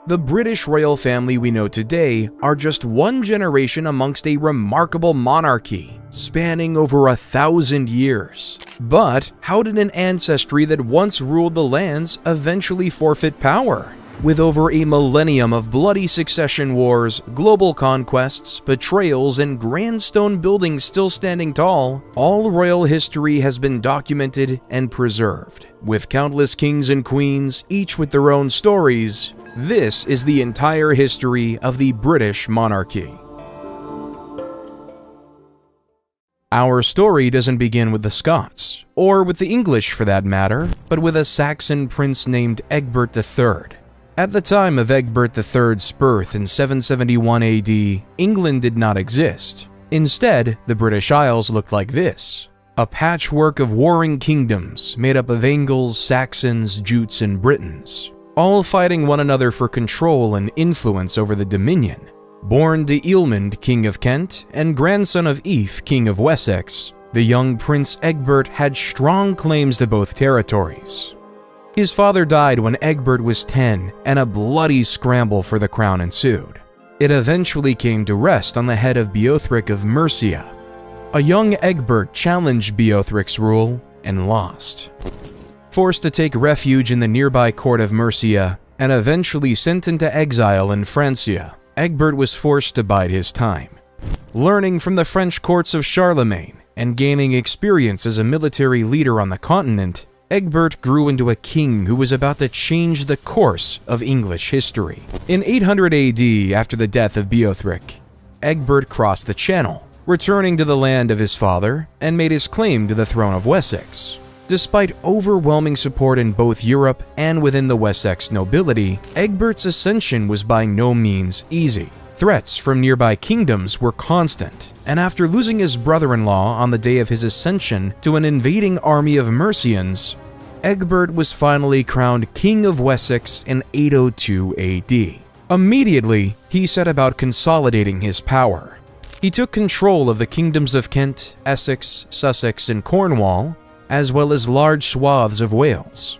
The British royal family we know today are just one generation amongst a remarkable monarchy, spanning over 1,000 years. But how did an ancestry that once ruled the lands eventually forfeit power? With over a millennium of bloody succession wars, global conquests, betrayals, and grand stone buildings still standing tall, all royal history has been documented and preserved. With countless kings and queens, each with their own stories, this is the entire history of the British monarchy. Our story doesn't begin with the Scots, or with the English for that matter, but with a Saxon prince named Egbert III. At the time of Egbert III's birth in 771 AD, England did not exist. Instead, the British Isles looked like this: a patchwork of warring kingdoms made up of Angles, Saxons, Jutes, and Britons, all fighting one another for control and influence over the dominion. Born to Ealhmund, King of Kent, and grandson of Aoife, King of Wessex, the young Prince Egbert had strong claims to both territories. His father died when Egbert was 10, and a bloody scramble for the crown ensued. It eventually came to rest on the head of Beorhtric of Mercia. A young Egbert challenged Beorhric's rule and lost. Forced to take refuge in the nearby court of Mercia and eventually sent into exile in Francia, Egbert was forced to bide his time. Learning from the French courts of Charlemagne and gaining experience as a military leader on the continent, Egbert grew into a king who was about to change the course of English history. In 800 AD, after the death of Beorhtric, Egbert crossed the Channel, returning to the land of his father, and made his claim to the throne of Wessex. Despite overwhelming support in both Europe and within the Wessex nobility, Egbert's ascension was by no means easy. Threats from nearby kingdoms were constant, and after losing his brother-in-law on the day of his ascension to an invading army of Mercians, Egbert was finally crowned King of Wessex in 802 AD. Immediately, he set about consolidating his power. He took control of the kingdoms of Kent, Essex, Sussex, and Cornwall, as well as large swaths of Wales.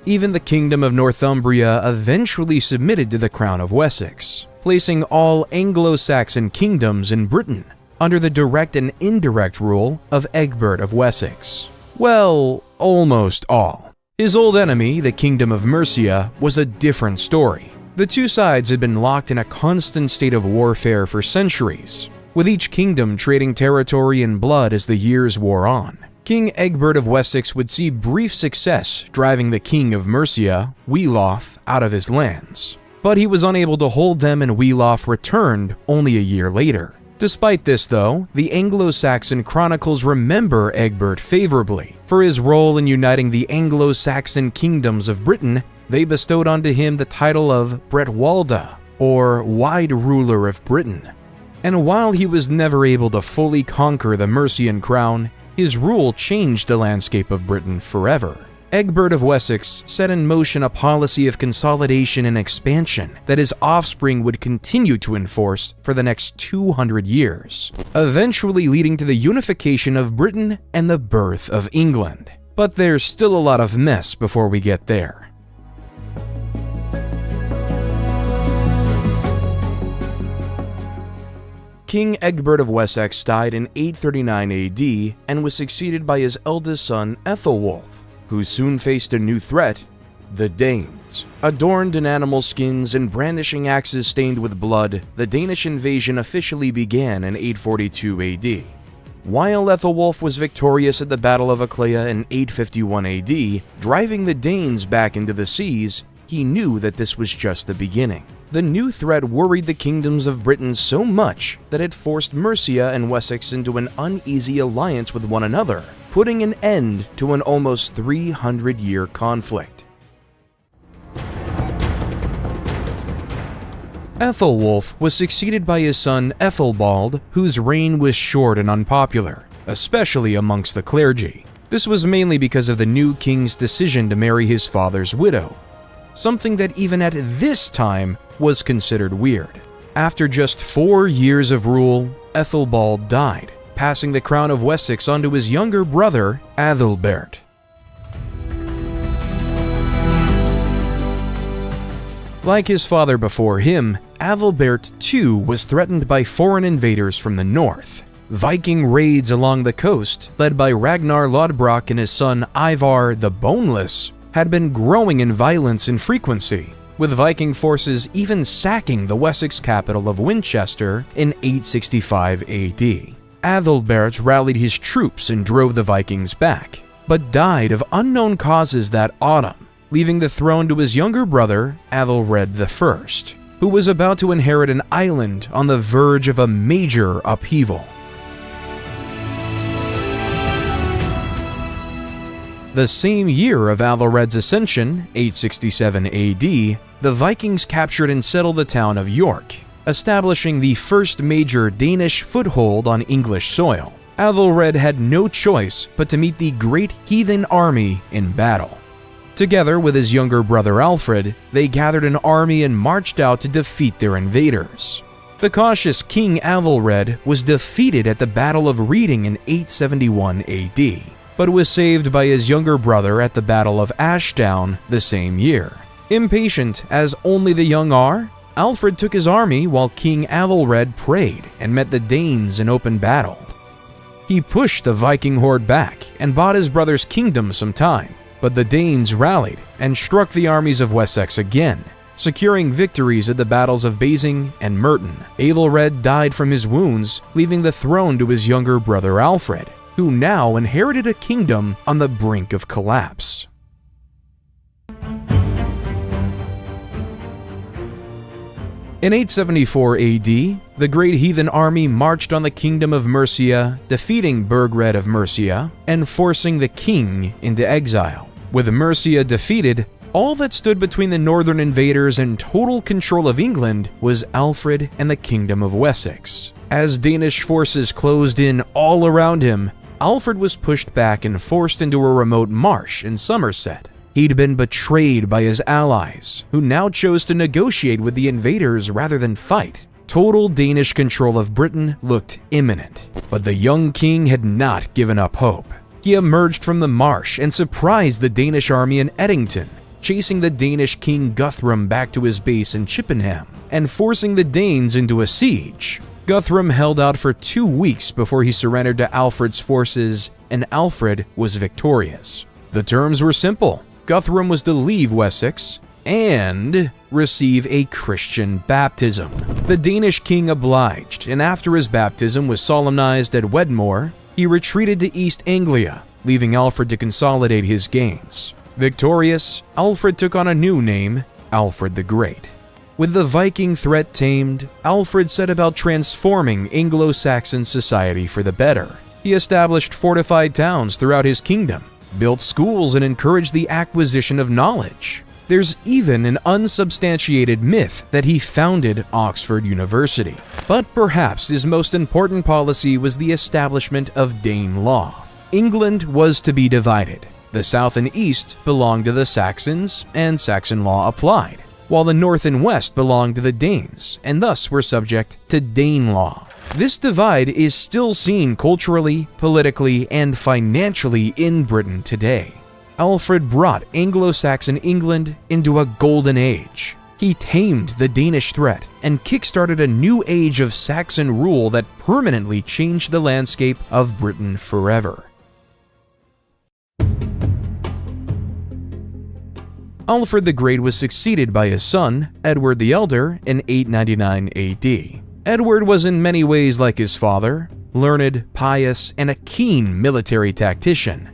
Even the Kingdom of Northumbria eventually submitted to the Crown of Wessex, placing all Anglo-Saxon kingdoms in Britain under the direct and indirect rule of Egbert of Wessex. Well, almost all. His old enemy, the Kingdom of Mercia, was a different story. The two sides had been locked in a constant state of warfare for centuries, with each kingdom trading territory and blood as the years wore on. King Egbert of Wessex would see brief success driving the King of Mercia, Wiglaf, out of his lands, but he was unable to hold them, and Wiglaf returned only a year later. Despite this though, the Anglo-Saxon chronicles remember Egbert favorably. For his role in uniting the Anglo-Saxon kingdoms of Britain, they bestowed onto him the title of Bretwalda, or Wide Ruler of Britain. And while he was never able to fully conquer the Mercian crown, his rule changed the landscape of Britain forever. Egbert of Wessex set in motion a policy of consolidation and expansion that his offspring would continue to enforce for the next 200 years, eventually leading to the unification of Britain and the birth of England. But there's still a lot of mess before we get there. King Egbert of Wessex died in 839 AD and was succeeded by his eldest son Ethelwulf, who soon faced a new threat, the Danes. Adorned in animal skins and brandishing axes stained with blood, the Danish invasion officially began in 842 AD. While Ethelwulf was victorious at the Battle of Aclea in 851 AD, driving the Danes back into the seas, he knew that this was just the beginning. The new threat worried the kingdoms of Britain so much that it forced Mercia and Wessex into an uneasy alliance with one another, putting an end to an almost 300-year conflict. Ethelwulf was succeeded by his son Ethelbald, whose reign was short and unpopular, especially amongst the clergy. This was mainly because of the new king's decision to marry his father's widow, something that even at this time was considered weird. After just 4 years of rule, Ethelbald died, passing the crown of Wessex onto his younger brother, Adalbert. Like his father before him, Adalbert too was threatened by foreign invaders from the north. Viking raids along the coast, led by Ragnar Lodbrok and his son Ivar the Boneless, had been growing in violence and frequency, with Viking forces even sacking the Wessex capital of Winchester in 865 AD. Adalbert rallied his troops and drove the Vikings back, but died of unknown causes that autumn, leaving the throne to his younger brother, Adalred I, who was about to inherit an island on the verge of a major upheaval. The same year of Adalred's ascension, 867 AD, the Vikings captured and settled the town of York, establishing the first major Danish foothold on English soil. Adalred had no choice but to meet the great heathen army in battle. Together with his younger brother Alfred, they gathered an army and marched out to defeat their invaders. The cautious King Adalred was defeated at the Battle of Reading in 871 AD, but was saved by his younger brother at the Battle of Ashdown the same year. Impatient as only the young are, Alfred took his army while King Adalred prayed and met the Danes in open battle. He pushed the Viking horde back and bought his brother's kingdom some time, but the Danes rallied and struck the armies of Wessex again, securing victories at the battles of Basing and Merton. Adalred died from his wounds, leaving the throne to his younger brother Alfred, who now inherited a kingdom on the brink of collapse. In 874 AD, the great heathen army marched on the kingdom of Mercia, defeating Burgred of Mercia and forcing the king into exile. With Mercia defeated, all that stood between the northern invaders and total control of England was Alfred and the kingdom of Wessex. As Danish forces closed in all around him, Alfred was pushed back and forced into a remote marsh in Somerset. He'd been betrayed by his allies, who now chose to negotiate with the invaders rather than fight. Total Danish control of Britain looked imminent, but the young king had not given up hope. He emerged from the marsh and surprised the Danish army in Edington, chasing the Danish king Guthrum back to his base in Chippenham and forcing the Danes into a siege. Guthrum held out for 2 weeks before he surrendered to Alfred's forces, and Alfred was victorious. The terms were simple. Guthrum was to leave Wessex and receive a Christian baptism. The Danish king obliged, and after his baptism was solemnized at Wedmore, he retreated to East Anglia, leaving Alfred to consolidate his gains. Victorious, Alfred took on a new name, Alfred the Great. With the Viking threat tamed, Alfred set about transforming Anglo-Saxon society for the better. He established fortified towns throughout his kingdom, built schools, and encouraged the acquisition of knowledge. There's even an unsubstantiated myth that he founded Oxford University. But perhaps his most important policy was the establishment of Dane law. England was to be divided. The south and east belonged to the Saxons, and Saxon law applied, while the north and west belonged to the Danes, and thus were subject to Dane law. This divide is still seen culturally, politically, and financially in Britain today. Alfred brought Anglo-Saxon England into a golden age. He tamed the Danish threat and kickstarted a new age of Saxon rule that permanently changed the landscape of Britain forever. Alfred the Great was succeeded by his son, Edward the Elder, in 899 AD. Edward was in many ways like his father, learned, pious, and a keen military tactician.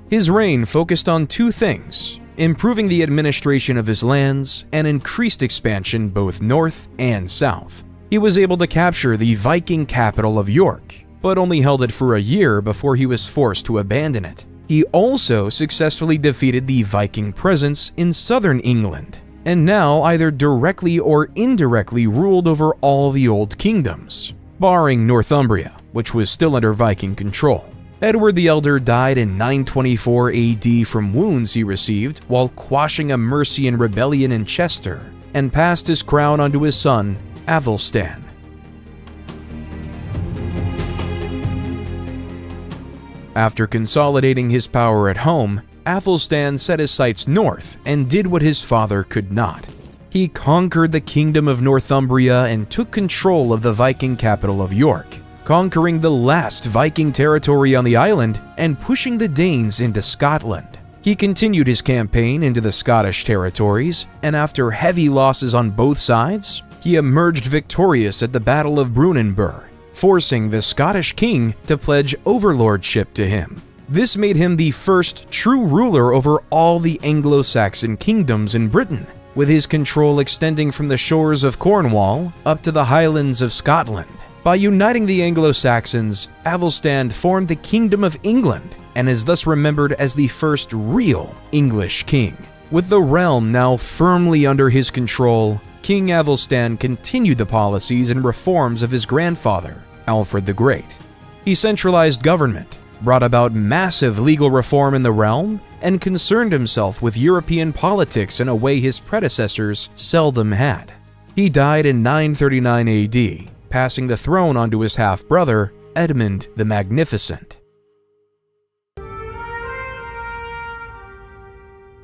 His reign focused on two things: improving the administration of his lands and increased expansion both north and south. He was able to capture the Viking capital of York, but only held it for a year before he was forced to abandon it. He also successfully defeated the Viking presence in southern England, and now either directly or indirectly ruled over all the old kingdoms, barring Northumbria, which was still under Viking control. Edward the Elder died in 924 AD from wounds he received while quashing a Mercian rebellion in Chester, and passed his crown onto his son, Athelstan. After consolidating his power at home, Athelstan set his sights north and did what his father could not. He conquered the Kingdom of Northumbria and took control of the Viking capital of York, conquering the last Viking territory on the island and pushing the Danes into Scotland. He continued his campaign into the Scottish territories, and after heavy losses on both sides, he emerged victorious at the Battle of Brunanburh, forcing the Scottish king to pledge overlordship to him. This made him the first true ruler over all the Anglo-Saxon kingdoms in Britain, with his control extending from the shores of Cornwall up to the highlands of Scotland. By uniting the Anglo-Saxons, Athelstan formed the Kingdom of England and is thus remembered as the first real English king. With the realm now firmly under his control, King Athelstan continued the policies and reforms of his grandfather, Alfred the Great. He centralized government, brought about massive legal reform in the realm, and concerned himself with European politics in a way his predecessors seldom had. He died in 939 AD, passing the throne onto his half-brother, Edmund the Magnificent.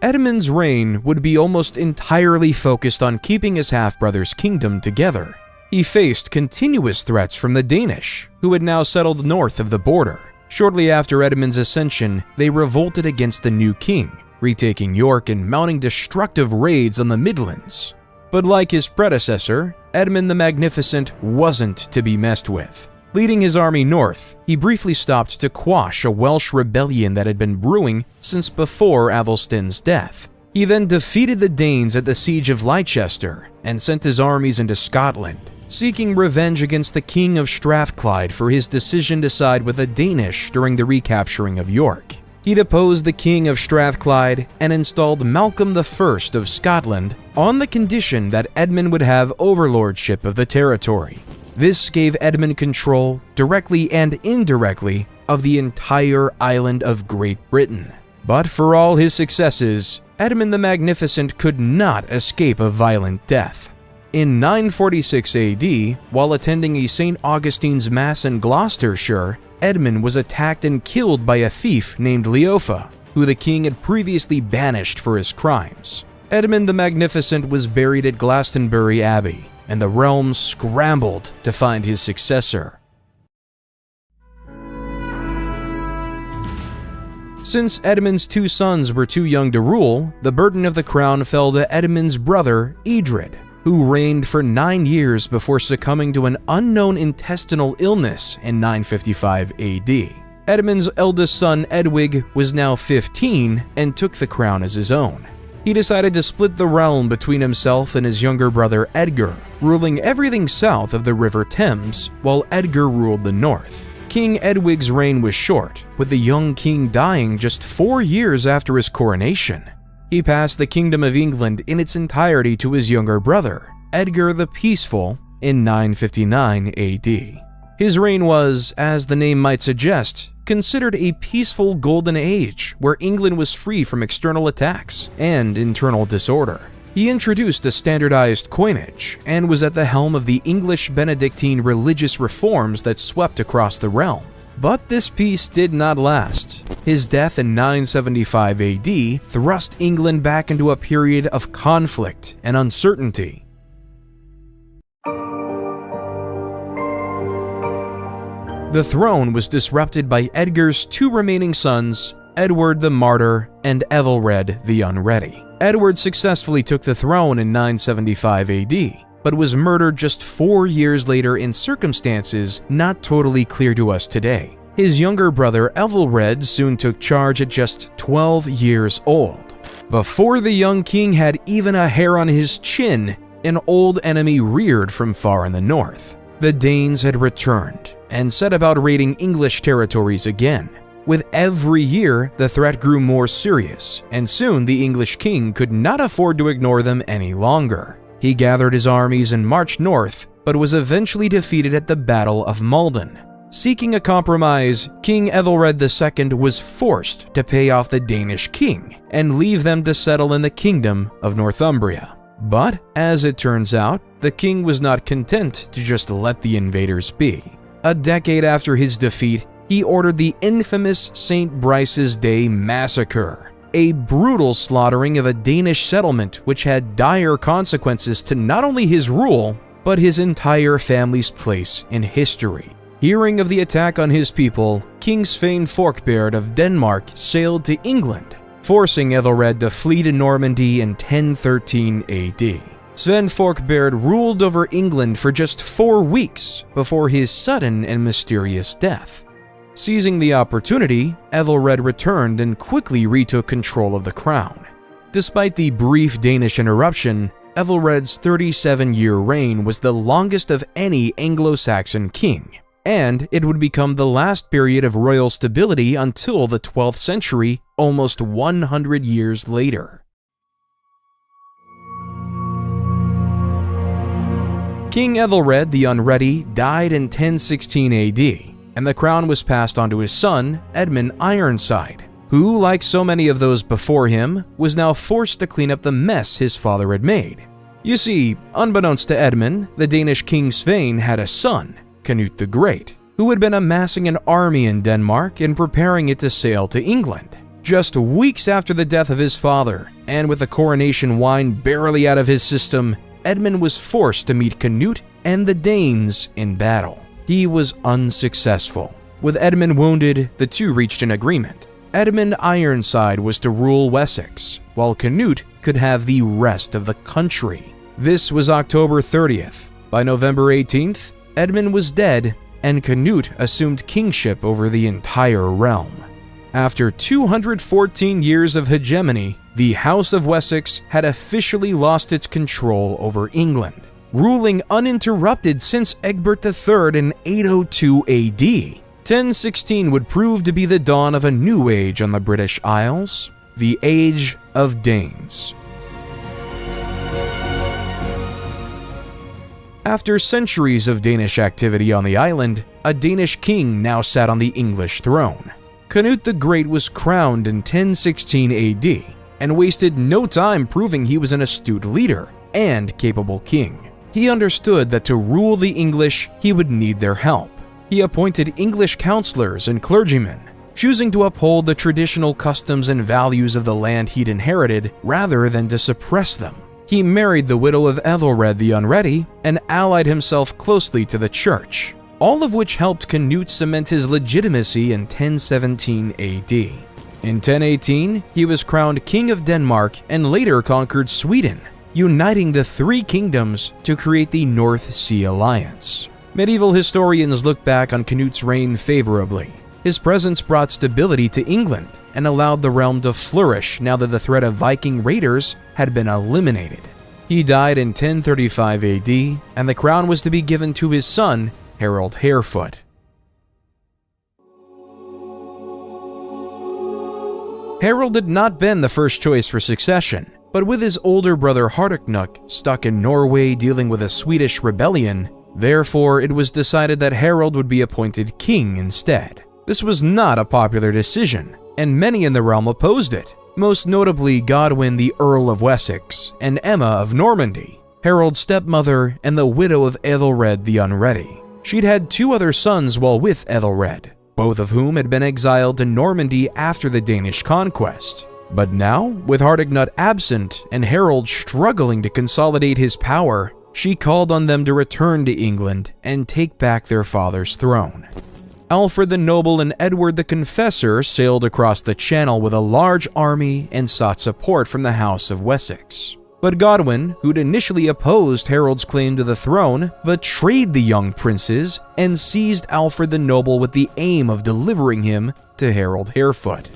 Edmund's reign would be almost entirely focused on keeping his half-brother's kingdom together. He faced continuous threats from the Danish, who had now settled north of the border. Shortly after Edmund's ascension, they revolted against the new king, retaking York and mounting destructive raids on the Midlands. But like his predecessor, Edmund the Magnificent wasn't to be messed with. Leading his army north, he briefly stopped to quash a Welsh rebellion that had been brewing since before Athelstan's death. He then defeated the Danes at the Siege of Leicester and sent his armies into Scotland, seeking revenge against the King of Strathclyde for his decision to side with the Danish during the recapturing of York. He deposed the King of Strathclyde and installed Malcolm I of Scotland on the condition that Edmund would have overlordship of the territory. This gave Edmund control, directly and indirectly, of the entire island of Great Britain. But for all his successes, Edmund the Magnificent could not escape a violent death. In 946 AD, while attending a St. Augustine's Mass in Gloucestershire, Edmund was attacked and killed by a thief named Leofa, who the king had previously banished for his crimes. Edmund the Magnificent was buried at Glastonbury Abbey, and the realm scrambled to find his successor. Since Edmund's two sons were too young to rule, the burden of the crown fell to Edmund's brother, Edred, who reigned for 9 years before succumbing to an unknown intestinal illness in 955 AD. Edmund's eldest son, Edwig, was now 15 and took the crown as his own. He decided to split the realm between himself and his younger brother Edgar, ruling everything south of the River Thames, while Edgar ruled the north. King Edwig's reign was short, with the young king dying just 4 years after his coronation. He passed the Kingdom of England in its entirety to his younger brother, Edgar the Peaceful, in 959 AD. His reign was, as the name might suggest, considered a peaceful golden age where England was free from external attacks and internal disorder. He introduced a standardized coinage and was at the helm of the English Benedictine religious reforms that swept across the realm. But this peace did not last. His death in 975 AD thrust England back into a period of conflict and uncertainty. The throne was disrupted by Edgar's two remaining sons, Edward the Martyr and Ethelred the Unready. Edward successfully took the throne in 975 AD, but was murdered just 4 years later in circumstances not totally clear to us today. His younger brother Ethelred soon took charge at just 12 years old. Before the young king had even a hair on his chin, an old enemy reared from far in the north. The Danes had returned and set about raiding English territories again. With every year, the threat grew more serious, and soon the English king could not afford to ignore them any longer. He gathered his armies and marched north, but was eventually defeated at the Battle of Maldon. Seeking a compromise, King Ethelred II was forced to pay off the Danish king and leave them to settle in the Kingdom of Northumbria. But, as it turns out, the king was not content to just let the invaders be. A decade after his defeat, he ordered the infamous St. Brice's Day Massacre, a brutal slaughtering of a Danish settlement which had dire consequences to not only his rule, but his entire family's place in history. Hearing of the attack on his people, King Svein Forkbeard of Denmark sailed to England, forcing Ethelred to flee to Normandy in 1013 AD. Svein Forkbeard ruled over England for just 4 weeks before his sudden and mysterious death. Seizing the opportunity, Ethelred returned and quickly retook control of the crown. Despite the brief Danish interruption, Ethelred's 37-year reign was the longest of any Anglo-Saxon king, and it would become the last period of royal stability until the 12th century, almost 100 years later. King Ethelred the Unready died in 1016 AD, and the crown was passed on to his son, Edmund Ironside, who, like so many of those before him, was now forced to clean up the mess his father had made. You see, unbeknownst to Edmund, the Danish King Svein had a son, Canute the Great, who had been amassing an army in Denmark and preparing it to sail to England. Just weeks after the death of his father, and with the coronation wine barely out of his system, Edmund was forced to meet Canute and the Danes in battle. He was unsuccessful. With Edmund wounded, the two reached an agreement. Edmund Ironside was to rule Wessex, while Canute could have the rest of the country. This was October 30th. By November 18th, Edmund was dead, and Canute assumed kingship over the entire realm. After 214 years of hegemony, the House of Wessex had officially lost its control over England, ruling uninterrupted since Egbert III in 802 AD. 1016 would prove to be the dawn of a new age on the British Isles, the Age of Danes. After centuries of Danish activity on the island, a Danish king now sat on the English throne. Canute the Great was crowned in 1016 AD and wasted no time proving he was an astute leader and capable king. He understood that to rule the English, he would need their help. He appointed English counselors and clergymen, choosing to uphold the traditional customs and values of the land he'd inherited rather than to suppress them. He married the widow of Ethelred the Unready and allied himself closely to the church, all of which helped Canute cement his legitimacy in 1017 AD. In 1018, he was crowned King of Denmark and later conquered Sweden, uniting the three kingdoms to create the North Sea Alliance. Medieval historians look back on Canute's reign favorably. His presence brought stability to England and allowed the realm to flourish now that the threat of Viking raiders had been eliminated. He died in 1035 AD, and the crown was to be given to his son, Harold Harefoot. Harold had not been the first choice for succession, but with his older brother Harthacnut stuck in Norway dealing with a Swedish rebellion, therefore it was decided that Harold would be appointed king instead. This was not a popular decision, and many in the realm opposed it, most notably Godwin the Earl of Wessex and Emma of Normandy, Harold's stepmother and the widow of Ethelred the Unready. She'd had 2 other sons while with Ethelred, both of whom had been exiled to Normandy after the Danish conquest. But now, with Harthacnut absent and Harold struggling to consolidate his power, she called on them to return to England and take back their father's throne. Alfred the Noble and Edward the Confessor sailed across the Channel with a large army and sought support from the House of Wessex. But Godwin, who'd initially opposed Harold's claim to the throne, betrayed the young princes and seized Alfred the Noble with the aim of delivering him to Harold Harefoot.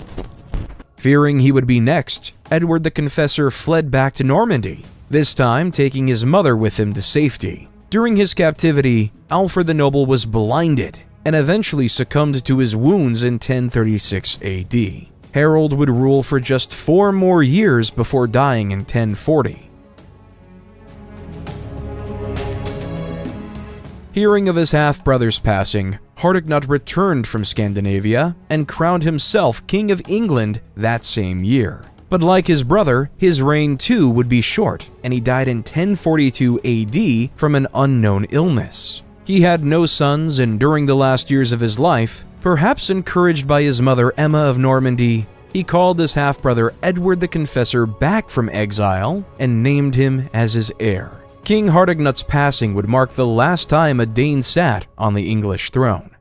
Fearing he would be next, Edward the Confessor fled back to Normandy, this time taking his mother with him to safety. During his captivity, Alfred the Noble was blinded and eventually succumbed to his wounds in 1036 AD. Harold would rule for just 4 more years before dying in 1040. Hearing of his half-brother's passing, Harthacnut returned from Scandinavia and crowned himself King of England that same year. But like his brother, his reign too would be short, and he died in 1042 AD from an unknown illness. He had no sons, and during the last years of his life, perhaps encouraged by his mother Emma of Normandy, he called his half-brother Edward the Confessor back from exile and named him as his heir. King Hardignut's passing would mark the last time a Dane sat on the English throne.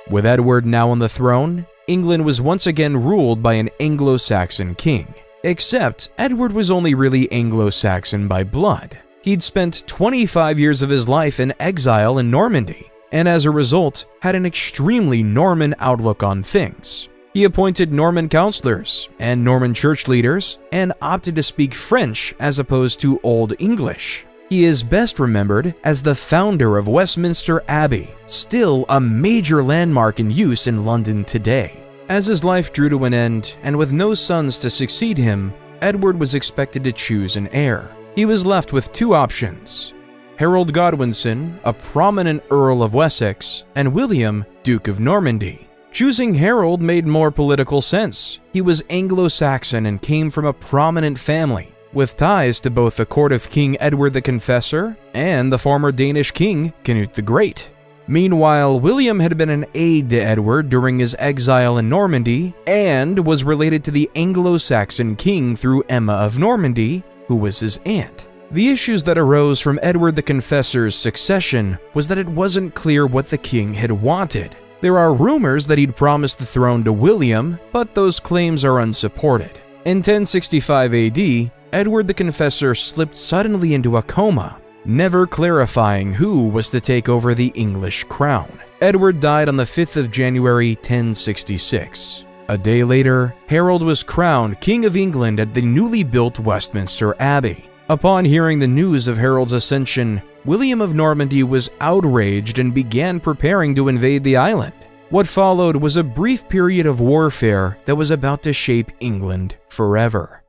With Edward now on the throne, England was once again ruled by an Anglo-Saxon king. Except, Edward was only really Anglo-Saxon by blood. He'd spent 25 years of his life in exile in Normandy, and as a result, had an extremely Norman outlook on things. He appointed Norman counselors and Norman church leaders, and opted to speak French as opposed to Old English. He is best remembered as the founder of Westminster Abbey, still a major landmark in use in London today. As his life drew to an end, and with no sons to succeed him, Edward was expected to choose an heir. He was left with two options: Harold Godwinson, a prominent Earl of Wessex, and William, Duke of Normandy. Choosing Harold made more political sense. He was Anglo-Saxon and came from a prominent family, with ties to both the court of King Edward the Confessor and the former Danish king, Canute the Great. Meanwhile, William had been an aide to Edward during his exile in Normandy and was related to the Anglo-Saxon king through Emma of Normandy, who was his aunt. The issues that arose from Edward the Confessor's succession was that it wasn't clear what the king had wanted. There are rumors that he'd promised the throne to William, but those claims are unsupported. In 1065 AD, Edward the Confessor slipped suddenly into a coma, never clarifying who was to take over the English crown. Edward died on the 5th of January 1066. A day later, Harold was crowned King of England at the newly built Westminster Abbey. Upon hearing the news of Harold's ascension, William of Normandy was outraged and began preparing to invade the island. What followed was a brief period of warfare that was about to shape England forever.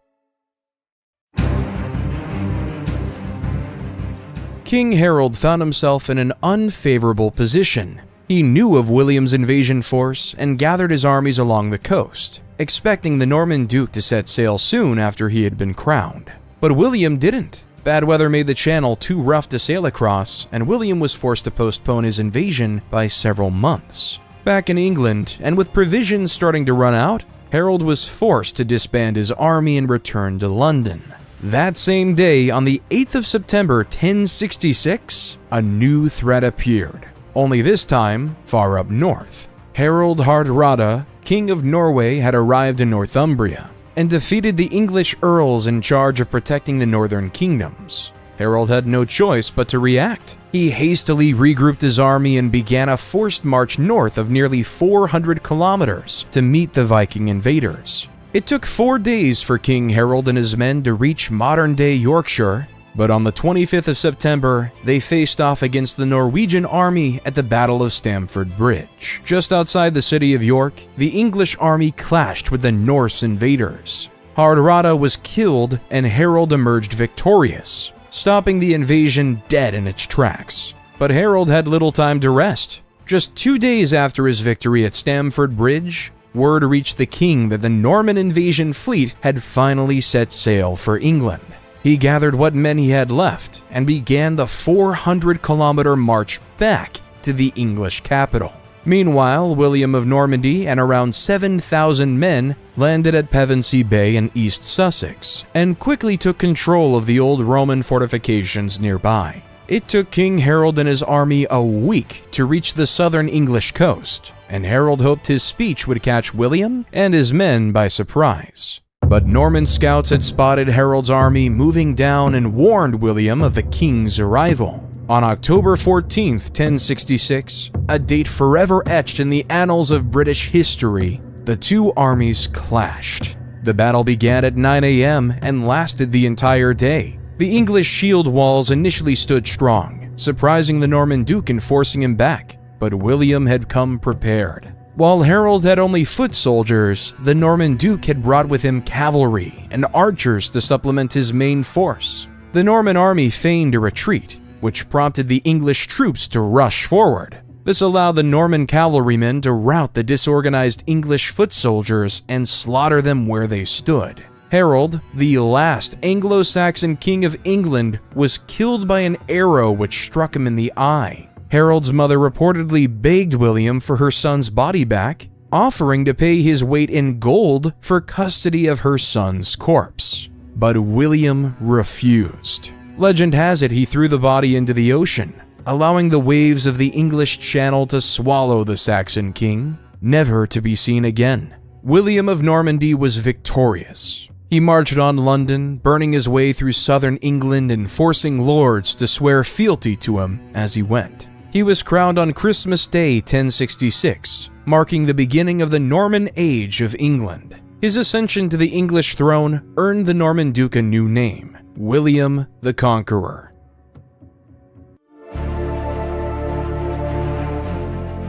King Harold found himself in an unfavorable position. He knew of William's invasion force and gathered his armies along the coast, expecting the Norman Duke to set sail soon after he had been crowned. But William didn't. Bad weather made the channel too rough to sail across, and William was forced to postpone his invasion by several months. Back in England, and with provisions starting to run out, Harold was forced to disband his army and return to London. That same day, on the 8th of September 1066, a new threat appeared, only this time far up north. Harold Hardrada, King of Norway, had arrived in Northumbria and defeated the English earls in charge of protecting the northern kingdoms. Harold had no choice but to react. He hastily regrouped his army and began a forced march north of nearly 400 kilometers to meet the Viking invaders. It took 4 days for King Harold and his men to reach modern-day Yorkshire, but on the 25th of September, they faced off against the Norwegian army at the Battle of Stamford Bridge. Just outside the city of York, the English army clashed with the Norse invaders. Hardrada was killed and Harold emerged victorious, stopping the invasion dead in its tracks. But Harold had little time to rest. Just 2 days after his victory at Stamford Bridge, word reached the king that the Norman invasion fleet had finally set sail for England. He gathered what men he had left and began the 400-kilometer march back to the English capital. Meanwhile, William of Normandy and around 7,000 men landed at Pevensey Bay in East Sussex and quickly took control of the old Roman fortifications nearby. It took King Harold and his army a week to reach the southern English coast, and Harold hoped his speech would catch William and his men by surprise. But Norman scouts had spotted Harold's army moving down and warned William of the king's arrival. On October 14th, 1066, a date forever etched in the annals of British history, the two armies clashed. The battle began at 9 a.m. and lasted the entire day. The English shield walls initially stood strong, surprising the Norman Duke and forcing him back, but William had come prepared. While Harold had only foot soldiers, the Norman Duke had brought with him cavalry and archers to supplement his main force. The Norman army feigned a retreat, which prompted the English troops to rush forward. This allowed the Norman cavalrymen to rout the disorganized English foot soldiers and slaughter them where they stood. Harold, the last Anglo-Saxon king of England, was killed by an arrow which struck him in the eye. Harold's mother reportedly begged William for her son's body back, offering to pay his weight in gold for custody of her son's corpse. But William refused. Legend has it he threw the body into the ocean, allowing the waves of the English Channel to swallow the Saxon king, never to be seen again. William of Normandy was victorious. He marched on London, burning his way through southern England and forcing lords to swear fealty to him as he went. He was crowned on Christmas Day 1066, marking the beginning of the Norman Age of England. His ascension to the English throne earned the Norman Duke a new name, William the Conqueror.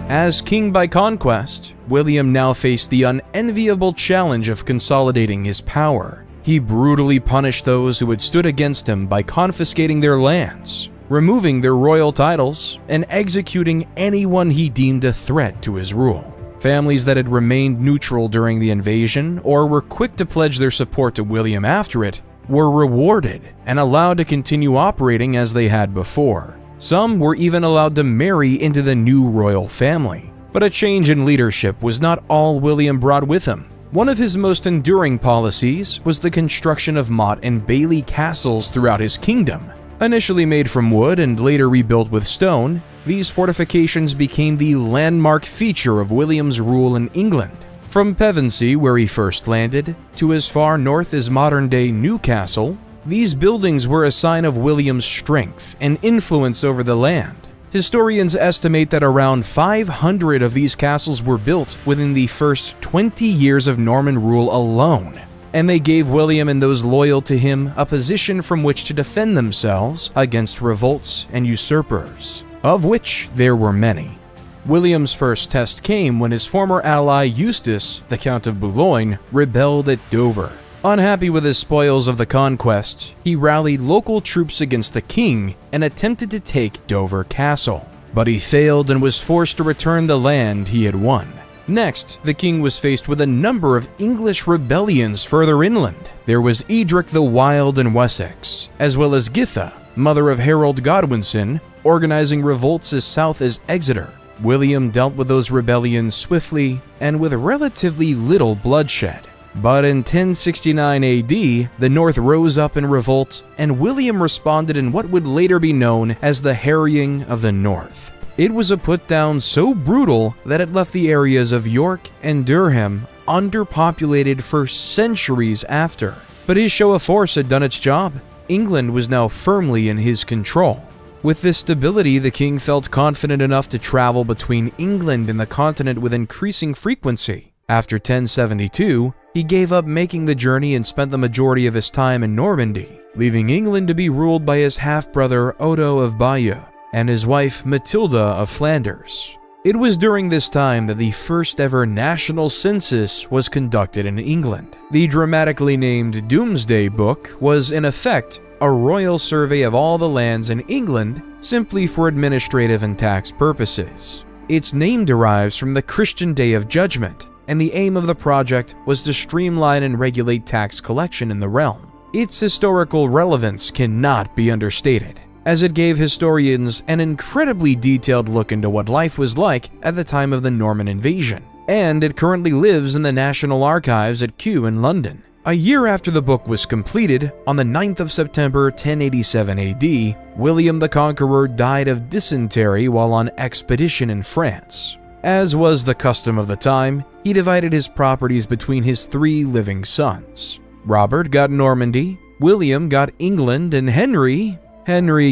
As king by conquest, William now faced the unenviable challenge of consolidating his power. He brutally punished those who had stood against him by confiscating their lands, removing their royal titles, and executing anyone he deemed a threat to his rule. Families that had remained neutral during the invasion or were quick to pledge their support to William after it were rewarded and allowed to continue operating as they had before. Some were even allowed to marry into the new royal family. But a change in leadership was not all William brought with him. One of his most enduring policies was the construction of motte and bailey castles throughout his kingdom. Initially made from wood and later rebuilt with stone, these fortifications became the landmark feature of William's rule in England. From Pevensey, where he first landed, to as far north as modern-day Newcastle, these buildings were a sign of William's strength and influence over the land. Historians estimate that around 500 of these castles were built within the first 20 years of Norman rule alone, and they gave William and those loyal to him a position from which to defend themselves against revolts and usurpers, of which there were many. William's first test came when his former ally Eustace, the Count of Boulogne, rebelled at Dover. Unhappy with his spoils of the conquest, he rallied local troops against the king and attempted to take Dover Castle. But he failed and was forced to return the land he had won. Next, the king was faced with a number of English rebellions further inland. There was Edric the Wild in Wessex, as well as Githa, mother of Harold Godwinson, organizing revolts as south as Exeter. William dealt with those rebellions swiftly and with relatively little bloodshed. But in 1069 AD, the North rose up in revolt, and William responded in what would later be known as the Harrying of the North. It was a put-down so brutal that it left the areas of York and Durham underpopulated for centuries after. But his show of force had done its job. England was now firmly in his control. With this stability, the king felt confident enough to travel between England and the continent with increasing frequency. After 1072, he gave up making the journey and spent the majority of his time in Normandy, leaving England to be ruled by his half-brother Odo of Bayeux and his wife Matilda of Flanders. It was during this time that the first ever national census was conducted in England. The dramatically named Domesday Book was, in effect, a royal survey of all the lands in England simply for administrative and tax purposes. Its name derives from the Christian Day of Judgment, and the aim of the project was to streamline and regulate tax collection in the realm. Its historical relevance cannot be understated, as it gave historians an incredibly detailed look into what life was like at the time of the Norman invasion, and it currently lives in the National Archives at Kew in London. A year after the book was completed, on the 9th of September 1087 AD, William the Conqueror died of dysentery while on expedition in France. As was the custom of the time, he divided his properties between his 3 living sons. Robert got Normandy, William got England, and Henry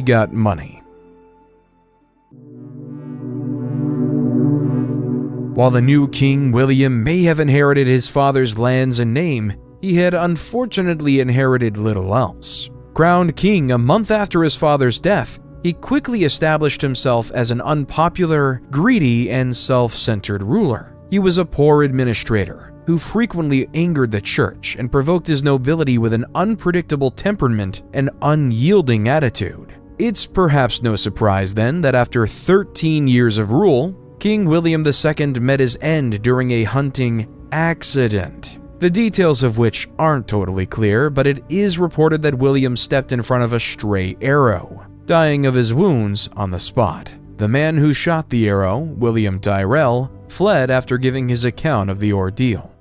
got money. While the new king, William, may have inherited his father's lands and name, he had unfortunately inherited little else. Crowned king a month after his father's death, he quickly established himself as an unpopular, greedy, and self-centered ruler. He was a poor administrator who frequently angered the church and provoked his nobility with an unpredictable temperament and unyielding attitude. It's perhaps no surprise then that after 13 years of rule, King William II met his end during a hunting accident, the details of which aren't totally clear, but it is reported that William stepped in front of a stray arrow, dying of his wounds on the spot. The man who shot the arrow, William Tyrrell, fled after giving his account of the ordeal.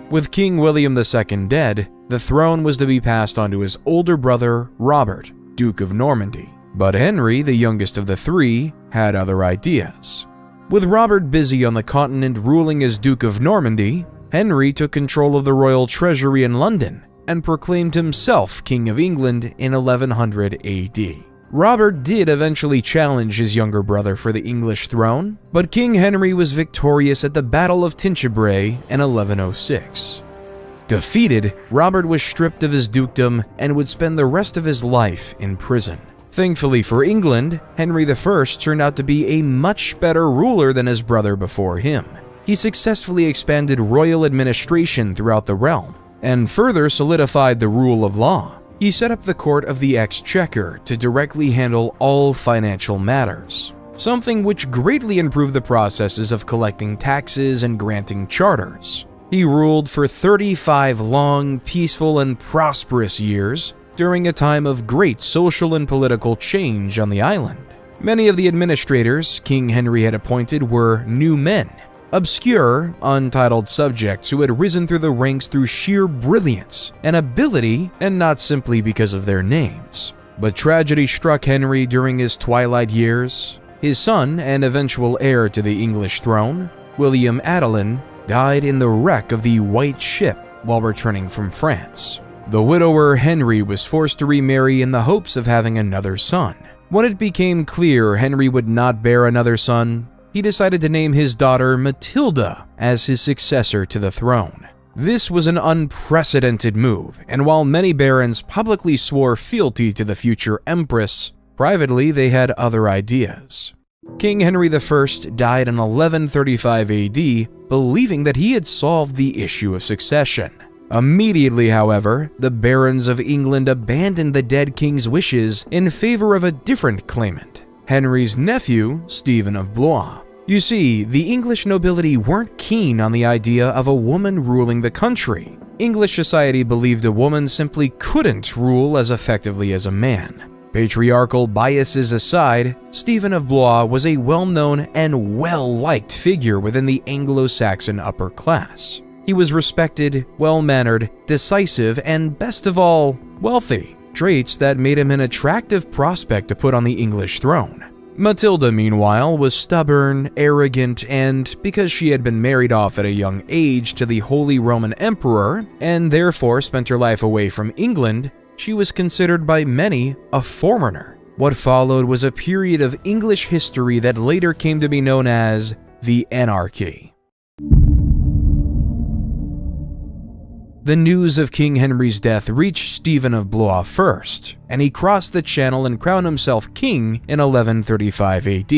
With King William II dead, the throne was to be passed on to his older brother, Robert, Duke of Normandy. But Henry, the youngest of the three, had other ideas. With Robert busy on the continent ruling as Duke of Normandy, Henry took control of the royal treasury in London and proclaimed himself King of England in 1100 AD. Robert did eventually challenge his younger brother for the English throne, but King Henry was victorious at the Battle of Tinchebray in 1106. Defeated, Robert was stripped of his dukedom and would spend the rest of his life in prison. Thankfully for England, Henry I turned out to be a much better ruler than his brother before him. He successfully expanded royal administration throughout the realm and further solidified the rule of law. He set up the Court of the Exchequer to directly handle all financial matters, something which greatly improved the processes of collecting taxes and granting charters. He ruled for 35 long, peaceful, and prosperous years during a time of great social and political change on the island. Many of the administrators King Henry had appointed were new men, obscure, untitled subjects who had risen through the ranks through sheer brilliance and ability and not simply because of their names. But tragedy struck Henry during his twilight years. His son and eventual heir to the English throne, William Adelin, died in the wreck of the White Ship while returning from France. The widower Henry was forced to remarry in the hopes of having another son. When it became clear Henry would not bear another son, he decided to name his daughter Matilda as his successor to the throne. This was an unprecedented move, and while many barons publicly swore fealty to the future empress, privately they had other ideas. King Henry I died in 1135 AD, believing that he had solved the issue of succession. Immediately, however, the barons of England abandoned the dead king's wishes in favor of a different claimant, Henry's nephew, Stephen of Blois. You see, the English nobility weren't keen on the idea of a woman ruling the country. English society believed a woman simply couldn't rule as effectively as a man. Patriarchal biases aside, Stephen of Blois was a well-known and well-liked figure within the Anglo-Saxon upper class. He was respected, well-mannered, decisive, and best of all, wealthy, traits that made him an attractive prospect to put on the English throne. Matilda, meanwhile, was stubborn, arrogant, and because she had been married off at a young age to the Holy Roman Emperor and therefore spent her life away from England, she was considered by many a foreigner. What followed was a period of English history that later came to be known as the Anarchy. The news of King Henry's death reached Stephen of Blois first, and he crossed the Channel and crowned himself king in 1135 AD,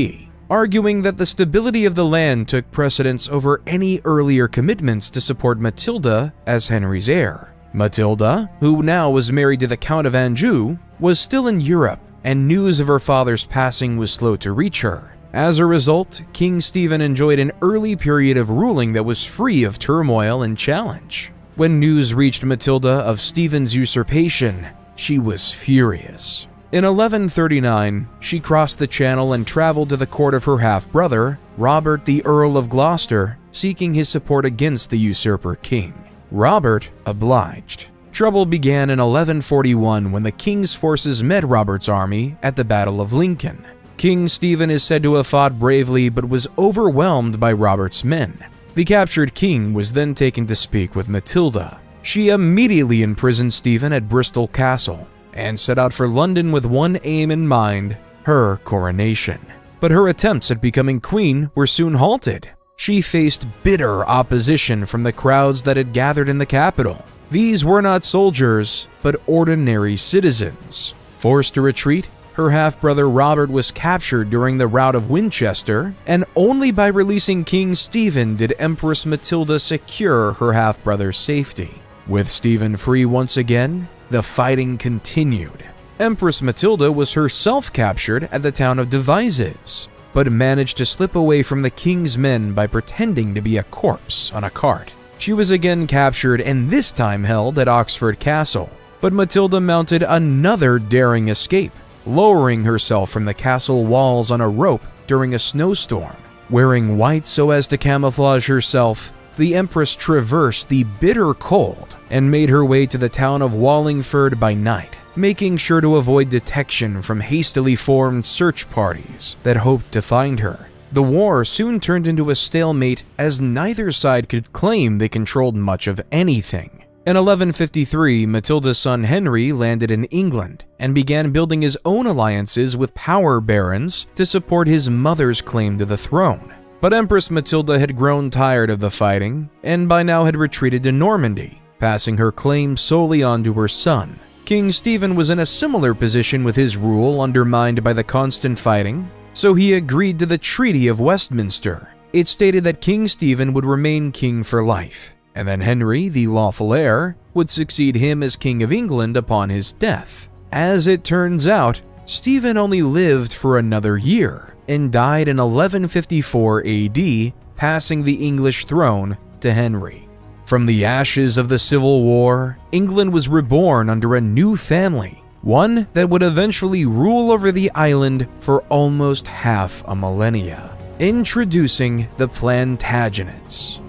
arguing that the stability of the land took precedence over any earlier commitments to support Matilda as Henry's heir. Matilda, who now was married to the Count of Anjou, was still in Europe, and news of her father's passing was slow to reach her. As a result, King Stephen enjoyed an early period of ruling that was free of turmoil and challenge. When news reached Matilda of Stephen's usurpation, she was furious. In 1139, she crossed the Channel and traveled to the court of her half-brother, Robert the Earl of Gloucester, seeking his support against the usurper king. Robert obliged. Trouble began in 1141 when the king's forces met Robert's army at the Battle of Lincoln. King Stephen is said to have fought bravely but was overwhelmed by Robert's men. The captured king was then taken to speak with Matilda. She immediately imprisoned Stephen at Bristol Castle and set out for London with one aim in mind, her coronation. But her attempts at becoming queen were soon halted. She faced bitter opposition from the crowds that had gathered in the capital. These were not soldiers, but ordinary citizens. Forced to retreat, her half-brother Robert was captured during the rout of Winchester, and only by releasing King Stephen did Empress Matilda secure her half-brother's safety. With Stephen free once again, the fighting continued. Empress Matilda was herself captured at the town of Devizes, but managed to slip away from the king's men by pretending to be a corpse on a cart. She was again captured and this time held at Oxford Castle. But Matilda mounted another daring escape, lowering herself from the castle walls on a rope during a snowstorm. Wearing white so as to camouflage herself, the Empress traversed the bitter cold and made her way to the town of Wallingford by night, making sure to avoid detection from hastily formed search parties that hoped to find her. The war soon turned into a stalemate as neither side could claim they controlled much of anything. In 1153, Matilda's son Henry landed in England and began building his own alliances with power barons to support his mother's claim to the throne. But Empress Matilda had grown tired of the fighting and by now had retreated to Normandy, passing her claim solely on to her son. King Stephen was in a similar position with his rule undermined by the constant fighting, so he agreed to the Treaty of Westminster. It stated that King Stephen would remain king for life, and then Henry, the lawful heir, would succeed him as King of England upon his death. As it turns out, Stephen only lived for another year and died in 1154 AD, passing the English throne to Henry. From the ashes of the Civil War, England was reborn under a new family, one that would eventually rule over the island for almost half a millennia. Introducing the Plantagents.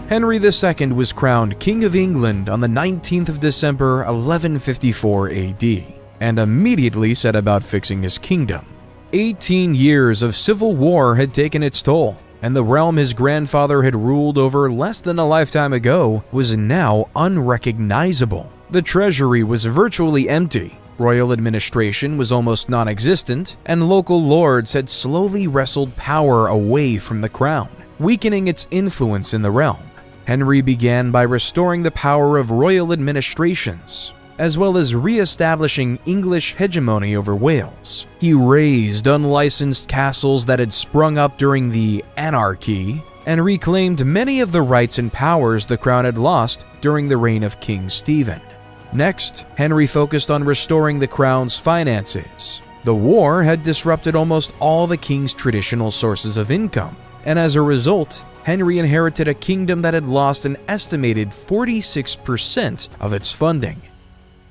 Henry II was crowned King of England on the 19th of December 1154 AD, and immediately set about fixing his kingdom. 18 years of civil war had taken its toll, and the realm his grandfather had ruled over less than a lifetime ago was now unrecognizable. The treasury was virtually empty, royal administration was almost non-existent, and local lords had slowly wrestled power away from the crown, weakening its influence in the realm. Henry began by restoring the power of royal administrations, as well as re-establishing English hegemony over Wales. He razed unlicensed castles that had sprung up during the Anarchy, and reclaimed many of the rights and powers the crown had lost during the reign of King Stephen. Next, Henry focused on restoring the crown's finances. The war had disrupted almost all the king's traditional sources of income, and as a result, Henry inherited a kingdom that had lost an estimated 46% of its funding.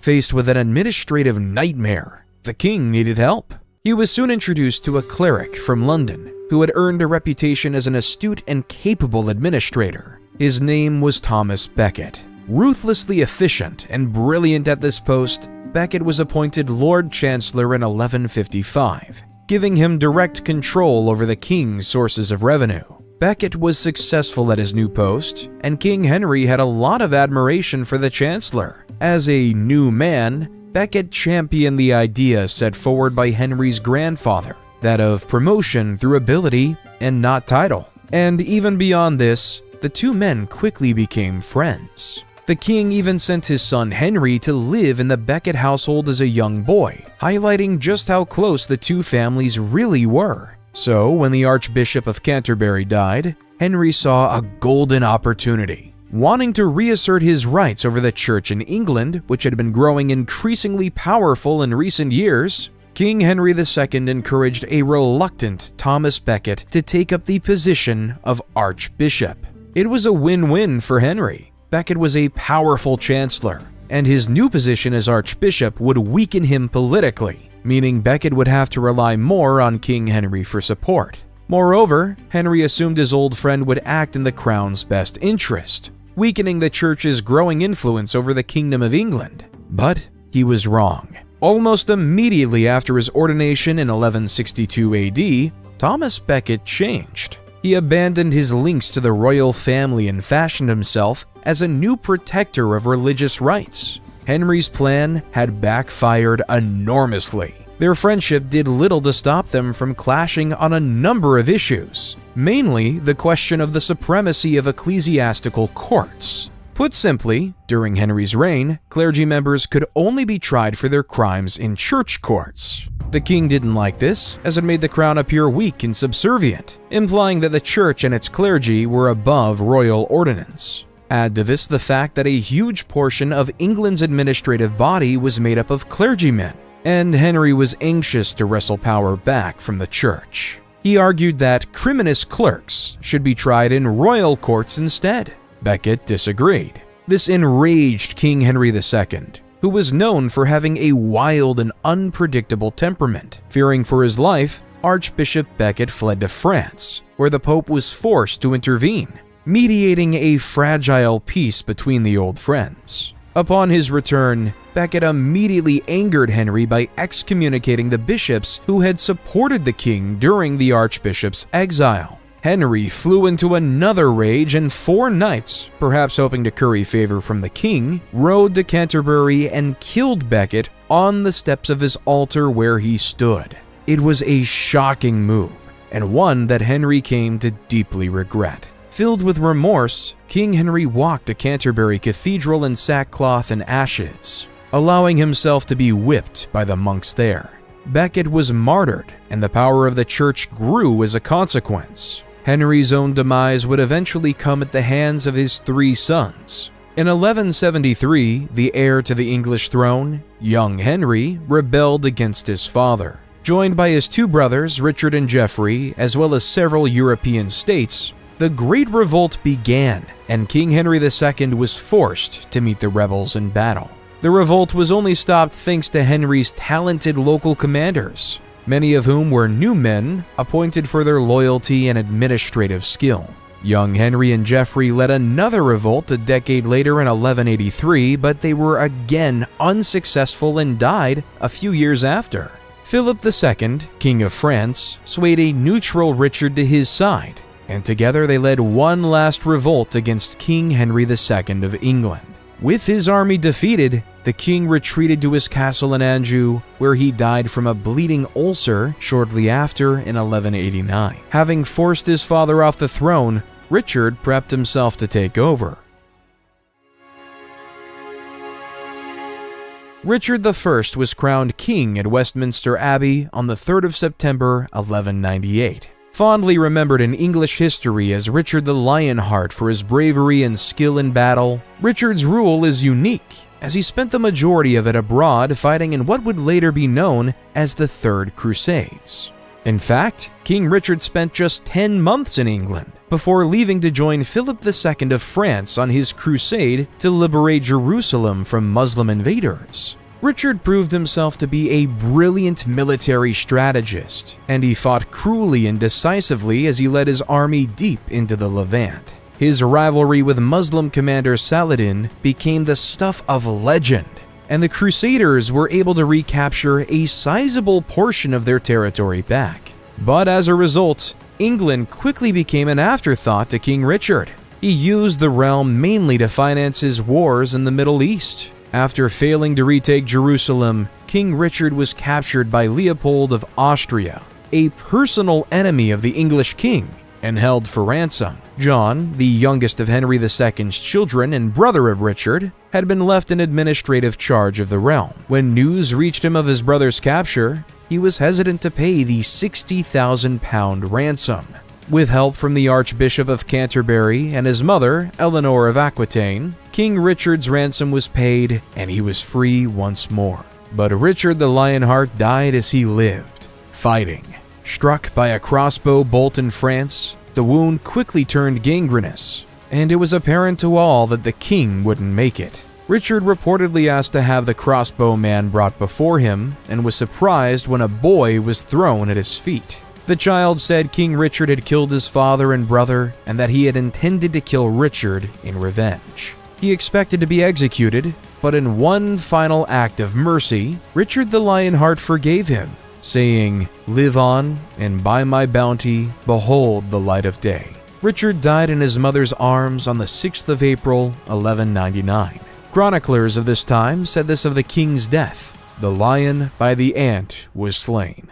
Faced with an administrative nightmare, the king needed help. He was soon introduced to a cleric from London who had earned a reputation as an astute and capable administrator. His name was Thomas Becket. Ruthlessly efficient and brilliant at this post, Becket was appointed Lord Chancellor in 1155, giving him direct control over the king's sources of revenue. Becket was successful at his new post, and King Henry had a lot of admiration for the Chancellor. As a new man, Becket championed the idea set forward by Henry's grandfather, that of promotion through ability and not title. And even beyond this, the two men quickly became friends. The king even sent his son Henry to live in the Becket household as a young boy, highlighting just how close the two families really were. So, when the Archbishop of Canterbury died, Henry saw a golden opportunity. Wanting to reassert his rights over the church in England, which had been growing increasingly powerful in recent years, King Henry II encouraged a reluctant Thomas Becket to take up the position of Archbishop. It was a win-win for Henry. Becket was a powerful chancellor, and his new position as Archbishop would weaken him politically, meaning Becket would have to rely more on King Henry for support. Moreover, Henry assumed his old friend would act in the crown's best interest, weakening the church's growing influence over the Kingdom of England. But he was wrong. Almost immediately after his ordination in 1162 AD, Thomas Becket changed. He abandoned his links to the royal family and fashioned himself as a new protector of religious rights. Henry's plan had backfired enormously. Their friendship did little to stop them from clashing on a number of issues, mainly the question of the supremacy of ecclesiastical courts. Put simply, during Henry's reign, clergy members could only be tried for their crimes in church courts. The king didn't like this, as it made the crown appear weak and subservient, implying that the church and its clergy were above royal ordinance. Add to this the fact that a huge portion of England's administrative body was made up of clergymen, and Henry was anxious to wrestle power back from the church. He argued that criminous clerks should be tried in royal courts instead. Becket disagreed. This enraged King Henry II, who was known for having a wild and unpredictable temperament. Fearing for his life, Archbishop Becket fled to France, where the Pope was forced to intervene, mediating a fragile peace between the old friends. Upon his return, Becket immediately angered Henry by excommunicating the bishops who had supported the king during the archbishop's exile. Henry flew into another rage, and 4 knights, perhaps hoping to curry favor from the king, rode to Canterbury and killed Becket on the steps of his altar where he stood. It was a shocking move, and one that Henry came to deeply regret. Filled with remorse, King Henry walked to Canterbury Cathedral in sackcloth and ashes, allowing himself to be whipped by the monks there. Becket was martyred, and the power of the church grew as a consequence. Henry's own demise would eventually come at the hands of his 3 sons. In 1173, the heir to the English throne, young Henry, rebelled against his father. Joined by his 2 brothers, Richard and Geoffrey, as well as several European states, the Great Revolt began, and King Henry II was forced to meet the rebels in battle. The revolt was only stopped thanks to Henry's talented local commanders, many of whom were new men appointed for their loyalty and administrative skill. Young Henry and Geoffrey led another revolt a decade later in 1183, but they were again unsuccessful and died a few years after. Philip II, King of France, swayed a neutral Richard to his side, and together they led one last revolt against King Henry II of England. With his army defeated, the king retreated to his castle in Anjou, where he died from a bleeding ulcer shortly after in 1189. Having forced his father off the throne, Richard prepped himself to take over. Richard I was crowned king at Westminster Abbey on the 3rd of September 1198. Fondly remembered in English history as Richard the Lionheart for his bravery and skill in battle, Richard's rule is unique, as he spent the majority of it abroad fighting in what would later be known as the Third Crusades. In fact, King Richard spent just 10 months in England before leaving to join Philip II of France on his crusade to liberate Jerusalem from Muslim invaders. Richard proved himself to be a brilliant military strategist, and he fought cruelly and decisively as he led his army deep into the Levant. His rivalry with Muslim commander Saladin became the stuff of legend, and the Crusaders were able to recapture a sizable portion of their territory back. But as a result, England quickly became an afterthought to King Richard. He used the realm mainly to finance his wars in the Middle East. After failing to retake Jerusalem, King Richard was captured by Leopold of Austria, a personal enemy of the English king, and held for ransom. John, the youngest of Henry II's children and brother of Richard, had been left in administrative charge of the realm. When news reached him of his brother's capture, he was hesitant to pay the £60,000 ransom. With help from the Archbishop of Canterbury and his mother, Eleanor of Aquitaine, King Richard's ransom was paid and he was free once more. But Richard the Lionheart died as he lived, fighting. Struck by a crossbow bolt in France, the wound quickly turned gangrenous, and it was apparent to all that the king wouldn't make it. Richard reportedly asked to have the crossbowman brought before him and was surprised when a boy was thrown at his feet. The child said King Richard had killed his father and brother and that he had intended to kill Richard in revenge. He expected to be executed, but in one final act of mercy, Richard the Lionheart forgave him, saying, "Live on, and by my bounty, behold the light of day." Richard died in his mother's arms on the 6th of April, 1199. Chroniclers of this time said this of the king's death: "The lion by the ant was slain."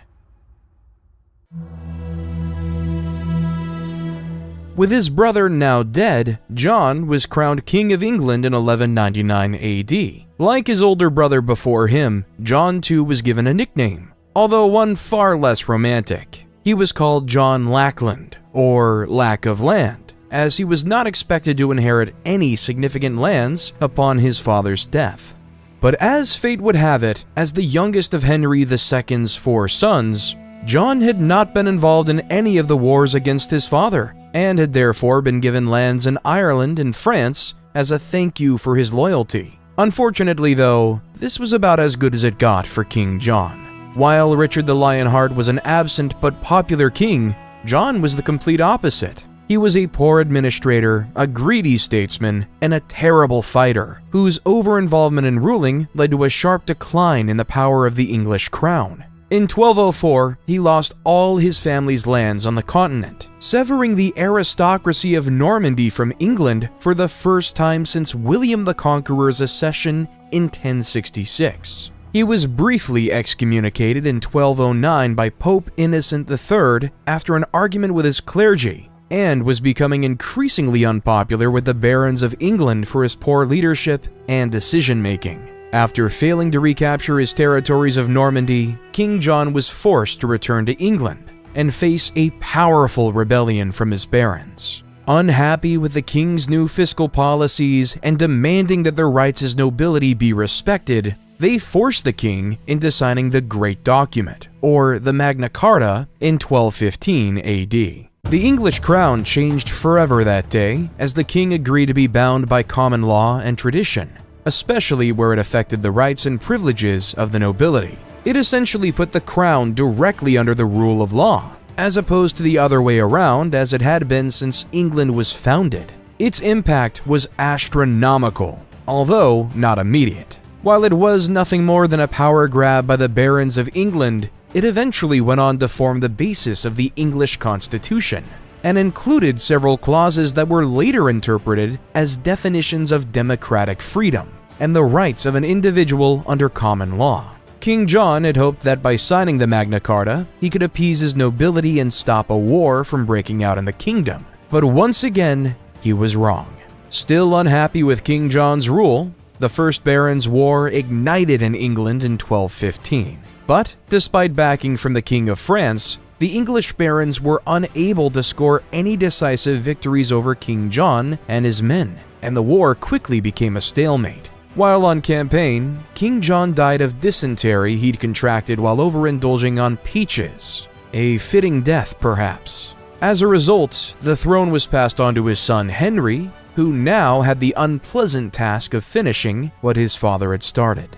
With his brother now dead, John was crowned King of England in 1199 AD. Like his older brother before him, John too was given a nickname, although one far less romantic. He was called John Lackland, or Lack of Land, as he was not expected to inherit any significant lands upon his father's death. But as fate would have it, as the youngest of Henry II's 4 sons, John had not been involved in any of the wars against his father, and had therefore been given lands in Ireland and France as a thank you for his loyalty. Unfortunately, though, this was about as good as it got for King John. While Richard the Lionheart was an absent but popular king, John was the complete opposite. He was a poor administrator, a greedy statesman, and a terrible fighter, whose over-involvement in ruling led to a sharp decline in the power of the English crown. In 1204, he lost all his family's lands on the continent, severing the aristocracy of Normandy from England for the first time since William the Conqueror's accession in 1066. He was briefly excommunicated in 1209 by Pope Innocent III after an argument with his clergy, and was becoming increasingly unpopular with the barons of England for his poor leadership and decision-making. After failing to recapture his territories of Normandy, King John was forced to return to England and face a powerful rebellion from his barons. Unhappy with the king's new fiscal policies and demanding that their rights as nobility be respected, they forced the king into signing the Great Document, or the Magna Carta, in 1215 AD. The English crown changed forever that day, as the king agreed to be bound by common law and tradition, especially where it affected the rights and privileges of the nobility. It essentially put the crown directly under the rule of law, as opposed to the other way around as it had been since England was founded. Its impact was astronomical, although not immediate. While it was nothing more than a power grab by the barons of England, it eventually went on to form the basis of the English Constitution, and included several clauses that were later interpreted as definitions of democratic freedom and the rights of an individual under common law. King John had hoped that by signing the Magna Carta, he could appease his nobility and stop a war from breaking out in the kingdom. But once again, he was wrong. Still unhappy with King John's rule, the First Barons' War ignited in England in 1215. But, despite backing from the King of France, the English barons were unable to score any decisive victories over King John and his men, and the war quickly became a stalemate. While on campaign, King John died of dysentery he'd contracted while overindulging on peaches. A fitting death, perhaps. As a result, the throne was passed on to his son Henry, who now had the unpleasant task of finishing what his father had started.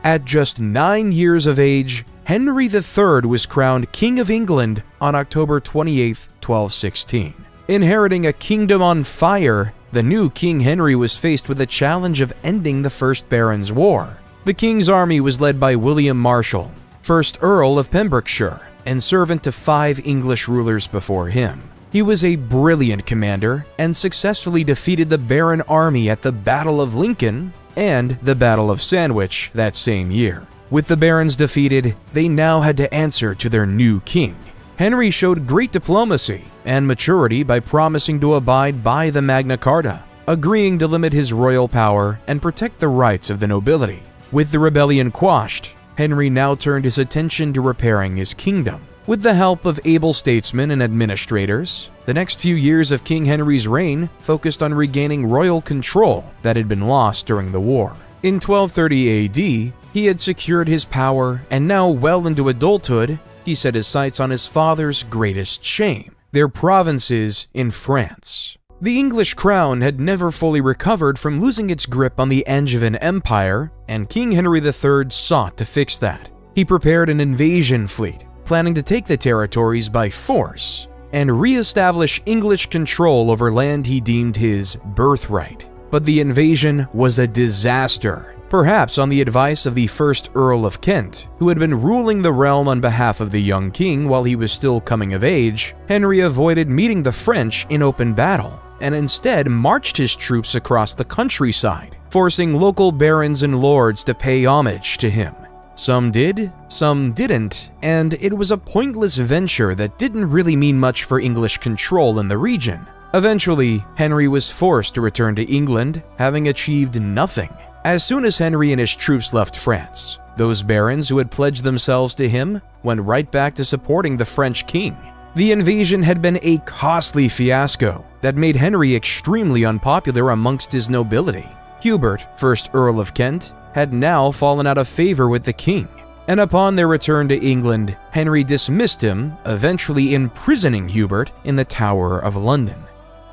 At just 9 years of age, Henry III was crowned King of England on October 28, 1216. Inheriting a kingdom on fire, the new King Henry was faced with the challenge of ending the First Barons' War. The king's army was led by William Marshal, 1st Earl of Pembrokeshire, and servant to 5 English rulers before him. He was a brilliant commander and successfully defeated the Baron army at the Battle of Lincoln and the Battle of Sandwich that same year. With the barons defeated, they now had to answer to their new king. Henry showed great diplomacy and maturity by promising to abide by the Magna Carta, agreeing to limit his royal power and protect the rights of the nobility. With the rebellion quashed, Henry now turned his attention to repairing his kingdom. With the help of able statesmen and administrators, the next few years of King Henry's reign focused on regaining royal control that had been lost during the war. In 1230 AD, he had secured his power, and now well into adulthood, he set his sights on his father's greatest shame, their provinces in France. The English crown had never fully recovered from losing its grip on the Angevin Empire, and King Henry III sought to fix that. He prepared an invasion fleet, planning to take the territories by force and re-establish English control over land he deemed his birthright. But the invasion was a disaster, perhaps on the advice of the 1st Earl of Kent, who had been ruling the realm on behalf of the young king while he was still coming of age. Henry avoided meeting the French in open battle, and instead marched his troops across the countryside, forcing local barons and lords to pay homage to him. Some did, some didn't, and it was a pointless venture that didn't really mean much for English control in the region. Eventually, Henry was forced to return to England, having achieved nothing. As soon as Henry and his troops left France, those barons who had pledged themselves to him went right back to supporting the French king. The invasion had been a costly fiasco that made Henry extremely unpopular amongst his nobility. Hubert, 1st Earl of Kent, had now fallen out of favor with the king, and upon their return to England, Henry dismissed him, eventually imprisoning Hubert in the Tower of London.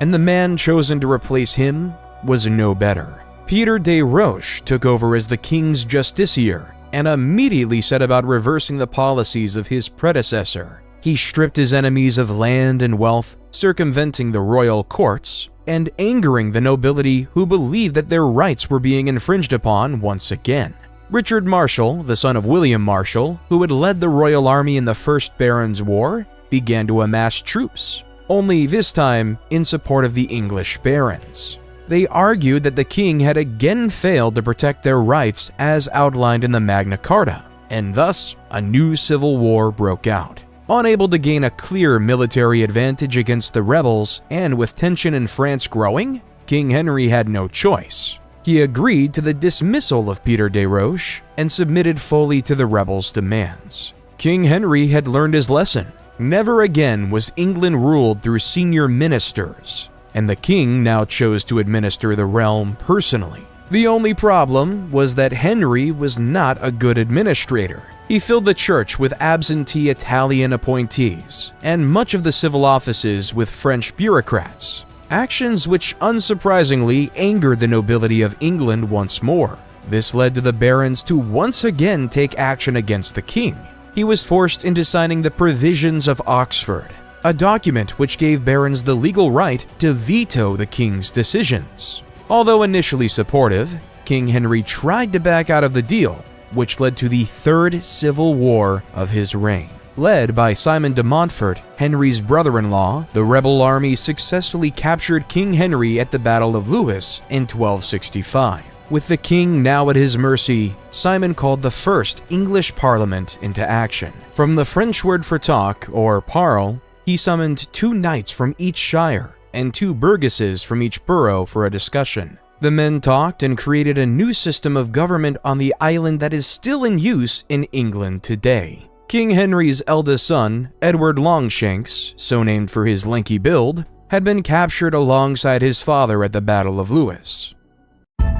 And the man chosen to replace him was no better. Peter de Roche took over as the king's justiciar and immediately set about reversing the policies of his predecessor. He stripped his enemies of land and wealth, circumventing the royal courts, and angering the nobility who believed that their rights were being infringed upon once again. Richard Marshall, the son of William Marshall, who had led the royal army in the First Barons' War, began to amass troops, only this time in support of the English barons. They argued that the king had again failed to protect their rights as outlined in the Magna Carta, and thus a new civil war broke out. Unable to gain a clear military advantage against the rebels, and with tension in France growing, King Henry had no choice. He agreed to the dismissal of Peter de Roche and submitted fully to the rebels' demands. King Henry had learned his lesson. Never again was England ruled through senior ministers, and the king now chose to administer the realm personally. The only problem was that Henry was not a good administrator. He filled the church with absentee Italian appointees, and much of the civil offices with French bureaucrats, actions which unsurprisingly angered the nobility of England once more. This led to the barons to once again take action against the king. He was forced into signing the Provisions of Oxford, a document which gave barons the legal right to veto the king's decisions. Although initially supportive, King Henry tried to back out of the deal, which led to the Third Civil War of his reign. Led by Simon de Montfort, Henry's brother-in-law, the rebel army successfully captured King Henry at the Battle of Lewes in 1265. With the king now at his mercy, Simon called the first English Parliament into action. From the French word for talk, or parle, he summoned 2 knights from each shire and 2 burgesses from each borough for a discussion. The men talked and created a new system of government on the island that is still in use in England today. King Henry's eldest son, Edward Longshanks, so named for his lanky build, had been captured alongside his father at the Battle of Lewes.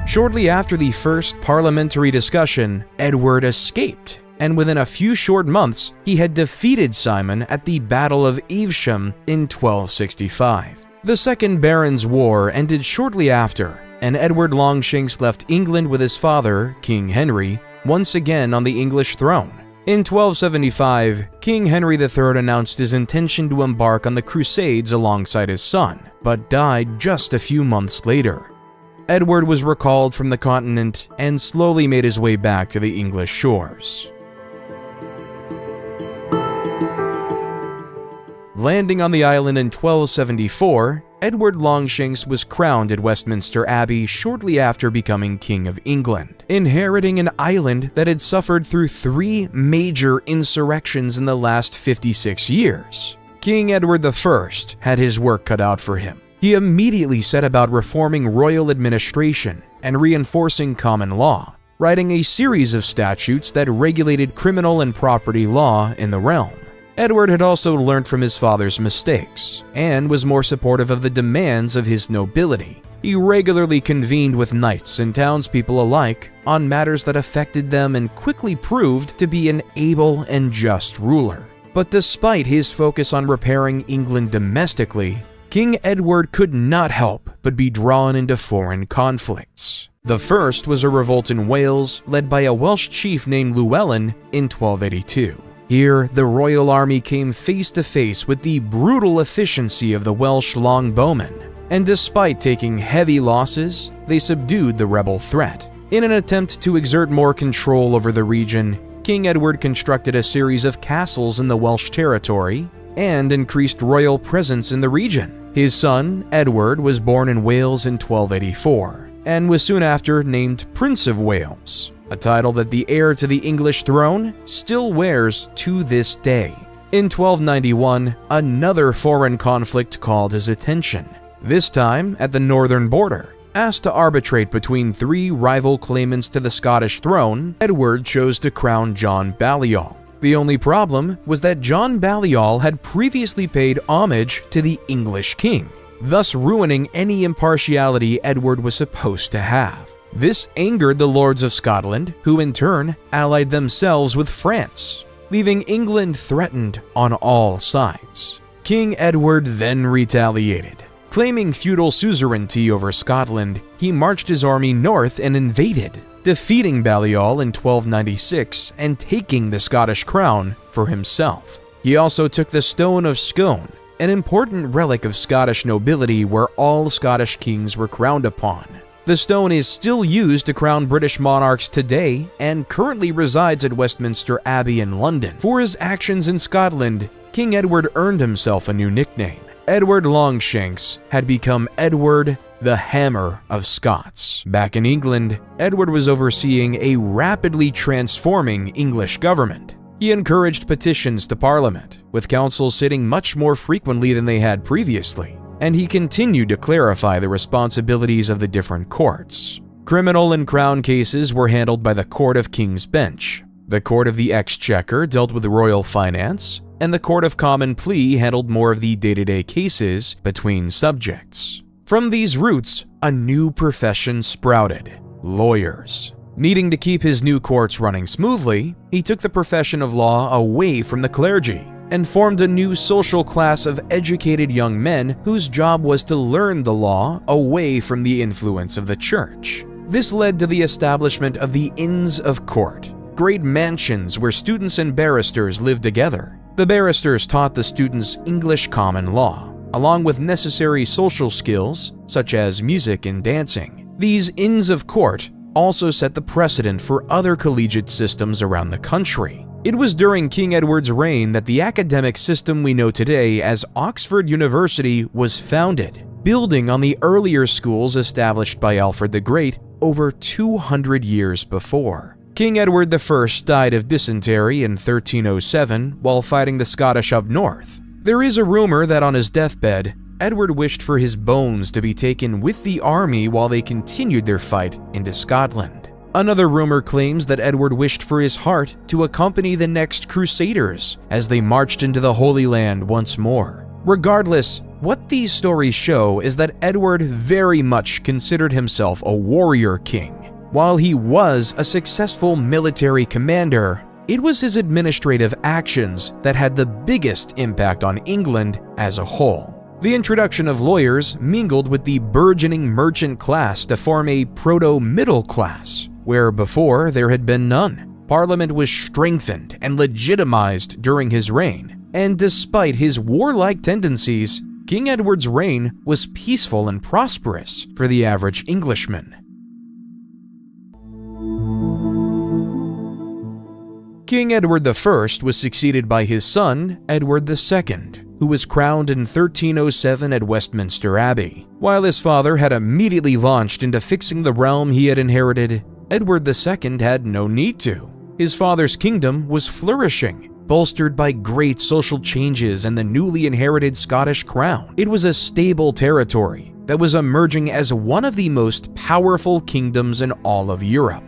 Shortly after the first parliamentary discussion, Edward escaped, and within a few short months, he had defeated Simon at the Battle of Evesham in 1265. The Second Barons' War ended shortly after, and Edward Longshanks left England with his father, King Henry, once again on the English throne. In 1275, King Henry III announced his intention to embark on the Crusades alongside his son, but died just a few months later. Edward was recalled from the continent and slowly made his way back to the English shores. Landing on the island in 1274, Edward Longshanks was crowned at Westminster Abbey shortly after becoming King of England, inheriting an island that had suffered through 3 major insurrections in the last 56 years. King Edward I had his work cut out for him. He immediately set about reforming royal administration and reinforcing common law, writing a series of statutes that regulated criminal and property law in the realm. Edward had also learned from his father's mistakes and was more supportive of the demands of his nobility. He regularly convened with knights and townspeople alike on matters that affected them and quickly proved to be an able and just ruler. But despite his focus on repairing England domestically, King Edward could not help but be drawn into foreign conflicts. The first was a revolt in Wales led by a Welsh chief named Llewellyn in 1282. Here, the royal army came face to face with the brutal efficiency of the Welsh longbowmen, and despite taking heavy losses, they subdued the rebel threat. In an attempt to exert more control over the region, King Edward constructed a series of castles in the Welsh territory and increased royal presence in the region. His son, Edward, was born in Wales in 1284 and was soon after named Prince of Wales, a title that the heir to the English throne still wears to this day. In 1291, another foreign conflict called his attention, this time at the northern border. Asked to arbitrate between 3 rival claimants to the Scottish throne, Edward chose to crown John Balliol. The only problem was that John Balliol had previously paid homage to the English king, thus ruining any impartiality Edward was supposed to have. This angered the lords of Scotland, who in turn allied themselves with France, leaving England threatened on all sides. King Edward then retaliated. Claiming feudal suzerainty over Scotland, he marched his army north and invaded, defeating Balliol in 1296 and taking the Scottish crown for himself. He also took the Stone of Scone, an important relic of Scottish nobility where all Scottish kings were crowned upon. The stone is still used to crown British monarchs today and currently resides at Westminster Abbey in London. For his actions in Scotland, King Edward earned himself a new nickname. Edward Longshanks had become Edward the Hammer of Scots. Back in England, Edward was overseeing a rapidly transforming English government. He encouraged petitions to Parliament, with councils sitting much more frequently than they had previously, and he continued to clarify the responsibilities of the different courts. Criminal and crown cases were handled by the Court of King's Bench. The Court of the Exchequer dealt with royal finance, and the Court of Common Pleas handled more of the day-to-day cases between subjects. From these roots, a new profession sprouted: lawyers. Needing to keep his new courts running smoothly, he took the profession of law away from the clergy and formed a new social class of educated young men whose job was to learn the law away from the influence of the church. This led to the establishment of the Inns of Court, great mansions where students and barristers lived together. The barristers taught the students English common law, along with necessary social skills such as music and dancing. These Inns of Court also set the precedent for other collegiate systems around the country. It was during King Edward's reign that the academic system we know today as Oxford University was founded, building on the earlier schools established by Alfred the Great over 200 years before. King Edward I died of dysentery in 1307 while fighting the Scottish up north. There is a rumor that on his deathbed, Edward wished for his bones to be taken with the army while they continued their fight into Scotland. Another rumor claims that Edward wished for his heart to accompany the next Crusaders as they marched into the Holy Land once more. Regardless, what these stories show is that Edward very much considered himself a warrior king. While he was a successful military commander, it was his administrative actions that had the biggest impact on England as a whole. The introduction of lawyers mingled with the burgeoning merchant class to form a proto-middle class, where before there had been none. Parliament was strengthened and legitimized during his reign, and despite his warlike tendencies, King Edward's reign was peaceful and prosperous for the average Englishman. King Edward I was succeeded by his son, Edward II, who was crowned in 1307 at Westminster Abbey. While his father had immediately launched into fixing the realm he had inherited, Edward II had no need to. His father's kingdom was flourishing, bolstered by great social changes and the newly inherited Scottish crown. It was a stable territory that was emerging as one of the most powerful kingdoms in all of Europe.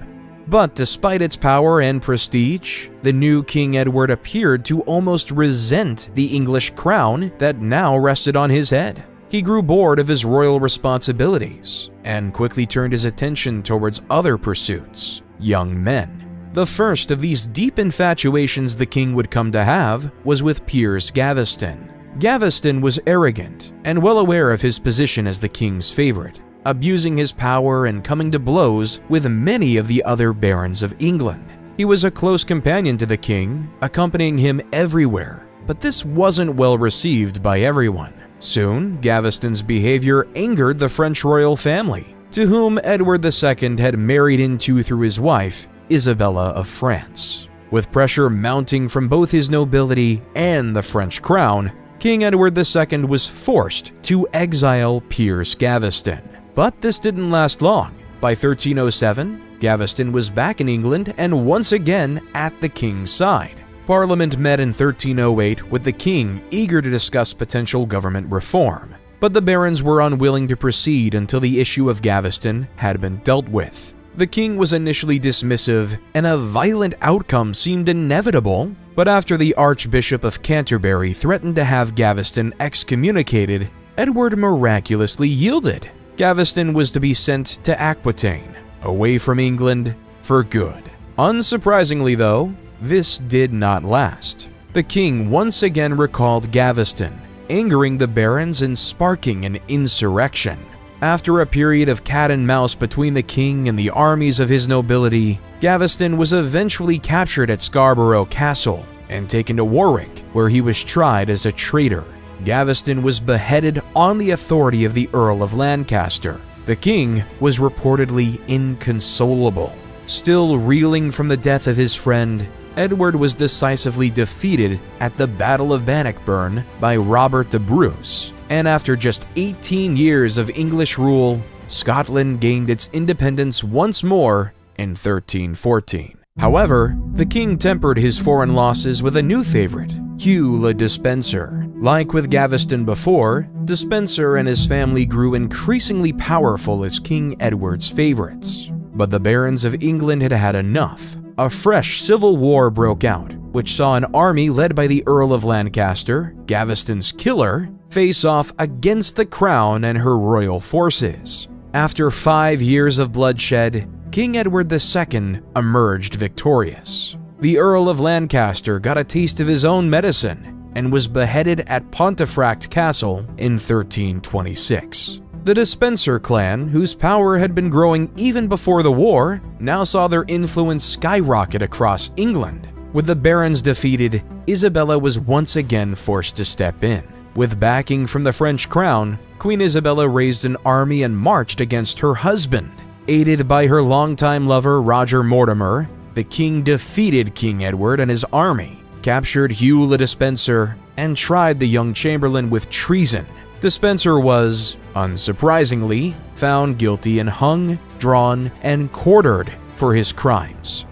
But despite its power and prestige, the new King Edward appeared to almost resent the English crown that now rested on his head. He grew bored of his royal responsibilities and quickly turned his attention towards other pursuits: young men. The first of these deep infatuations the king would come to have was with Piers Gaveston. Gaveston was arrogant and well aware of his position as the king's favorite, abusing his power and coming to blows with many of the other barons of England. He was a close companion to the king, accompanying him everywhere, but this wasn't well received by everyone. Soon, Gaveston's behavior angered the French royal family, to whom Edward II had married into through his wife, Isabella of France. With pressure mounting from both his nobility and the French crown, King Edward II was forced to exile Piers Gaveston. But this didn't last long. By 1307, Gaveston was back in England and once again at the king's side. Parliament met in 1308 with the king eager to discuss potential government reform, but the barons were unwilling to proceed until the issue of Gaveston had been dealt with. The king was initially dismissive and a violent outcome seemed inevitable, but after the Archbishop of Canterbury threatened to have Gaveston excommunicated, Edward miraculously yielded. Gaveston was to be sent to Aquitaine, away from England for good. Unsurprisingly though, this did not last. The king once again recalled Gaveston, angering the barons and sparking an insurrection. After a period of cat and mouse between the king and the armies of his nobility, Gaveston was eventually captured at Scarborough Castle and taken to Warwick, where he was tried as a traitor. Gaveston was beheaded on the authority of the Earl of Lancaster. The king was reportedly inconsolable. Still reeling from the death of his friend, Edward was decisively defeated at the Battle of Bannockburn by Robert the Bruce, and after just 18 years of English rule, Scotland gained its independence once more in 1314. However, the king tempered his foreign losses with a new favorite, Hugh le Despencer. Like with Gaveston before, Despencer and his family grew increasingly powerful as King Edward's favorites. But the barons of England had had enough. A fresh civil war broke out, which saw an army led by the Earl of Lancaster, Gaveston's killer, face off against the crown and her royal forces. After 5 years of bloodshed, King Edward II emerged victorious. The Earl of Lancaster got a taste of his own medicine and was beheaded at Pontefract Castle in 1326. The Despencer clan, whose power had been growing even before the war, now saw their influence skyrocket across England. With the barons defeated, Isabella was once again forced to step in. With backing from the French crown, Queen Isabella raised an army and marched against her husband. Aided by her longtime lover Roger Mortimer, the king defeated King Edward and his army, captured Hugh le Despencer, and tried the young chamberlain with treason. Despencer was, unsurprisingly, found guilty and hung, drawn, and quartered for his crimes.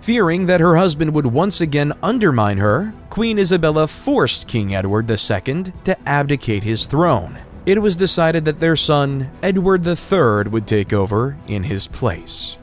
Fearing that her husband would once again undermine her, Queen Isabella forced King Edward II to abdicate his throne. It was decided that their son, Edward III, would take over in his place.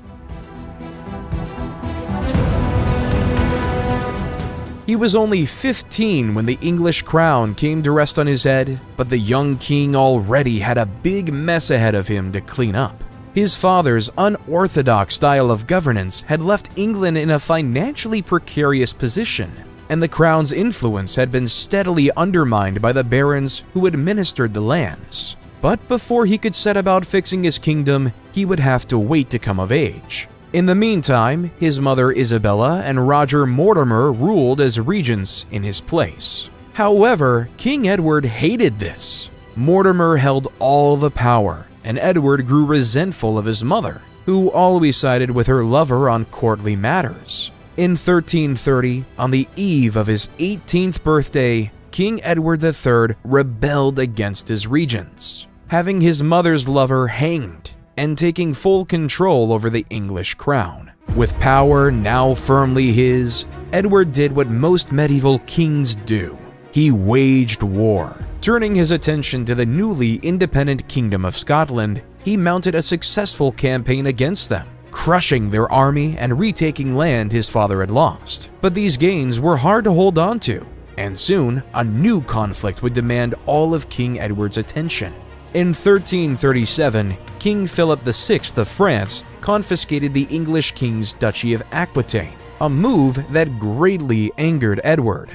He was only 15 when the English crown came to rest on his head, but the young king already had a big mess ahead of him to clean up. His father's unorthodox style of governance had left England in a financially precarious position, and the crown's influence had been steadily undermined by the barons who administered the lands. But before he could set about fixing his kingdom, he would have to wait to come of age. In the meantime, his mother Isabella and Roger Mortimer ruled as regents in his place. However, King Edward hated this. Mortimer held all the power, and Edward grew resentful of his mother, who always sided with her lover on courtly matters. In 1330, on the eve of his 18th birthday, King Edward III rebelled against his regents, having his mother's lover hanged and taking full control over the English crown. With power now firmly his, Edward did what most medieval kings do. He waged war. Turning his attention to the newly independent Kingdom of Scotland, he mounted a successful campaign against them, crushing their army and retaking land his father had lost. But these gains were hard to hold on to, and soon a new conflict would demand all of King Edward's attention. In 1337, King Philip VI of France confiscated the English king's Duchy of Aquitaine, a move that greatly angered Edward.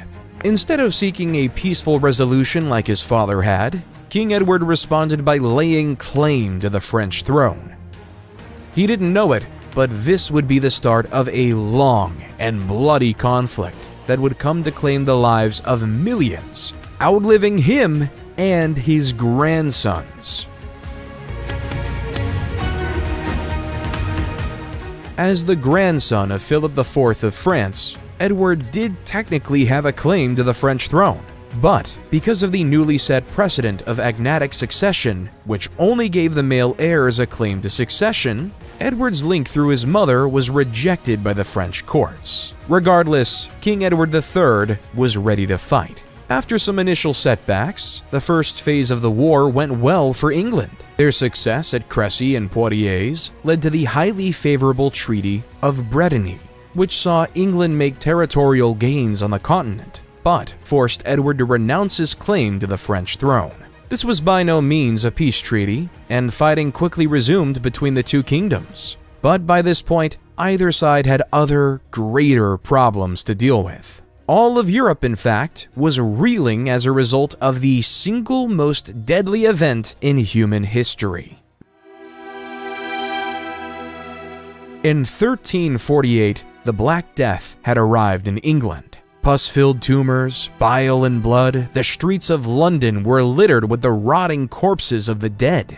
Instead of seeking a peaceful resolution like his father had, King Edward responded by laying claim to the French throne. He didn't know it, but this would be the start of a long and bloody conflict that would come to claim the lives of millions, outliving him and his grandsons. As the grandson of Philip IV of France, Edward did technically have a claim to the French throne, but because of the newly set precedent of agnatic succession, which only gave the male heirs a claim to succession, Edward's link through his mother was rejected by the French courts. Regardless, King Edward III was ready to fight. After some initial setbacks, the first phase of the war went well for England. Their success at Crécy and Poitiers led to the highly favorable Treaty of Bretigny, which saw England make territorial gains on the continent, but forced Edward to renounce his claim to the French throne. This was by no means a peace treaty, and fighting quickly resumed between the two kingdoms. But by this point, either side had other, greater problems to deal with. All of Europe, in fact, was reeling as a result of the single most deadly event in human history. In 1348, the Black Death had arrived in England. Pus-filled tumors, bile and blood, the streets of London were littered with the rotting corpses of the dead.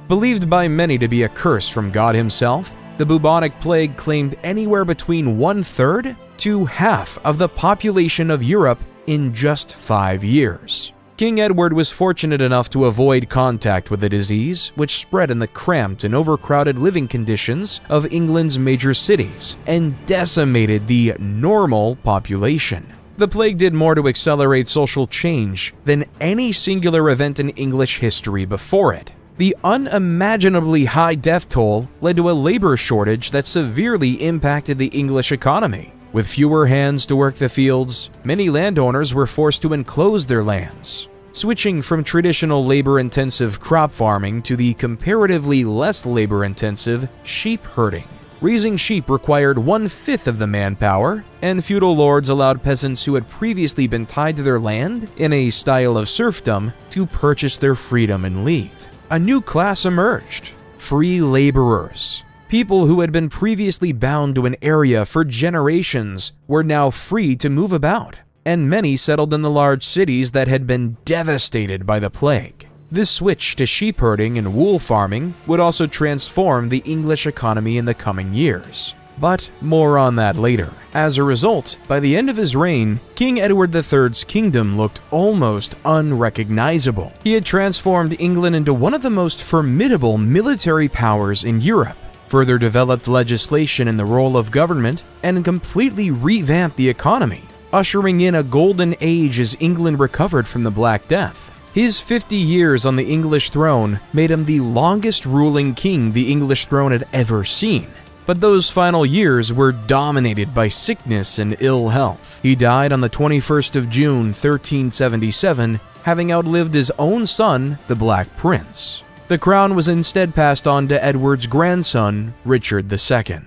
Believed by many to be a curse from God himself, the bubonic plague claimed anywhere between 1/3 to half of the population of Europe in just 5 years. King Edward was fortunate enough to avoid contact with the disease, which spread in the cramped and overcrowded living conditions of England's major cities and decimated the normal population. The plague did more to accelerate social change than any singular event in English history before it. The unimaginably high death toll led to a labor shortage that severely impacted the English economy. With fewer hands to work the fields, many landowners were forced to enclose their lands, switching from traditional labor-intensive crop farming to the comparatively less labor-intensive sheep herding. Raising sheep required 1/5 of the manpower, and feudal lords allowed peasants who had previously been tied to their land in a style of serfdom to purchase their freedom and leave. A new class emerged: free laborers. People who had been previously bound to an area for generations were now free to move about, and many settled in the large cities that had been devastated by the plague. This switch to sheep herding and wool farming would also transform the English economy in the coming years. But more on that later. As a result, by the end of his reign, King Edward III's kingdom looked almost unrecognizable. He had transformed England into one of the most formidable military powers in Europe, further developed legislation in the role of government, and completely revamped the economy, ushering in a golden age as England recovered from the Black Death. His 50 years on the English throne made him the longest ruling king the English throne had ever seen. But those final years were dominated by sickness and ill health. He died on the 21st of June, 1377, having outlived his own son, the Black Prince. The crown was instead passed on to Edward's grandson, Richard II.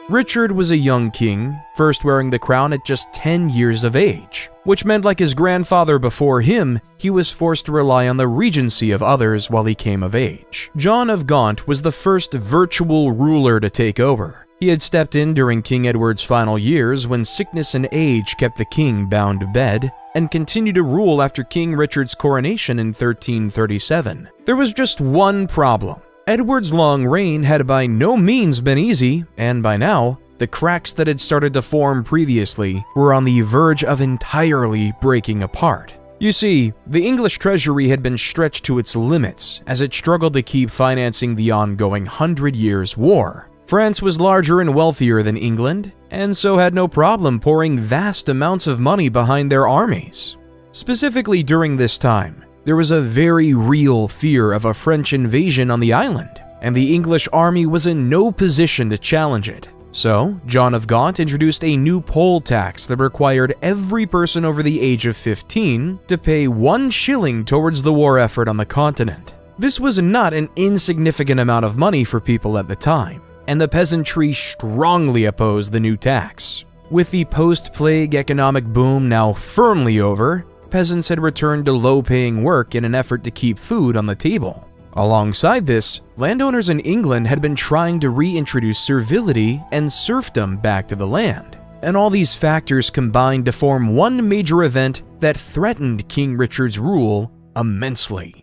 Richard was a young king, first wearing the crown at just 10 years of age, which meant, like his grandfather before him, he was forced to rely on the regency of others while he came of age. John of Gaunt was the first virtual ruler to take over. He had stepped in during King Edward's final years when sickness and age kept the king bound to bed, and continued to rule after King Richard's coronation in 1337. There was just one problem. Edward's long reign had by no means been easy, and by now, the cracks that had started to form previously were on the verge of entirely breaking apart. You see, the English treasury had been stretched to its limits as it struggled to keep financing the ongoing 100 Years' War. France was larger and wealthier than England, and so had no problem pouring vast amounts of money behind their armies. Specifically during this time, there was a very real fear of a French invasion on the island, and the English army was in no position to challenge it. So, John of Gaunt introduced a new poll tax that required every person over the age of 15 to pay 1 shilling towards the war effort on the continent. This was not an insignificant amount of money for people at the time, and the peasantry strongly opposed the new tax. With the post-plague economic boom now firmly over, peasants had returned to low-paying work in an effort to keep food on the table. Alongside this, landowners in England had been trying to reintroduce servility and serfdom back to the land, and all these factors combined to form one major event that threatened King Richard's rule immensely.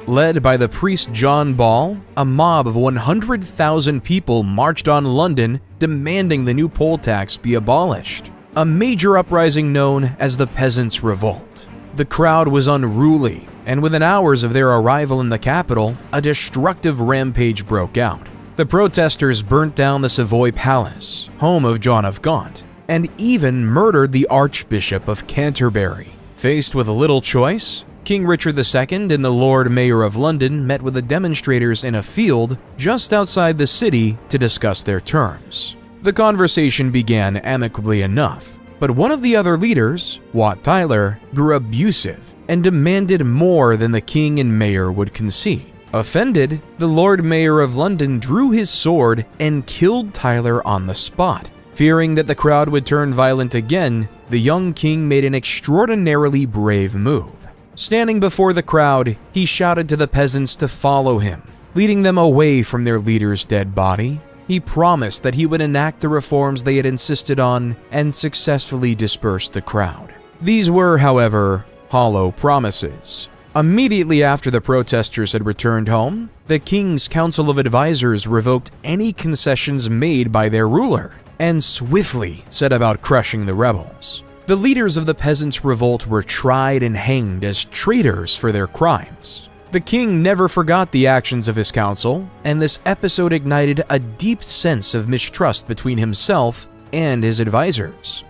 Led by the priest John Ball, a mob of 100,000 people marched on London demanding the new poll tax be abolished, a major uprising known as the Peasants' Revolt. The crowd was unruly, and within hours of their arrival in the capital, a destructive rampage broke out. The protesters burnt down the Savoy Palace, home of John of Gaunt, and even murdered the Archbishop of Canterbury. Faced with little choice, King Richard II and the Lord Mayor of London met with the demonstrators in a field just outside the city to discuss their terms. The conversation began amicably enough, But one of the other leaders, Wat Tyler, grew abusive and demanded more than the king and mayor would concede. Offended, the Lord Mayor of London drew his sword and killed Tyler on the spot. Fearing that the crowd would turn violent again, the young king made an extraordinarily brave move. Standing before the crowd, he shouted to the peasants to follow him, leading them away from their leader's dead body. He promised that he would enact the reforms they had insisted on and successfully disperse the crowd. These were, however, hollow promises. Immediately after the protesters had returned home, the king's council of advisors revoked any concessions made by their ruler and swiftly set about crushing the rebels. The leaders of the peasants' revolt were tried and hanged as traitors for their crimes. The king never forgot the actions of his council, and this episode ignited a deep sense of mistrust between himself and his advisors.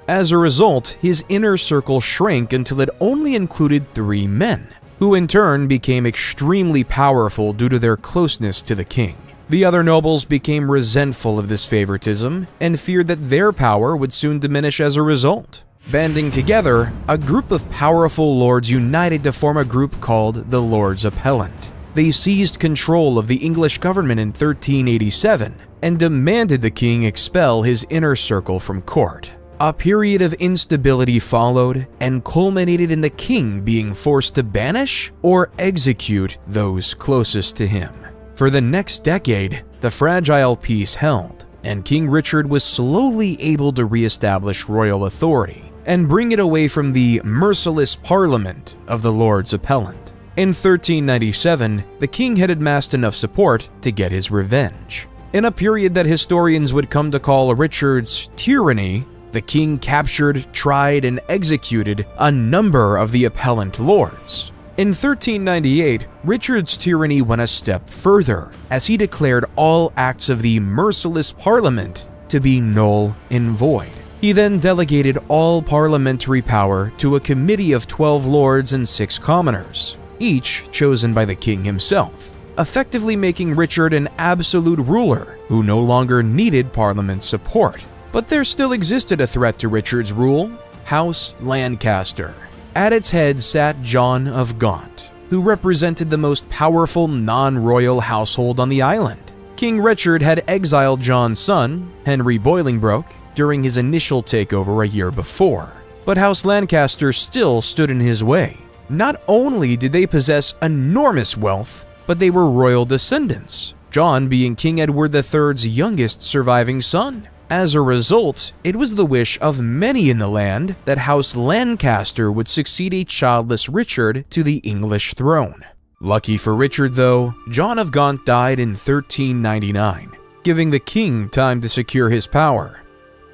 As a result, his inner circle shrank until it only included 3 men, who in turn became extremely powerful due to their closeness to the king. The other nobles became resentful of this favoritism and feared that their power would soon diminish as a result. Banding together, a group of powerful lords united to form a group called the Lords Appellant. They seized control of the English government in 1387 and demanded the king expel his inner circle from court. A period of instability followed and culminated in the king being forced to banish or execute those closest to him. For the next decade, the fragile peace held, and King Richard was slowly able to re-establish royal authority and bring it away from the merciless parliament of the Lords Appellant. In 1397, the king had amassed enough support to get his revenge. In a period that historians would come to call Richard's tyranny, the king captured, tried, and executed a number of the appellant lords. In 1398, Richard's tyranny went a step further, as he declared all acts of the merciless parliament to be null and void. He then delegated all parliamentary power to a committee of 12 lords and 6 commoners, each chosen by the king himself, effectively making Richard an absolute ruler who no longer needed parliament's support. But there still existed a threat to Richard's rule: House Lancaster. At its head sat John of Gaunt, who represented the most powerful non-royal household on the island. King Richard had exiled John's son, Henry Bolingbroke, during his initial takeover a year before, but House Lancaster still stood in his way. Not only did they possess enormous wealth, but they were royal descendants, John being King Edward III's youngest surviving son. As a result, it was the wish of many in the land that House Lancaster would succeed a childless Richard to the English throne. Lucky for Richard, though, John of Gaunt died in 1399, giving the king time to secure his power.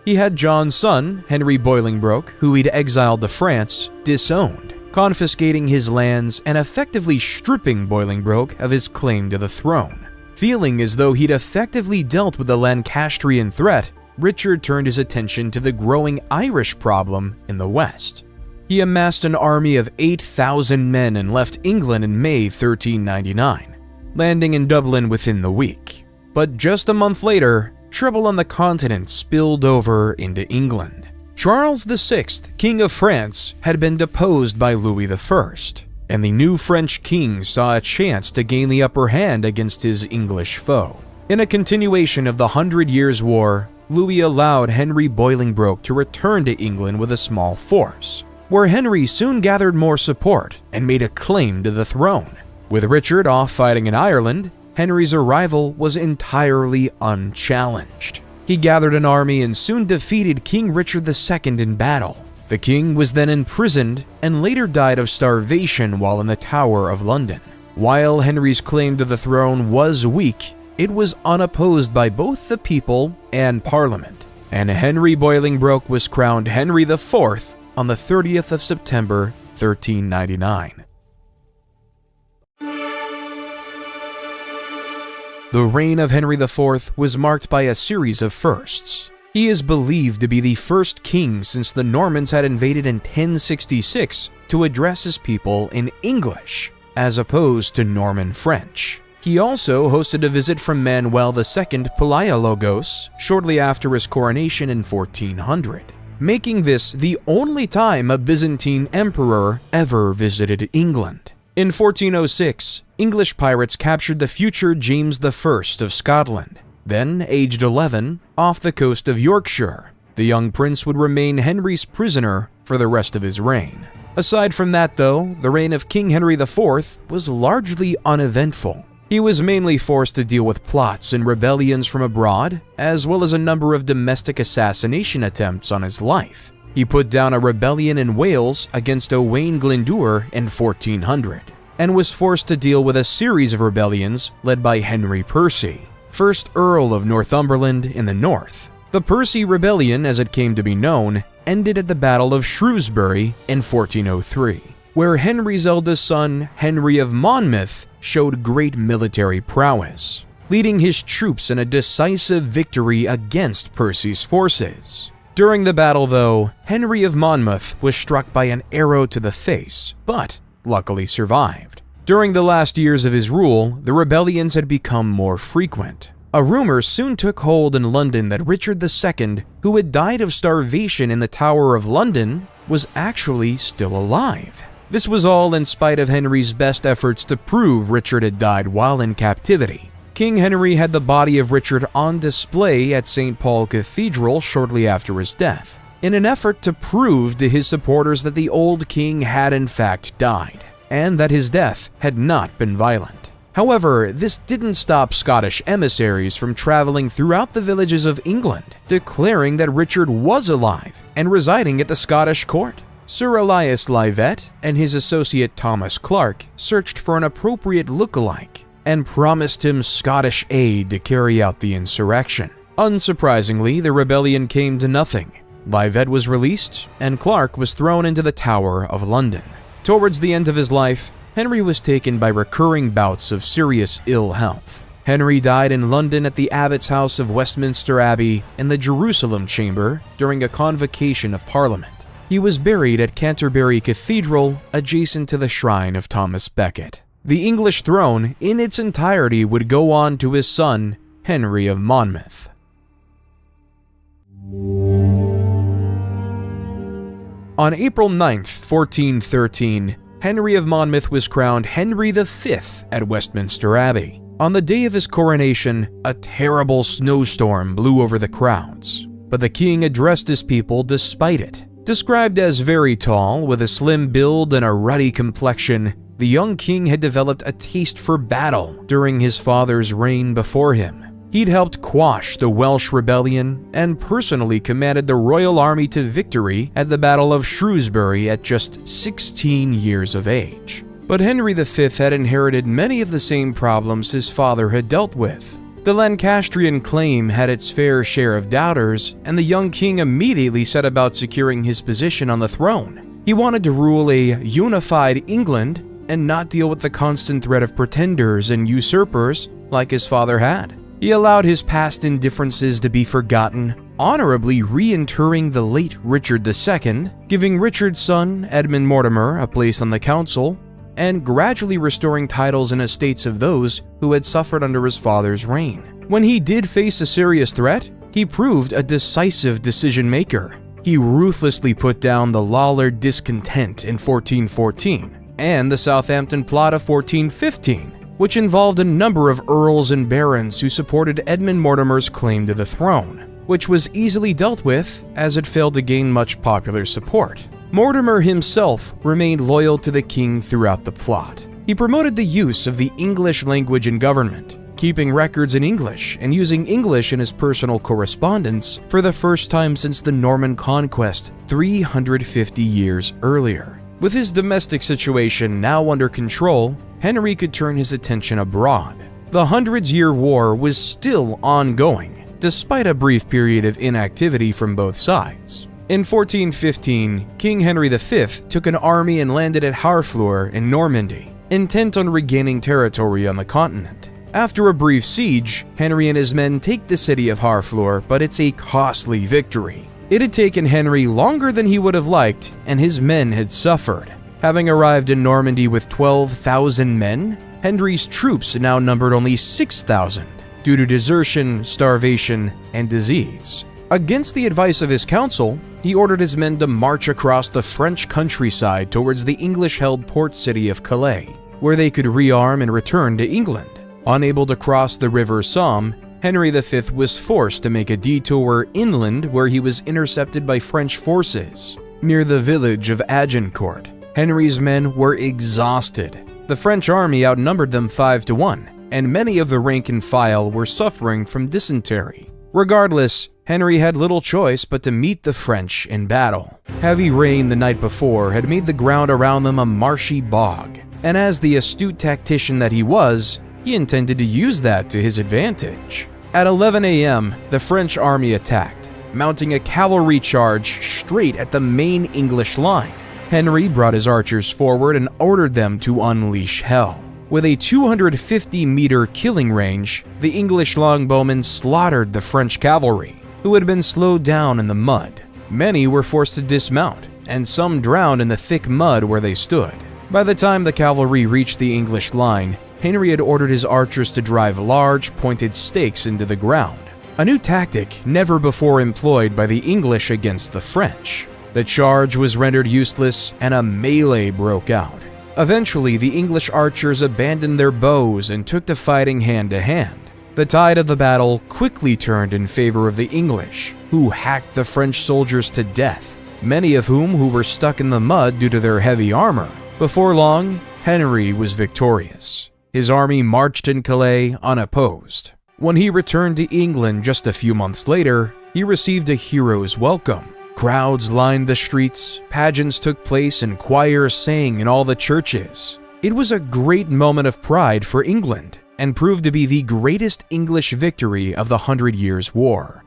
He had John's son, Henry Bolingbroke, who he'd exiled to France, disowned, confiscating his lands and effectively stripping Bolingbroke of his claim to the throne. Feeling as though he'd effectively dealt with the Lancastrian threat, Richard turned his attention to the growing Irish problem in the west. He amassed an army of 8,000 men and left England in May 1399, landing in Dublin within the week. But just a month later, trouble on the continent spilled over into England. Charles VI, King of France, had been deposed by Louis I, and the new French king saw a chance to gain the upper hand against his English foe. In a continuation of the 100 Years' War, Louis allowed Henry Bolingbroke to return to England with a small force, where Henry soon gathered more support and made a claim to the throne. With Richard off fighting in Ireland, Henry's arrival was entirely unchallenged. He gathered an army and soon defeated King Richard II in battle. The king was then imprisoned and later died of starvation while in the Tower of London. While Henry's claim to the throne was weak, it was unopposed by both the people and Parliament, and Henry Bolingbroke was crowned Henry IV on the 30th of September, 1399. The reign of Henry IV was marked by a series of firsts. He is believed to be the first king since the Normans had invaded in 1066 to address his people in English, as opposed to Norman French. He also hosted a visit from Manuel II Palaiologos shortly after his coronation in 1400. making this the only time a Byzantine emperor ever visited England. In 1406, English pirates captured the future James I of Scotland, then aged 11, off the coast of Yorkshire. The young prince would remain Henry's prisoner for the rest of his reign. Aside from that, though, the reign of King Henry IV was largely uneventful. He was mainly forced to deal with plots and rebellions from abroad, as well as a number of domestic assassination attempts on his life. He put down a rebellion in Wales against Owain Glyndŵr in 1400, and was forced to deal with a series of rebellions led by Henry Percy, 1st Earl of Northumberland in the north. The Percy Rebellion, as it came to be known, ended at the Battle of Shrewsbury in 1403, where Henry's eldest son, Henry of Monmouth, showed great military prowess, leading his troops in a decisive victory against Percy's forces. During the battle, though, Henry of Monmouth was struck by an arrow to the face, but luckily survived. During the last years of his rule, the rebellions had become more frequent. A rumor soon took hold in London that Richard II, who had died of starvation in the Tower of London, was actually still alive. This was all in spite of Henry's best efforts to prove Richard had died while in captivity. King Henry had the body of Richard on display at St. Paul Cathedral shortly after his death, in an effort to prove to his supporters that the old king had in fact died, and that his death had not been violent. However, this didn't stop Scottish emissaries from traveling throughout the villages of England, declaring that Richard was alive and residing at the Scottish court. Sir Elias Lyvet and his associate Thomas Clark searched for an appropriate look-alike and promised him Scottish aid to carry out the insurrection. Unsurprisingly, the rebellion came to nothing. Lyvet was released, and Clark was thrown into the Tower of London. Towards the end of his life, Henry was taken by recurring bouts of serious ill health. Henry died in London at the Abbot's House of Westminster Abbey in the Jerusalem Chamber during a convocation of Parliament. He was buried at Canterbury Cathedral, adjacent to the shrine of Thomas Becket. The English throne, in its entirety, would go on to his son, Henry of Monmouth. On April 9, 1413, Henry of Monmouth was crowned Henry V at Westminster Abbey. On the day of his coronation, a terrible snowstorm blew over the crowds, but the king addressed his people despite it. Described as very tall, with a slim build and a ruddy complexion, the young king had developed a taste for battle during his father's reign before him. He'd helped quash the Welsh rebellion and personally commanded the royal army to victory at the Battle of Shrewsbury at just 16 years of age. But Henry V had inherited many of the same problems his father had dealt with. The Lancastrian claim had its fair share of doubters, and the young king immediately set about securing his position on the throne. He wanted to rule a unified England and not deal with the constant threat of pretenders and usurpers like his father had. He allowed his past indifferences to be forgotten, honorably reinterring the late Richard II, giving Richard's son, Edmund Mortimer, a place on the council, and gradually restoring titles and estates of those who had suffered under his father's reign. When he did face a serious threat, he proved a decisive decision-maker. He ruthlessly put down the Lollard discontent in 1414, and the Southampton Plot of 1415, which involved a number of earls and barons who supported Edmund Mortimer's claim to the throne, which was easily dealt with as it failed to gain much popular support. Mortimer himself remained loyal to the king throughout the plot. He promoted the use of the English language in government, keeping records in English and using English in his personal correspondence for the first time since the Norman conquest 350 years earlier. With his domestic situation now under control, Henry could turn his attention abroad. The Hundreds-Year War was still ongoing, despite a brief period of inactivity from both sides. In 1415, King Henry V took an army and landed at Harfleur in Normandy, intent on regaining territory on the continent. After a brief siege, Henry and his men take the city of Harfleur, but it's a costly victory. It had taken Henry longer than he would have liked, and his men had suffered. Having arrived in Normandy with 12,000 men, Henry's troops now numbered only 6,000 due to desertion, starvation, and disease. Against the advice of his council, he ordered his men to march across the French countryside towards the English-held port city of Calais, where they could rearm and return to England. Unable to cross the River Somme, Henry V was forced to make a detour inland, where he was intercepted by French forces. Near the village of Agincourt, Henry's men were exhausted. The French army outnumbered them 5-1, and many of the rank and file were suffering from dysentery. Regardless, Henry had little choice but to meet the French in battle. Heavy rain the night before had made the ground around them a marshy bog, and as the astute tactician that he was, he intended to use that to his advantage. At 11 a.m., the French army attacked, mounting a cavalry charge straight at the main English line. Henry brought his archers forward and ordered them to unleash hell. With a 250-meter killing range, the English longbowmen slaughtered the French cavalry, who had been slowed down in the mud. Many were forced to dismount, and some drowned in the thick mud where they stood. By the time the cavalry reached the English line, Henry had ordered his archers to drive large, pointed stakes into the ground, a new tactic never before employed by the English against the French. The charge was rendered useless, and a melee broke out. Eventually, the English archers abandoned their bows and took to fighting hand-to-hand. The tide of the battle quickly turned in favor of the English, who hacked the French soldiers to death, many of whom were stuck in the mud due to their heavy armor. Before long, Henry was victorious. His army marched in Calais unopposed. When he returned to England just a few months later, he received a hero's welcome. Crowds lined the streets, pageants took place, and choirs sang in all the churches. It was a great moment of pride for England, and proved to be the greatest English victory of the 100 Years' War.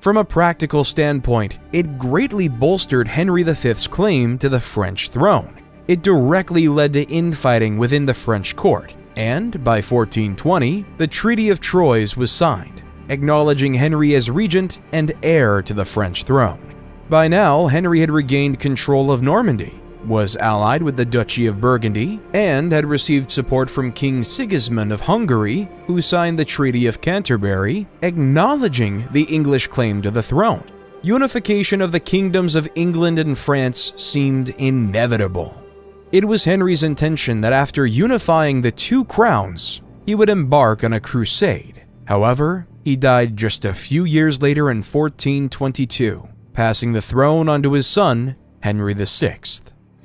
From a practical standpoint, it greatly bolstered Henry V's claim to the French throne. It directly led to infighting within the French court, and by 1420, the Treaty of Troyes was signed, acknowledging Henry as regent and heir to the French throne. By now, Henry had regained control of Normandy, was allied with the Duchy of Burgundy, and had received support from King Sigismund of Hungary, who signed the Treaty of Canterbury, acknowledging the English claim to the throne. Unification of the kingdoms of England and France seemed inevitable. It was Henry's intention that after unifying the two crowns, he would embark on a crusade. However, he died just a few years later in 1422, passing the throne onto his son, Henry VI.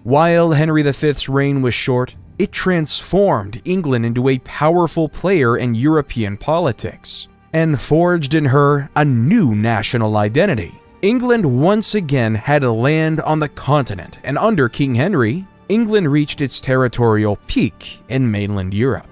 While Henry V's reign was short, it transformed England into a powerful player in European politics, and forged in her a new national identity. England once again had land on the continent, and under King Henry, England reached its territorial peak in mainland Europe.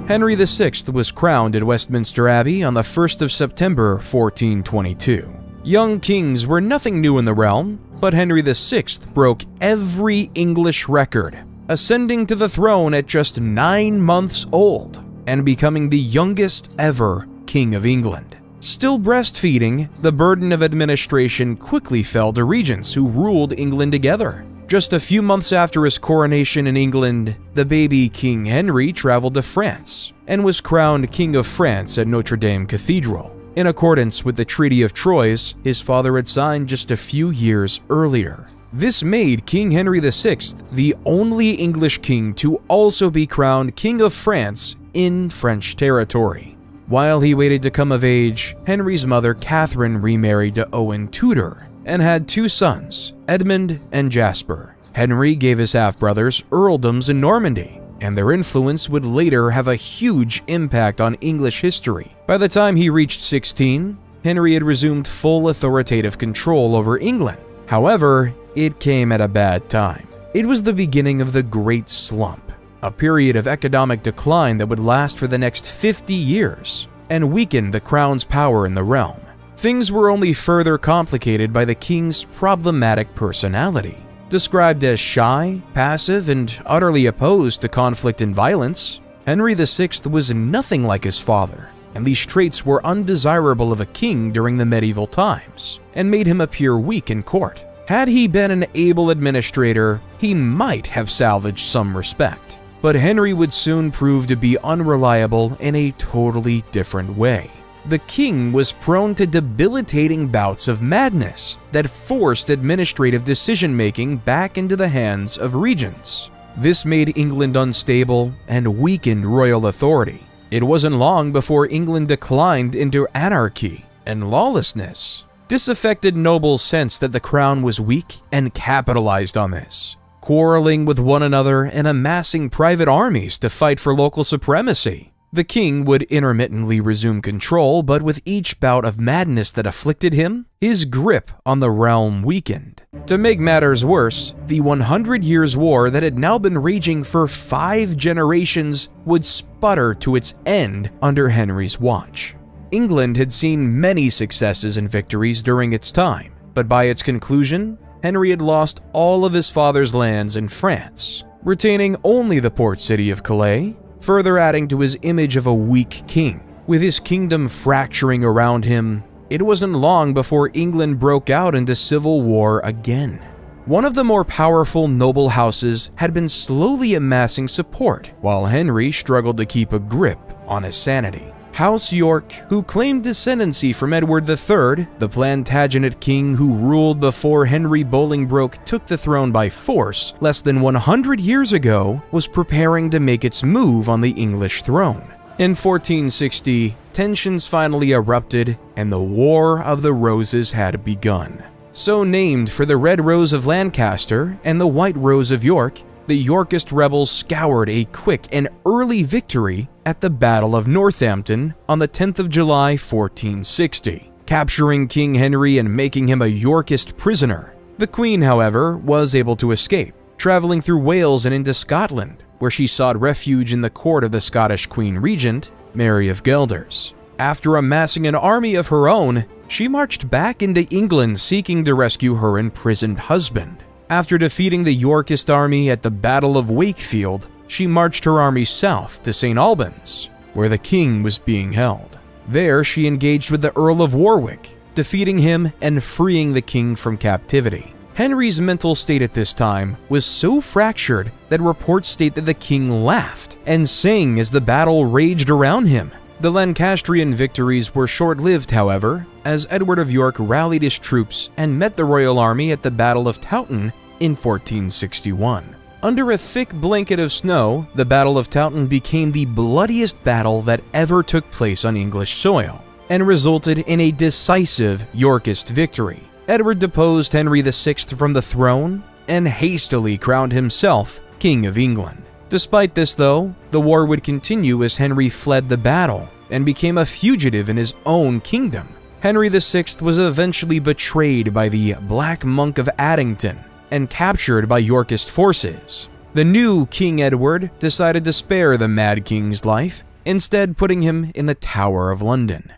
Henry VI was crowned at Westminster Abbey on the 1st of September 1422. Young kings were nothing new in the realm, but Henry VI broke every English record, ascending to the throne at just 9 months old and becoming the youngest ever King of England. Still breastfeeding, the burden of administration quickly fell to regents who ruled England together. Just a few months after his coronation in England, the baby King Henry traveled to France and was crowned King of France at Notre Dame Cathedral, in accordance with the Treaty of Troyes his father had signed just a few years earlier. This made King Henry VI the only English king to also be crowned King of France in French territory. While he waited to come of age, Henry's mother Catherine remarried to Owen Tudor and had 2 sons, Edmund and Jasper. Henry gave his half-brothers earldoms in Normandy, and their influence would later have a huge impact on English history. By the time he reached 16, Henry had resumed full authoritative control over England. However, it came at a bad time. It was the beginning of the Great Slump, a period of economic decline that would last for the next 50 years and weaken the crown's power in the realm. Things were only further complicated by the king's problematic personality. Described as shy, passive, and utterly opposed to conflict and violence, Henry VI was nothing like his father, and these traits were undesirable of a king during the medieval times, and made him appear weak in court. Had he been an able administrator, he might have salvaged some respect, but Henry would soon prove to be unreliable in a totally different way. the king was prone to debilitating bouts of madness that forced administrative decision-making back into the hands of regents. This made England unstable and weakened royal authority. It wasn't long before England declined into anarchy and lawlessness. Disaffected nobles sensed that the crown was weak and capitalized on this, quarreling with one another and amassing private armies to fight for local supremacy. The king would intermittently resume control, but with each bout of madness that afflicted him, his grip on the realm weakened. To make matters worse, the 100 Years' War that had now been raging for 5 generations would sputter to its end under Henry's watch. England had seen many successes and victories during its time, but by its conclusion, Henry had lost all of his father's lands in France, retaining only the port city of Calais, further adding to his image of a weak king. With his kingdom fracturing around him, it wasn't long before England broke out into civil war again. One of the more powerful noble houses had been slowly amassing support, while Henry struggled to keep a grip on his sanity. House York, who claimed descendancy from Edward III, the Plantagenet king who ruled before Henry Bolingbroke took the throne by force less than 100 years ago, was preparing to make its move on the English throne. In 1460, tensions finally erupted and the War of the Roses had begun. So named for the Red Rose of Lancaster and the White Rose of York, the Yorkist rebels scoured a quick and early victory at the Battle of Northampton on the 10th of July, 1460, capturing King Henry and making him a Yorkist prisoner. The Queen, however, was able to escape, traveling through Wales and into Scotland, where she sought refuge in the court of the Scottish Queen Regent, Mary of Guelders. After amassing an army of her own, she marched back into England seeking to rescue her imprisoned husband. After defeating the Yorkist army at the Battle of Wakefield, she marched her army south to St. Albans, where the king was being held. There, she engaged with the Earl of Warwick, defeating him and freeing the king from captivity. Henry's mental state at this time was so fractured that reports state that the king laughed and sang as the battle raged around him. The Lancastrian victories were short-lived, however, as Edward of York rallied his troops and met the royal army at the Battle of Towton in 1461. Under a thick blanket of snow, the Battle of Towton became the bloodiest battle that ever took place on English soil, and resulted in a decisive Yorkist victory. Edward deposed Henry VI from the throne and hastily crowned himself King of England. Despite this, though, the war would continue as Henry fled the battle and became a fugitive in his own kingdom. Henry VI was eventually betrayed by the Black Monk of Addington and captured by Yorkist forces. The new King Edward decided to spare the Mad King's life, instead putting him in the Tower of London.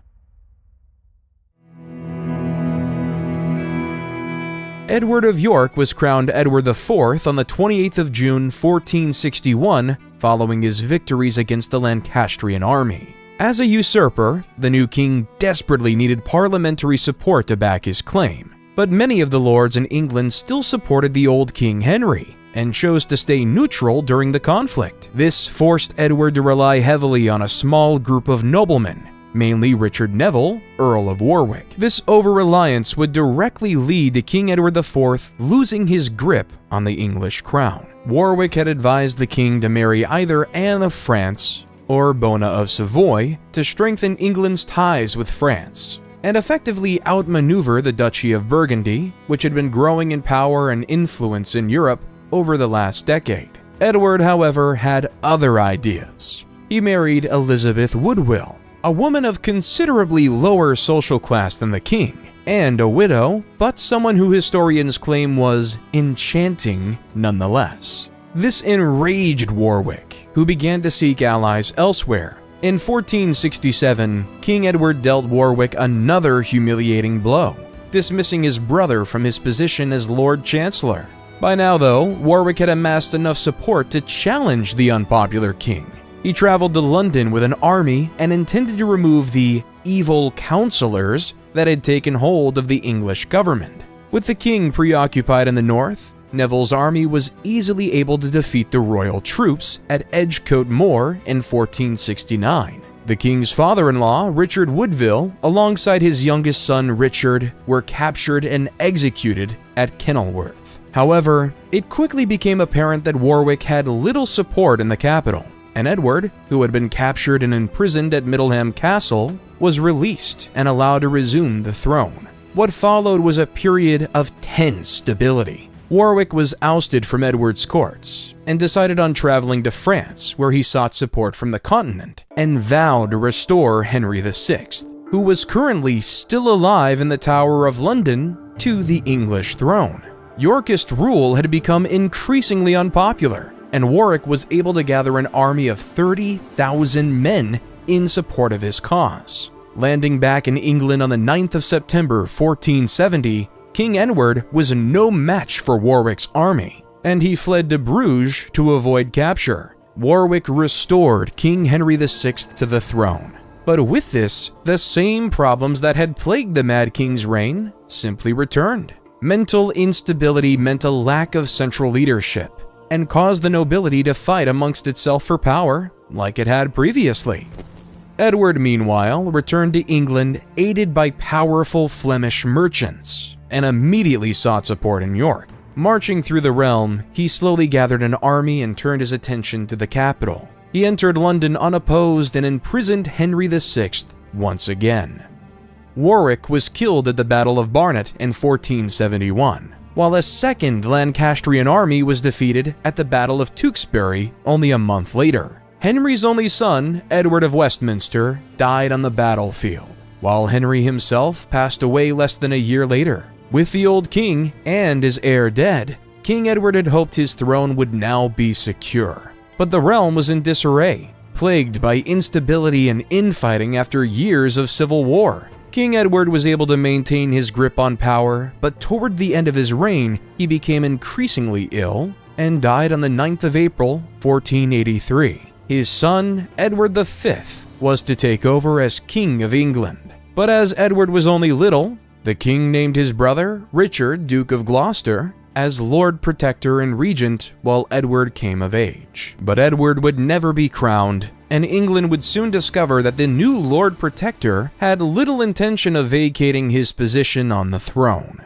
Edward of York was crowned Edward IV on the 28th of June 1461, following his victories against the Lancastrian army. As a usurper, the new king desperately needed parliamentary support to back his claim, but many of the lords in England still supported the old King Henry and chose to stay neutral during the conflict. This forced Edward to rely heavily on a small group of noblemen, mainly Richard Neville, Earl of Warwick. This over-reliance would directly lead to King Edward IV losing his grip on the English crown. Warwick had advised the king to marry either Anne of France or Bona of Savoy to strengthen England's ties with France, and effectively outmaneuver the Duchy of Burgundy, which had been growing in power and influence in Europe over the last decade. Edward, however, had other ideas. He married Elizabeth Woodville, a woman of considerably lower social class than the king, and a widow, but someone who historians claim was enchanting nonetheless. This enraged Warwick, who began to seek allies elsewhere. In 1467, King Edward dealt Warwick another humiliating blow, dismissing his brother from his position as Lord Chancellor. By now, though, Warwick had amassed enough support to challenge the unpopular king. He traveled to London with an army and intended to remove the evil councillors that had taken hold of the English government. With the king preoccupied in the north, Neville's army was easily able to defeat the royal troops at Edgecote Moor in 1469. The king's father-in-law, Richard Woodville, alongside his youngest son Richard, were captured and executed at Kenilworth. However, it quickly became apparent that Warwick had little support in the capital, and Edward, who had been captured and imprisoned at Middleham Castle, was released and allowed to resume the throne. What followed was a period of tense stability. Warwick was ousted from Edward's courts and decided on traveling to France, where he sought support from the continent and vowed to restore Henry VI, who was currently still alive in the Tower of London, to the English throne. Yorkist rule had become increasingly unpopular, and Warwick was able to gather an army of 30,000 men in support of his cause. Landing back in England on the 9th of September 1470, King Edward was no match for Warwick's army, and he fled to Bruges to avoid capture. Warwick restored King Henry VI to the throne. But with this, the same problems that had plagued the Mad King's reign simply returned. Mental instability meant a lack of central leadership, and caused the nobility to fight amongst itself for power like it had previously. Edward, meanwhile, returned to England aided by powerful Flemish merchants, and immediately sought support in York. Marching through the realm, he slowly gathered an army and turned his attention to the capital. He entered London unopposed and imprisoned Henry VI once again. Warwick was killed at the Battle of Barnet in 1471, while a second Lancastrian army was defeated at the Battle of Tewkesbury only a month later. Henry's only son, Edward of Westminster, died on the battlefield, while Henry himself passed away less than a year later. With the old king and his heir dead, King Edward had hoped his throne would now be secure. But the realm was in disarray, plagued by instability and infighting after years of civil war. King Edward was able to maintain his grip on power, but toward the end of his reign, he became increasingly ill and died on the 9th of April, 1483. His son, Edward V, was to take over as King of England. But as Edward was only little, the king named his brother, Richard, Duke of Gloucester, as Lord Protector and Regent while Edward came of age. But Edward would never be crowned, and England would soon discover that the new Lord Protector had little intention of vacating his position on the throne.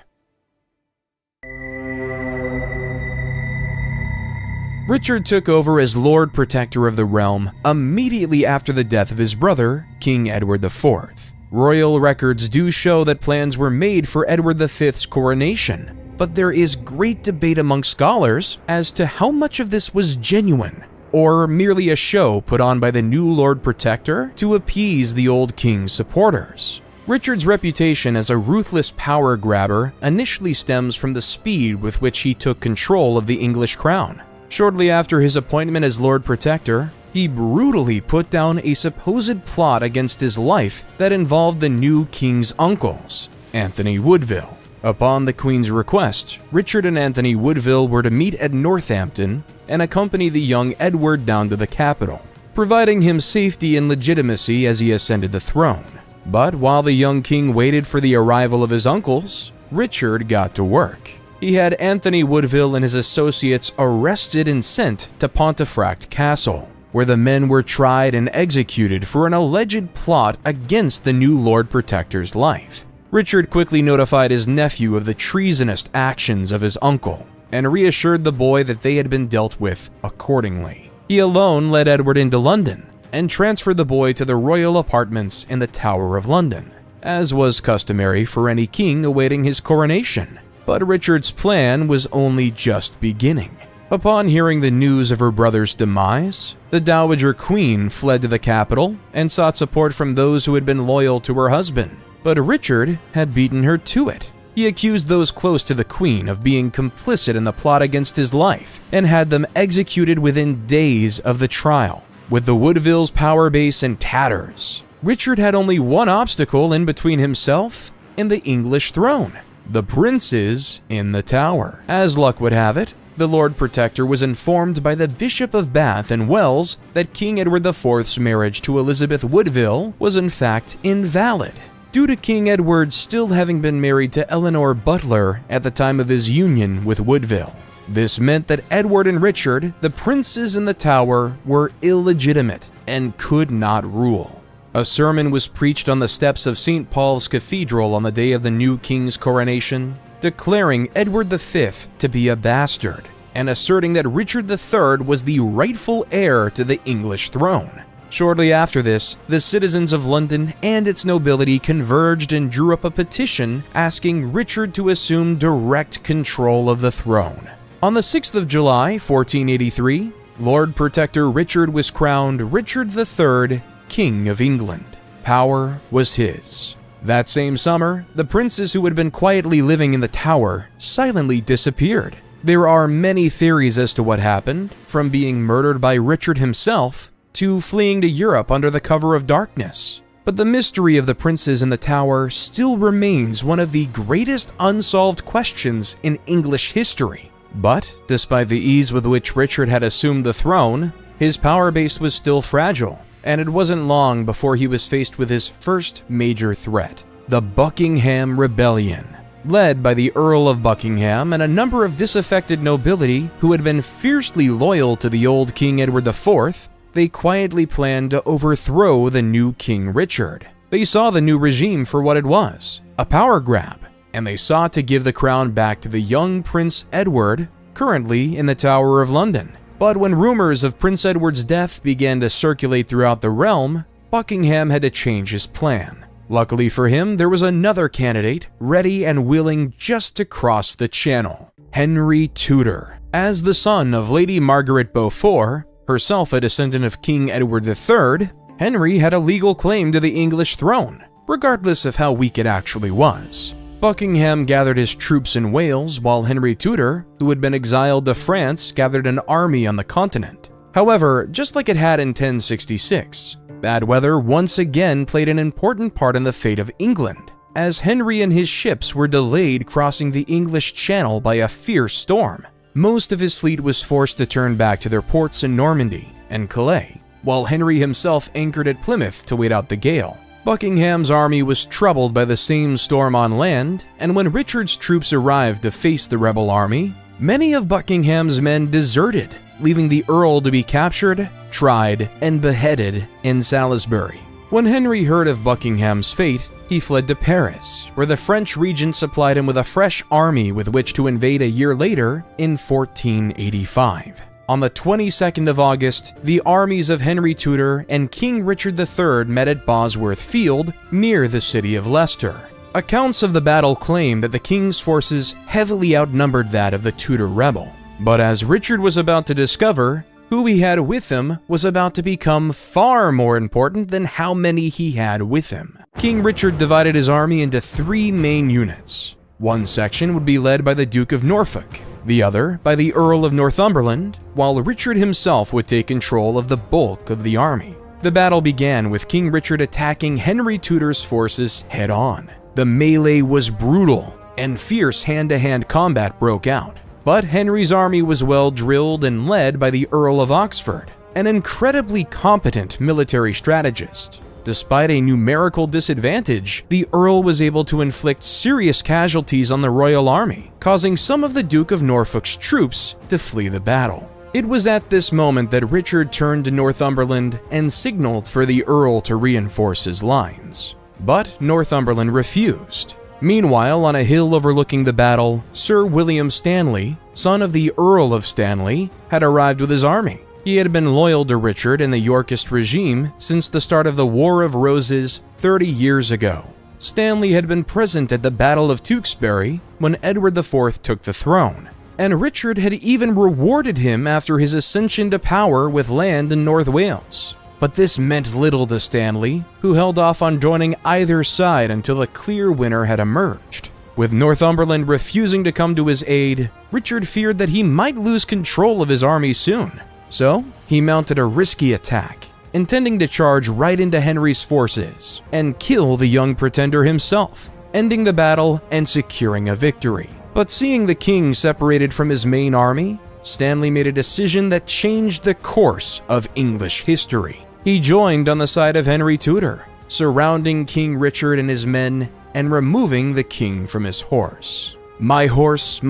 Richard took over as Lord Protector of the realm immediately after the death of his brother, King Edward IV. Royal records do show that plans were made for Edward V's coronation, but there is great debate among scholars as to how much of this was genuine, or merely a show put on by the new Lord Protector to appease the old king's supporters. Richard's reputation as a ruthless power grabber initially stems from the speed with which he took control of the English crown. Shortly after his appointment as Lord Protector, he brutally put down a supposed plot against his life that involved the new king's uncles, Anthony Woodville. Upon the Queen's request, Richard and Anthony Woodville were to meet at Northampton and accompany the young Edward down to the capital, providing him safety and legitimacy as he ascended the throne. But while the young king waited for the arrival of his uncles, Richard got to work. He had Anthony Woodville and his associates arrested and sent to Pontefract Castle, where the men were tried and executed for an alleged plot against the new Lord Protector's life. Richard quickly notified his nephew of the treasonous actions of his uncle, and reassured the boy that they had been dealt with accordingly. He alone led Edward into London, and transferred the boy to the royal apartments in the Tower of London, as was customary for any king awaiting his coronation. But Richard's plan was only just beginning. Upon hearing the news of her brother's demise, the Dowager Queen fled to the capital and sought support from those who had been loyal to her husband. But Richard had beaten her to it. He accused those close to the Queen of being complicit in the plot against his life and had them executed within days of the trial. With the Woodville's power base in tatters, Richard had only one obstacle in between himself and the English throne: the princes in the Tower. As luck would have it, the Lord Protector was informed by the Bishop of Bath and Wells that King Edward IV's marriage to Elizabeth Woodville was in fact invalid, due to King Edward still having been married to Eleanor Butler at the time of his union with Woodville. This meant that Edward and Richard, the princes in the Tower, were illegitimate and could not rule. A sermon was preached on the steps of St. Paul's Cathedral on the day of the new king's coronation, declaring Edward V to be a bastard and asserting that Richard III was the rightful heir to the English throne. Shortly after this, the citizens of London and its nobility converged and drew up a petition asking Richard to assume direct control of the throne. On the 6th of July, 1483, Lord Protector Richard was crowned Richard III, King of England. Power was his. That same summer, the princes who had been quietly living in the Tower silently disappeared. There are many theories as to what happened, from being murdered by Richard himself to fleeing to Europe under the cover of darkness. But the mystery of the princes in the Tower still remains one of the greatest unsolved questions in English history. But, despite the ease with which Richard had assumed the throne, his power base was still fragile, and it wasn't long before he was faced with his first major threat, the Buckingham Rebellion. Led by the Earl of Buckingham and a number of disaffected nobility who had been fiercely loyal to the old King Edward IV, they quietly planned to overthrow the new King Richard. They saw the new regime for what it was, a power grab, and they sought to give the crown back to the young Prince Edward, currently in the Tower of London. But when rumors of Prince Edward's death began to circulate throughout the realm, Buckingham had to change his plan. Luckily for him, there was another candidate ready and willing just to cross the channel, Henry Tudor. As the son of Lady Margaret Beaufort, herself a descendant of King Edward III, Henry had a legal claim to the English throne, regardless of how weak it actually was. Buckingham gathered his troops in Wales, while Henry Tudor, who had been exiled to France, gathered an army on the continent. However, just like it had in 1066, bad weather once again played an important part in the fate of England, as Henry and his ships were delayed crossing the English Channel by a fierce storm. Most of his fleet was forced to turn back to their ports in Normandy and Calais, while Henry himself anchored at Plymouth to wait out the gale. Buckingham's army was troubled by the same storm on land, and when Richard's troops arrived to face the rebel army, many of Buckingham's men deserted, leaving the Earl to be captured, tried, and beheaded in Salisbury. When Henry heard of Buckingham's fate, he fled to Paris, where the French regent supplied him with a fresh army with which to invade a year later in 1485. On the 22nd of August, the armies of Henry Tudor and King Richard III met at Bosworth Field near the city of Leicester. Accounts of the battle claim that the king's forces heavily outnumbered that of the Tudor rebel. But as Richard was about to discover, who he had with him was about to become far more important than how many he had with him. King Richard divided his army into three main units. One section would be led by the Duke of Norfolk, the other by the Earl of Northumberland, while Richard himself would take control of the bulk of the army. The battle began with King Richard attacking Henry Tudor's forces head-on. The melee was brutal, and fierce hand-to-hand combat broke out. But Henry's army was well drilled and led by the Earl of Oxford, an incredibly competent military strategist. Despite a numerical disadvantage, the Earl was able to inflict serious casualties on the royal army, causing some of the Duke of Norfolk's troops to flee the battle. It was at this moment that Richard turned to Northumberland and signaled for the Earl to reinforce his lines. But Northumberland refused. Meanwhile, on a hill overlooking the battle, Sir William Stanley, son of the Earl of Stanley, had arrived with his army. He had been loyal to Richard and the Yorkist regime since the start of the War of Roses 30 years ago. Stanley had been present at the Battle of Tewkesbury when Edward IV took the throne, and Richard had even rewarded him after his ascension to power with land in North Wales. But this meant little to Stanley, who held off on joining either side until a clear winner had emerged. With Northumberland refusing to come to his aid, Richard feared that he might lose control of his army soon. So, he mounted a risky attack, intending to charge right into Henry's forces and kill the young pretender himself, ending the battle and securing a victory. But seeing the king separated from his main army, Stanley made a decision that changed the course of English history. He joined on the side of Henry Tudor, surrounding King Richard and his men and removing the king from his horse. My horse,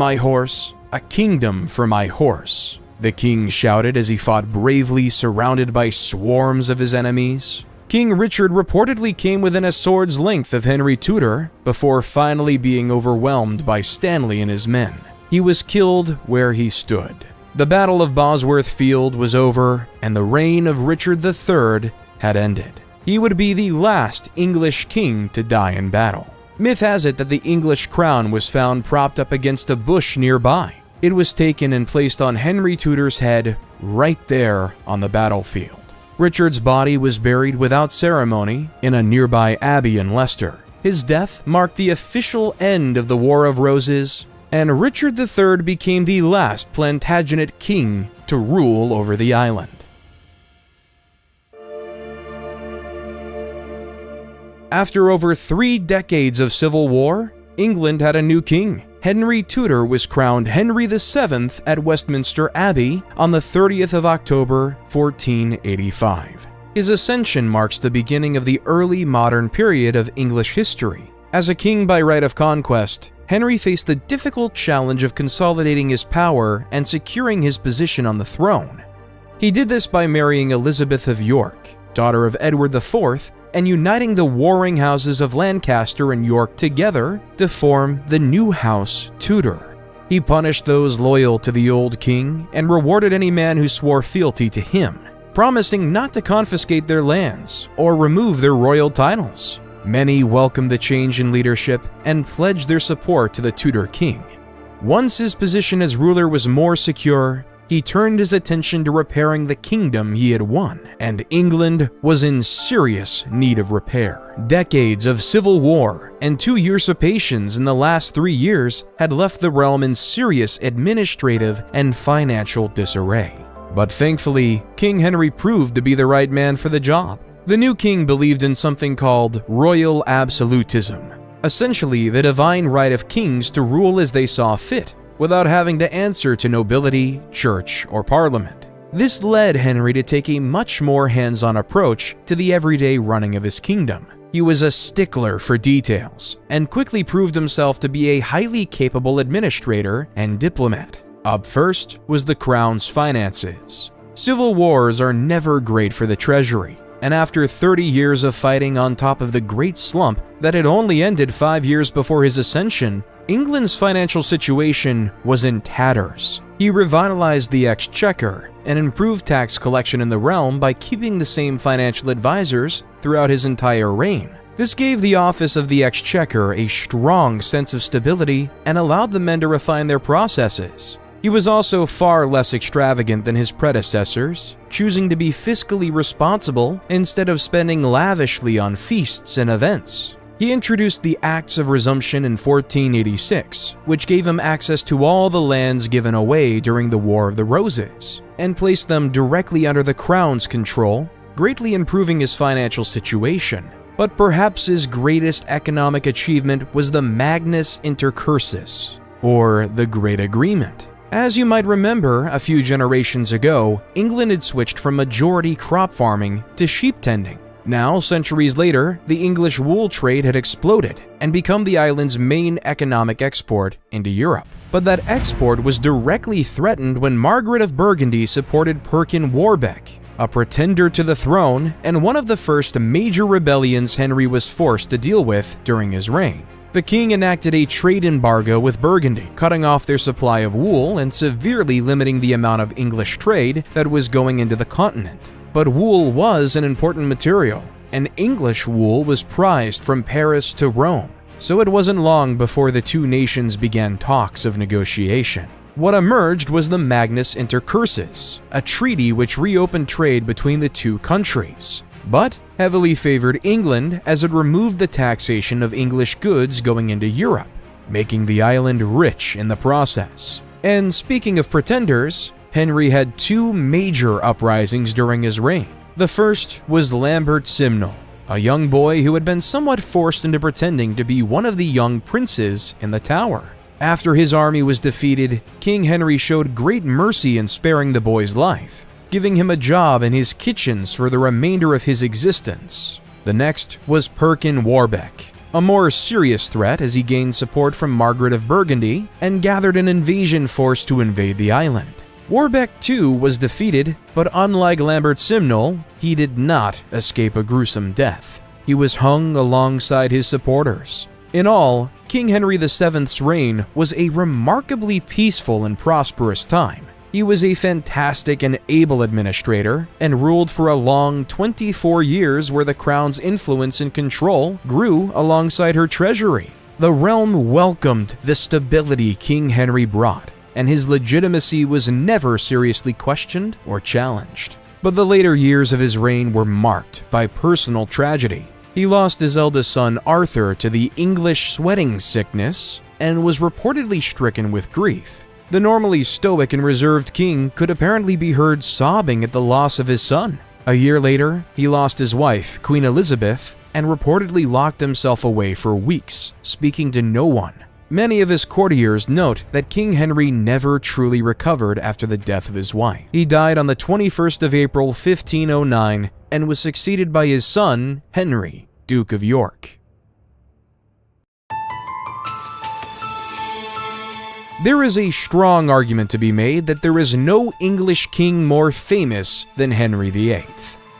a kingdom for my horse," the king shouted as he fought bravely surrounded by swarms of his enemies. King Richard reportedly came within a sword's length of Henry Tudor before finally being overwhelmed by Stanley and his men. He was killed where he stood. The Battle of Bosworth Field was over, and the reign of Richard III had ended. He would be the last English king to die in battle. Myth has it that the English crown was found propped up against a bush nearby. It was taken and placed on Henry Tudor's head right there on the battlefield. Richard's body was buried without ceremony in a nearby abbey in Leicester. His death marked the official end of the War of Roses, and Richard III became the last Plantagenet king to rule over the island. After over 3 decades of civil war, England had a new king. Henry Tudor was crowned Henry VII at Westminster Abbey on the 30th of October, 1485. His ascension marks the beginning of the early modern period of English history. As a king by right of conquest, Henry faced the difficult challenge of consolidating his power and securing his position on the throne. He did this by marrying Elizabeth of York, daughter of Edward IV, and uniting the warring houses of Lancaster and York together to form the new House Tudor. He punished those loyal to the old king and rewarded any man who swore fealty to him, promising not to confiscate their lands or remove their royal titles. Many welcomed the change in leadership and pledged their support to the Tudor king. Once his position as ruler was more secure, he turned his attention to repairing the kingdom he had won, and England was in serious need of repair. Decades of civil war and 2 usurpations in the last 3 years had left the realm in serious administrative and financial disarray. But thankfully, King Henry proved to be the right man for the job. The new king believed in something called royal absolutism, essentially the divine right of kings to rule as they saw fit, without having to answer to nobility, church, or parliament. This led Henry to take a much more hands-on approach to the everyday running of his kingdom. He was a stickler for details, and quickly proved himself to be a highly capable administrator and diplomat. Up first was the crown's finances. Civil wars are never great for the treasury, and after 30 years of fighting on top of the great slump that had only ended 5 years before his ascension, England's financial situation was in tatters. He revitalized the exchequer and improved tax collection in the realm by keeping the same financial advisors throughout his entire reign. This gave the office of the exchequer a strong sense of stability and allowed the men to refine their processes. He was also far less extravagant than his predecessors, choosing to be fiscally responsible instead of spending lavishly on feasts and events. He introduced the Acts of Resumption in 1486, which gave him access to all the lands given away during the War of the Roses, and placed them directly under the crown's control, greatly improving his financial situation. But perhaps his greatest economic achievement was the Magnus Intercursus, or the Great Agreement. As you might remember, a few generations ago, England had switched from majority crop farming to sheep tending. Now, centuries later, the English wool trade had exploded and become the island's main economic export into Europe. But that export was directly threatened when Margaret of Burgundy supported Perkin Warbeck, a pretender to the throne and one of the first major rebellions Henry was forced to deal with during his reign. The king enacted a trade embargo with Burgundy, cutting off their supply of wool and severely limiting the amount of English trade that was going into the continent. But wool was an important material, and English wool was prized from Paris to Rome, so it wasn't long before the two nations began talks of negotiation. What emerged was the Magnus Intercursus, a treaty which reopened trade between the two countries, but heavily favored England as it removed the taxation of English goods going into Europe, making the island rich in the process. And speaking of pretenders, Henry had 2 major uprisings during his reign. The first was Lambert Simnel, a young boy who had been somewhat forced into pretending to be one of the young princes in the Tower. After his army was defeated, King Henry showed great mercy in sparing the boy's life, giving him a job in his kitchens for the remainder of his existence. The next was Perkin Warbeck, a more serious threat as he gained support from Margaret of Burgundy and gathered an invasion force to invade the island. Warbeck too was defeated, but unlike Lambert Simnel, he did not escape a gruesome death. He was hung alongside his supporters. In all, King Henry VII's reign was a remarkably peaceful and prosperous time. He was a fantastic and able administrator and ruled for a long 24 years where the crown's influence and control grew alongside her treasury. The realm welcomed the stability King Henry brought, and his legitimacy was never seriously questioned or challenged. But the later years of his reign were marked by personal tragedy. He lost his eldest son Arthur to the English sweating sickness and was reportedly stricken with grief. The normally stoic and reserved king could apparently be heard sobbing at the loss of his son. A year later, he lost his wife, Queen Elizabeth, and reportedly locked himself away for weeks, speaking to no one. Many of his courtiers note that King Henry never truly recovered after the death of his wife. He died on the 21st of April, 1509, and was succeeded by his son, Henry, Duke of York. There is a strong argument to be made that there is no English king more famous than Henry VIII.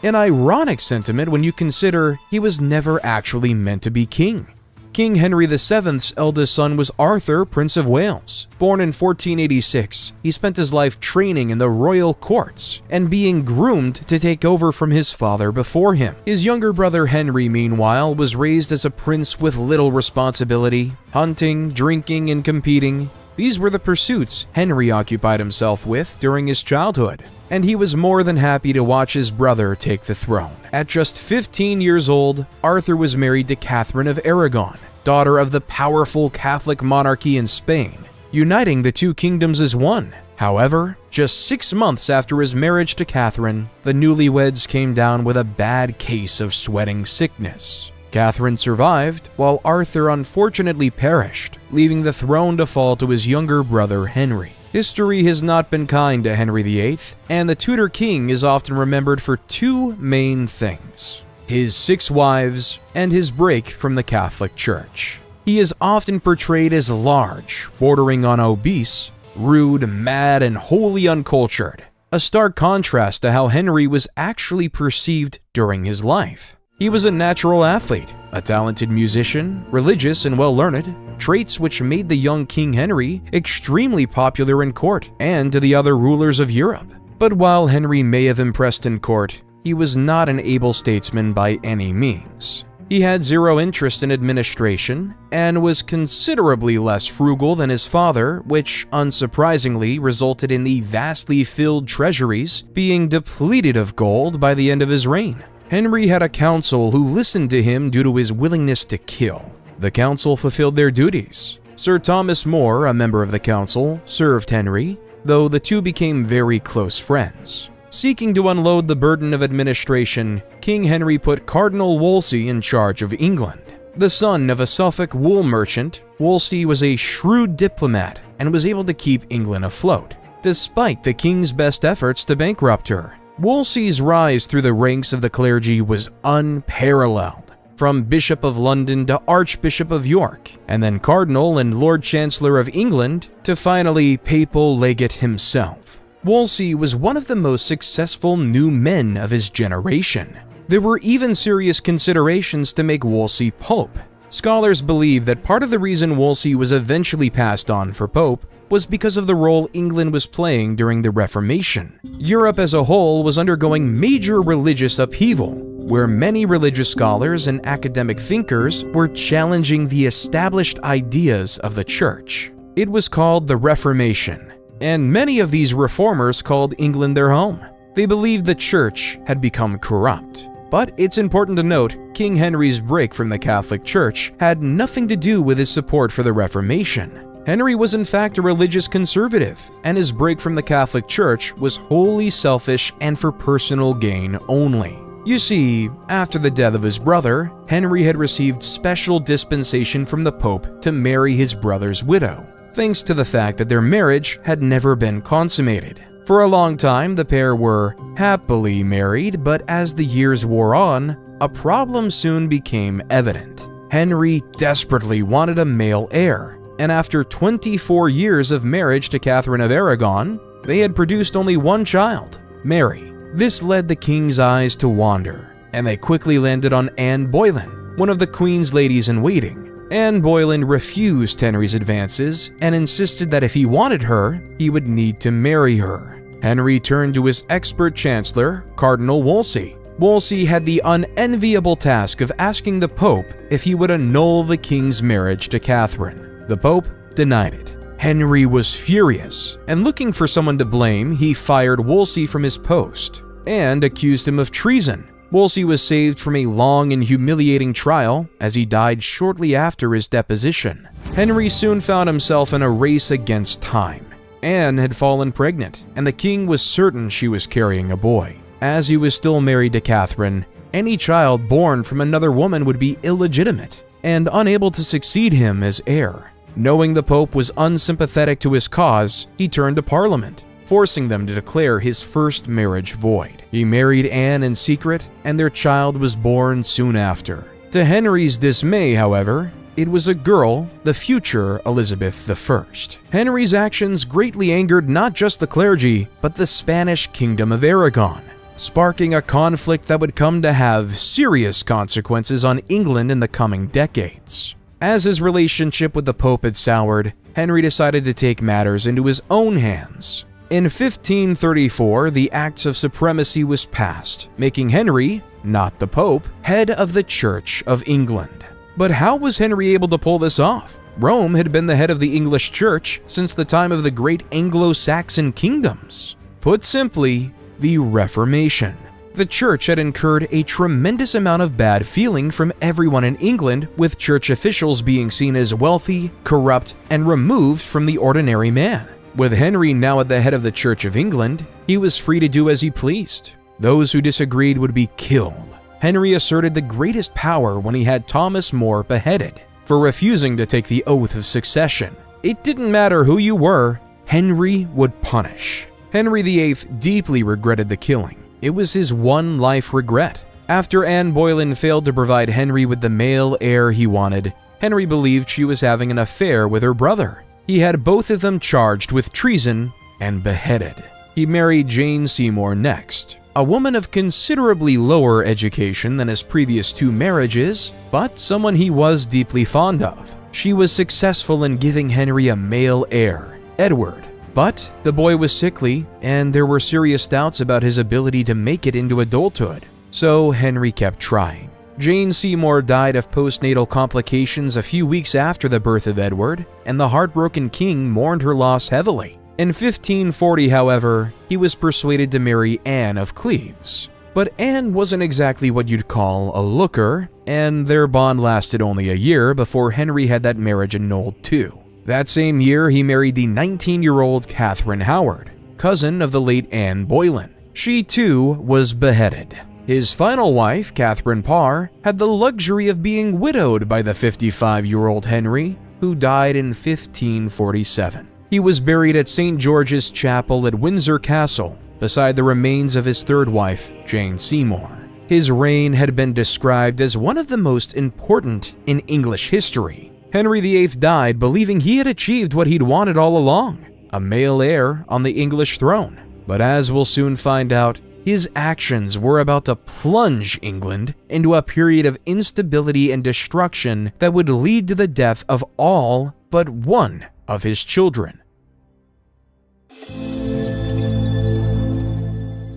An ironic sentiment when you consider he was never actually meant to be king. King Henry VII's eldest son was Arthur, Prince of Wales. Born in 1486, he spent his life training in the royal courts and being groomed to take over from his father before him. His younger brother Henry, meanwhile, was raised as a prince with little responsibility, hunting, drinking, and competing. These were the pursuits Henry occupied himself with during his childhood, and he was more than happy to watch his brother take the throne. At just 15 years old, Arthur was married to Catherine of Aragon, daughter of the powerful Catholic monarchy in Spain, uniting the two kingdoms as one. However, just 6 months after his marriage to Catherine, the newlyweds came down with a bad case of sweating sickness. Catherine survived, while Arthur unfortunately perished, leaving the throne to fall to his younger brother Henry. History has not been kind to Henry VIII, and the Tudor king is often remembered for two main things: his 6 wives and his break from the Catholic Church. He is often portrayed as large, bordering on obese, rude, mad, and wholly uncultured, a stark contrast to how Henry was actually perceived during his life. He was a natural athlete, a talented musician, religious and well-learned, traits which made the young King Henry extremely popular in court and to the other rulers of Europe. But while Henry may have impressed in court, he was not an able statesman by any means. He had zero interest in administration and was considerably less frugal than his father, which unsurprisingly resulted in the vastly filled treasuries being depleted of gold by the end of his reign. Henry had a council who listened to him due to his willingness to kill. The council fulfilled their duties. Sir Thomas More, a member of the council, served Henry, though the two became very close friends. Seeking to unload the burden of administration, King Henry put Cardinal Wolsey in charge of England. The son of a Suffolk wool merchant, Wolsey was a shrewd diplomat and was able to keep England afloat, despite the king's best efforts to bankrupt her. Wolsey's rise through the ranks of the clergy was unparalleled, from Bishop of London to Archbishop of York, and then Cardinal and Lord Chancellor of England to finally Papal Legate himself. Wolsey was one of the most successful new men of his generation. There were even serious considerations to make Wolsey Pope. Scholars believe that part of the reason Wolsey was eventually passed on for Pope was because of the role England was playing during the Reformation. Europe as a whole was undergoing major religious upheaval, where many religious scholars and academic thinkers were challenging the established ideas of the Church. It was called the Reformation, and many of these reformers called England their home. They believed the Church had become corrupt. But it's important to note, King Henry's break from the Catholic Church had nothing to do with his support for the Reformation. Henry was in fact a religious conservative, and his break from the Catholic Church was wholly selfish and for personal gain only. You see, after the death of his brother, Henry had received special dispensation from the Pope to marry his brother's widow, thanks to the fact that their marriage had never been consummated. For a long time, the pair were happily married, but as the years wore on, a problem soon became evident. Henry desperately wanted a male heir, and after 24 years of marriage to Catherine of Aragon, they had produced only one child, Mary. This led the king's eyes to wander, and they quickly landed on Anne Boleyn, one of the queen's ladies-in-waiting. Anne Boleyn refused Henry's advances and insisted that if he wanted her, he would need to marry her. Henry turned to his expert chancellor, Cardinal Wolsey. Wolsey had the unenviable task of asking the Pope if he would annul the king's marriage to Catherine. The Pope denied it. Henry was furious, and looking for someone to blame, he fired Wolsey from his post and accused him of treason. Wolsey was saved from a long and humiliating trial as he died shortly after his deposition. Henry soon found himself in a race against time. Anne had fallen pregnant, and the king was certain she was carrying a boy. As he was still married to Catherine, any child born from another woman would be illegitimate and unable to succeed him as heir. Knowing the Pope was unsympathetic to his cause, he turned to Parliament, forcing them to declare his first marriage void. He married Anne in secret, and their child was born soon after. To Henry's dismay, however, it was a girl, the future Elizabeth I. Henry's actions greatly angered not just the clergy, but the Spanish Kingdom of Aragon, sparking a conflict that would come to have serious consequences on England in the coming decades. As his relationship with the Pope had soured, Henry decided to take matters into his own hands. In 1534, the Acts of Supremacy was passed, making Henry, not the Pope, head of the Church of England. But how was Henry able to pull this off? Rome had been the head of the English Church since the time of the great Anglo-Saxon kingdoms. Put simply, the Reformation. The Church had incurred a tremendous amount of bad feeling from everyone in England, with church officials being seen as wealthy, corrupt, and removed from the ordinary man. With Henry now at the head of the Church of England, he was free to do as he pleased. Those who disagreed would be killed. Henry asserted the greatest power when he had Thomas More beheaded for refusing to take the oath of succession. It didn't matter who you were, Henry would punish. Henry VIII deeply regretted the killing. It was his one life regret. After Anne Boleyn failed to provide Henry with the male heir he wanted, Henry believed she was having an affair with her brother. He had both of them charged with treason and beheaded. He married Jane Seymour next, a woman of considerably lower education than his previous two marriages, but someone he was deeply fond of. She was successful in giving Henry a male heir, Edward. But the boy was sickly, and there were serious doubts about his ability to make it into adulthood, so Henry kept trying. Jane Seymour died of postnatal complications a few weeks after the birth of Edward, and the heartbroken king mourned her loss heavily. In 1540, however, he was persuaded to marry Anne of Cleves. But Anne wasn't exactly what you'd call a looker, and their bond lasted only a year before Henry had that marriage annulled too. That same year, he married the 19-year-old Catherine Howard, cousin of the late Anne Boleyn. She too was beheaded. His final wife, Catherine Parr, had the luxury of being widowed by the 55-year-old Henry, who died in 1547. He was buried at St. George's Chapel at Windsor Castle, beside the remains of his third wife, Jane Seymour. His reign had been described as one of the most important in English history. Henry VIII died believing he had achieved what he'd wanted all along, a male heir on the English throne. But as we'll soon find out, his actions were about to plunge England into a period of instability and destruction that would lead to the death of all but one of his children.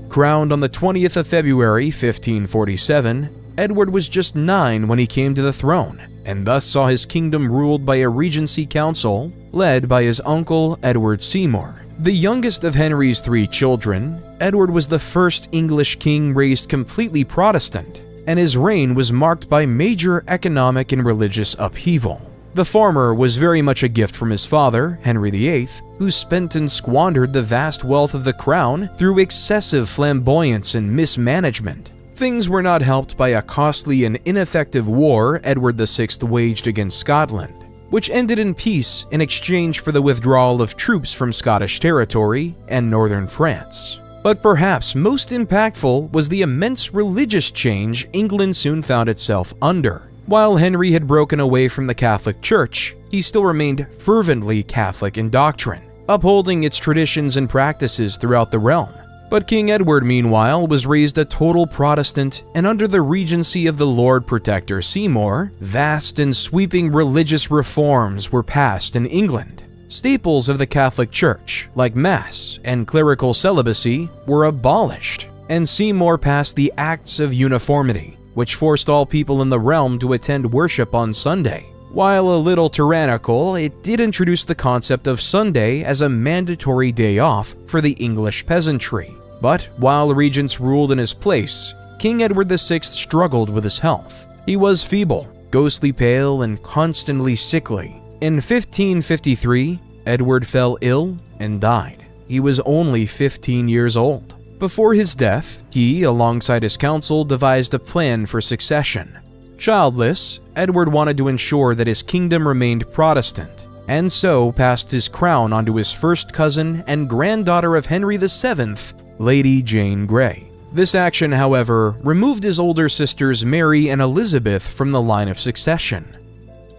Crowned on the 20th of February, 1547, Edward was just 9 when he came to the throne, and thus saw his kingdom ruled by a regency council led by his uncle Edward Seymour. The youngest of Henry's 3 children, Edward was the first English king raised completely Protestant, and his reign was marked by major economic and religious upheaval. The former was very much a gift from his father, Henry VIII, who spent and squandered the vast wealth of the crown through excessive flamboyance and mismanagement. Things were not helped by a costly and ineffective war Edward VI waged against Scotland, which ended in peace in exchange for the withdrawal of troops from Scottish territory and northern France. But perhaps most impactful was the immense religious change England soon found itself under. While Henry had broken away from the Catholic Church, he still remained fervently Catholic in doctrine. upholding its traditions and practices throughout the realm. But King Edward, meanwhile, was raised a total Protestant, and under the regency of the Lord Protector Seymour, vast and sweeping religious reforms were passed in England. Staples of the Catholic Church, like Mass and clerical celibacy, were abolished, and Seymour passed the Acts of Uniformity, which forced all people in the realm to attend worship on Sunday. While a little tyrannical, it did introduce the concept of Sunday as a mandatory day off for the English peasantry. But while regents ruled in his place, King Edward VI struggled with his health. He was feeble, ghostly pale, and constantly sickly. In 1553, Edward fell ill and died. He was only 15 years old. Before his death, he, alongside his council, devised a plan for succession. Childless, Edward wanted to ensure that his kingdom remained Protestant, and so passed his crown onto his first cousin and granddaughter of Henry VII, Lady Jane Grey. This action, however, removed his older sisters Mary and Elizabeth from the line of succession.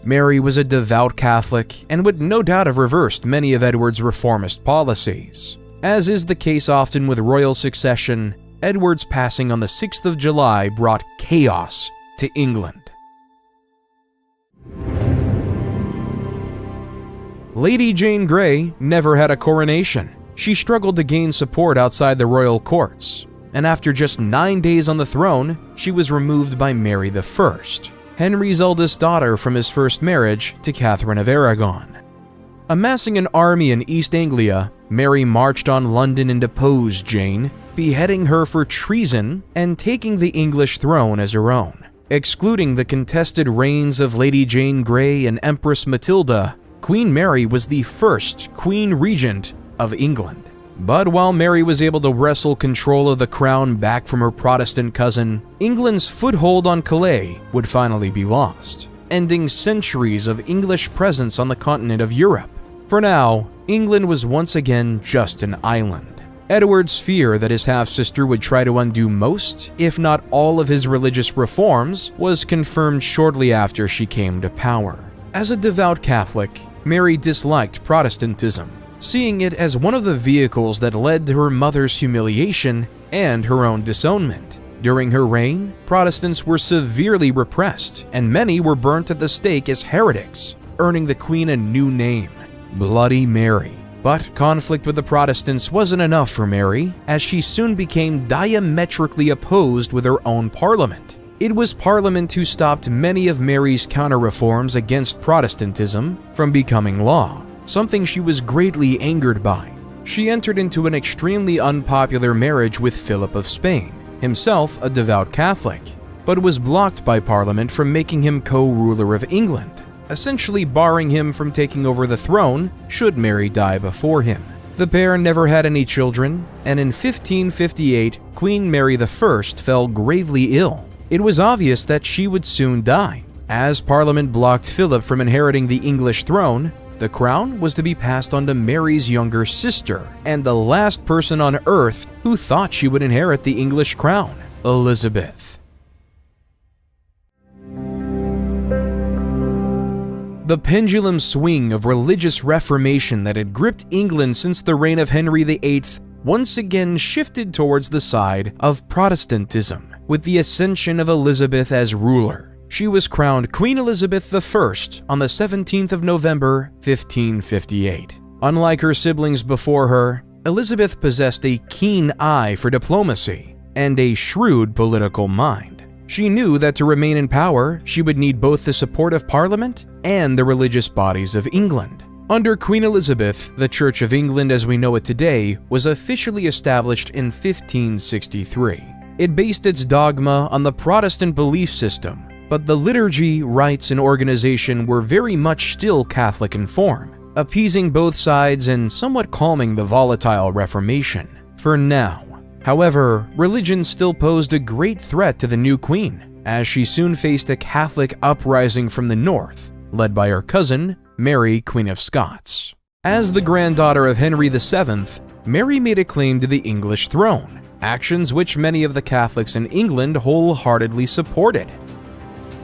Mary was a devout Catholic and would no doubt have reversed many of Edward's reformist policies. As is the case often with royal succession, Edward's passing on the 6th of July brought chaos to England. Lady Jane Grey never had a coronation. She struggled to gain support outside the royal courts, and after just 9 days on the throne, she was removed by Mary I, Henry's eldest daughter from his first marriage to Catherine of Aragon. Amassing an army in East Anglia, Mary marched on London and deposed Jane, beheading her for treason and taking the English throne as her own. Excluding the contested reigns of Lady Jane Grey and Empress Matilda, Queen Mary was the first Queen Regent of England. But while Mary was able to wrestle control of the crown back from her Protestant cousin, England's foothold on Calais would finally be lost, ending centuries of English presence on the continent of Europe. For now, England was once again just an island. Edward's fear that his half-sister would try to undo most, if not all of his religious reforms, was confirmed shortly after she came to power. As a devout Catholic, Mary disliked Protestantism, seeing it as one of the vehicles that led to her mother's humiliation and her own disownment. During her reign, Protestants were severely repressed, and many were burnt at the stake as heretics, earning the Queen a new name, Bloody Mary. But conflict with the Protestants wasn't enough for Mary, as she soon became diametrically opposed with her own parliament. It was Parliament who stopped many of Mary's counter-reforms against Protestantism from becoming law, something she was greatly angered by. She entered into an extremely unpopular marriage with Philip of Spain, himself a devout Catholic, but was blocked by Parliament from making him co-ruler of England, essentially barring him from taking over the throne should Mary die before him. The pair never had any children, and in 1558, Queen Mary I fell gravely ill. It was obvious that she would soon die. As Parliament blocked Philip from inheriting the English throne, the crown was to be passed on to Mary's younger sister, and the last person on earth who thought she would inherit the English crown, Elizabeth. The pendulum swing of religious reformation that had gripped England since the reign of Henry VIII once again shifted towards the side of Protestantism, with the ascension of Elizabeth as ruler. She was crowned Queen Elizabeth I on the 17th of November, 1558. Unlike her siblings before her, Elizabeth possessed a keen eye for diplomacy and a shrewd political mind. She knew that to remain in power, she would need both the support of Parliament and the religious bodies of England. Under Queen Elizabeth, the Church of England as we know it today was officially established in 1563. It based its dogma on the Protestant belief system, but the liturgy, rites, and organization were very much still Catholic in form, appeasing both sides and somewhat calming the volatile Reformation, for now. However, religion still posed a great threat to the new queen, as she soon faced a Catholic uprising from the north, led by her cousin, Mary, Queen of Scots. As the granddaughter of Henry VII, Mary made a claim to the English throne, actions which many of the Catholics in England wholeheartedly supported.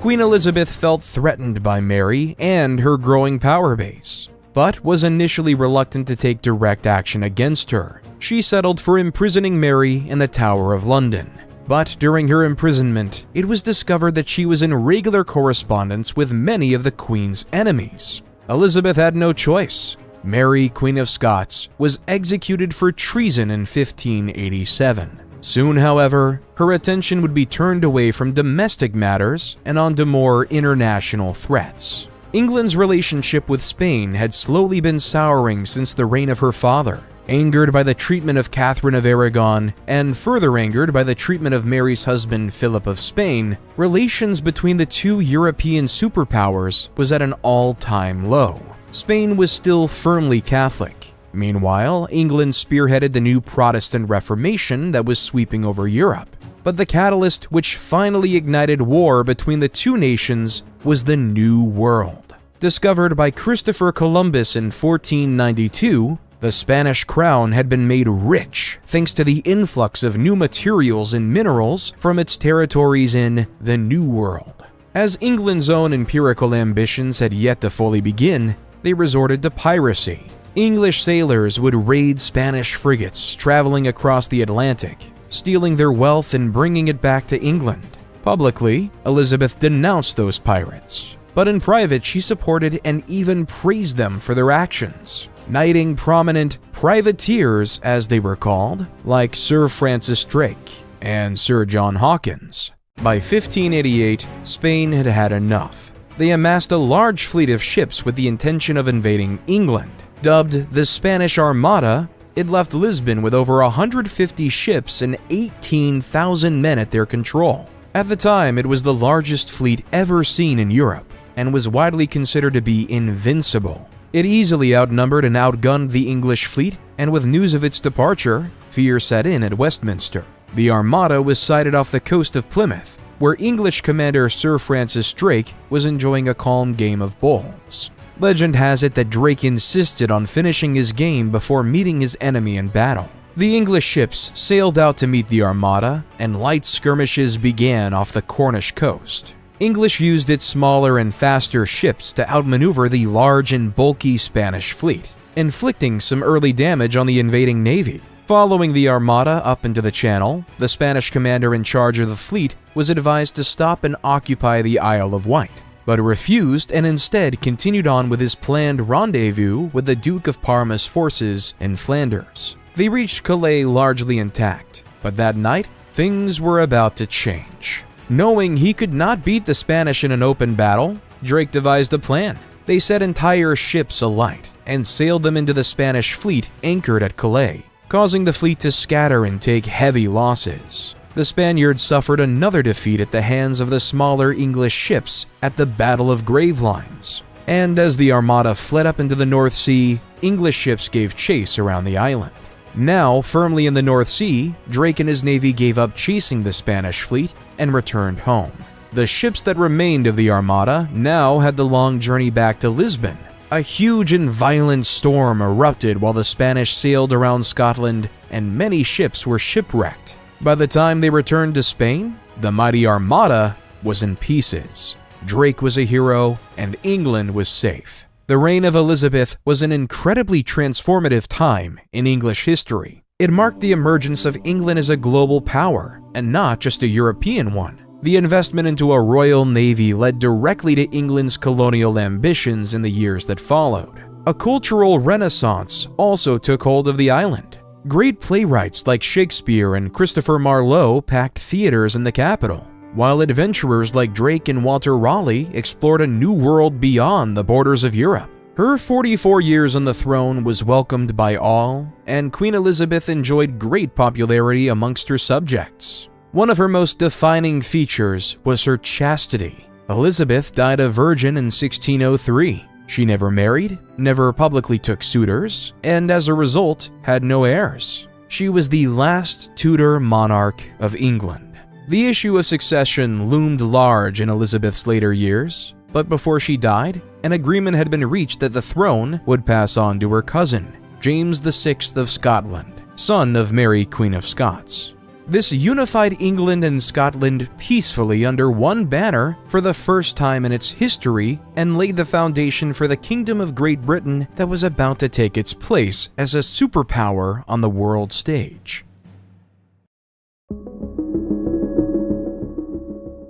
Queen Elizabeth felt threatened by Mary and her growing power base. but was initially reluctant to take direct action against her. She settled for imprisoning Mary in the Tower of London. But during her imprisonment, it was discovered that she was in regular correspondence with many of the Queen's enemies. Elizabeth had no choice. Mary, Queen of Scots, was executed for treason in 1587. Soon, however, her attention would be turned away from domestic matters and onto more international threats. England's relationship with Spain had slowly been souring since the reign of her father. Angered by the treatment of Catherine of Aragon, and further angered by the treatment of Mary's husband Philip of Spain, relations between the two European superpowers was at an all-time low. Spain was still firmly Catholic. Meanwhile, England spearheaded the new Protestant Reformation that was sweeping over Europe. But the catalyst which finally ignited war between the two nations was the New World. Discovered by Christopher Columbus in 1492, the Spanish crown had been made rich thanks to the influx of new materials and minerals from its territories in the New World. As England's own empirical ambitions had yet to fully begin, they resorted to piracy. English sailors would raid Spanish frigates traveling across the Atlantic, stealing their wealth and bringing it back to England. Publicly, Elizabeth denounced those pirates, but in private she supported and even praised them for their actions, knighting prominent privateers, as they were called, like Sir Francis Drake and Sir John Hawkins. By 1588, Spain had had enough. They amassed a large fleet of ships with the intention of invading England. Dubbed the Spanish Armada, it left Lisbon with over 150 ships and 18,000 men at their control. At the time, it was the largest fleet ever seen in Europe and was widely considered to be invincible. It easily outnumbered and outgunned the English fleet, and with news of its departure, fear set in at Westminster. The Armada was sighted off the coast of Plymouth, where English commander Sir Francis Drake was enjoying a calm game of bowls. Legend has it that Drake insisted on finishing his game before meeting his enemy in battle. The English ships sailed out to meet the Armada, and light skirmishes began off the Cornish coast. English used its smaller and faster ships to outmaneuver the large and bulky Spanish fleet, inflicting some early damage on the invading navy. Following the Armada up into the Channel, the Spanish commander in charge of the fleet was advised to stop and occupy the Isle of Wight, but refused and instead continued on with his planned rendezvous with the Duke of Parma's forces in Flanders. They reached Calais largely intact, but that night, things were about to change. Knowing he could not beat the Spanish in an open battle, Drake devised a plan. They set entire ships alight and sailed them into the Spanish fleet anchored at Calais, causing the fleet to scatter and take heavy losses. The Spaniards suffered another defeat at the hands of the smaller English ships at the Battle of Gravelines. And as the Armada fled up into the North Sea, English ships gave chase around the island. Now firmly in the North Sea, Drake and his navy gave up chasing the Spanish fleet and returned home. The ships that remained of the Armada now had the long journey back to Lisbon. A huge and violent storm erupted while the Spanish sailed around Scotland, and many ships were shipwrecked. By the time they returned to Spain, the mighty Armada was in pieces. Drake was a hero, and England was safe. The reign of Elizabeth was an incredibly transformative time in English history. It marked the emergence of England as a global power, and not just a European one. The investment into a royal navy led directly to England's colonial ambitions in the years that followed. A cultural renaissance also took hold of the island. Great playwrights like Shakespeare and Christopher Marlowe packed theaters in the capital, while adventurers like Drake and Walter Raleigh explored a new world beyond the borders of Europe. Her 44 years on the throne was welcomed by all, and Queen Elizabeth enjoyed great popularity amongst her subjects. One of her most defining features was her chastity. Elizabeth died a virgin in 1603. She never married, never publicly took suitors, and as a result, had no heirs. She was the last Tudor monarch of England. The issue of succession loomed large in Elizabeth's later years, but before she died, an agreement had been reached that the throne would pass on to her cousin, James VI of Scotland, son of Mary, Queen of Scots. This unified England and Scotland peacefully under one banner for the first time in its history and laid the foundation for the Kingdom of Great Britain that was about to take its place as a superpower on the world stage.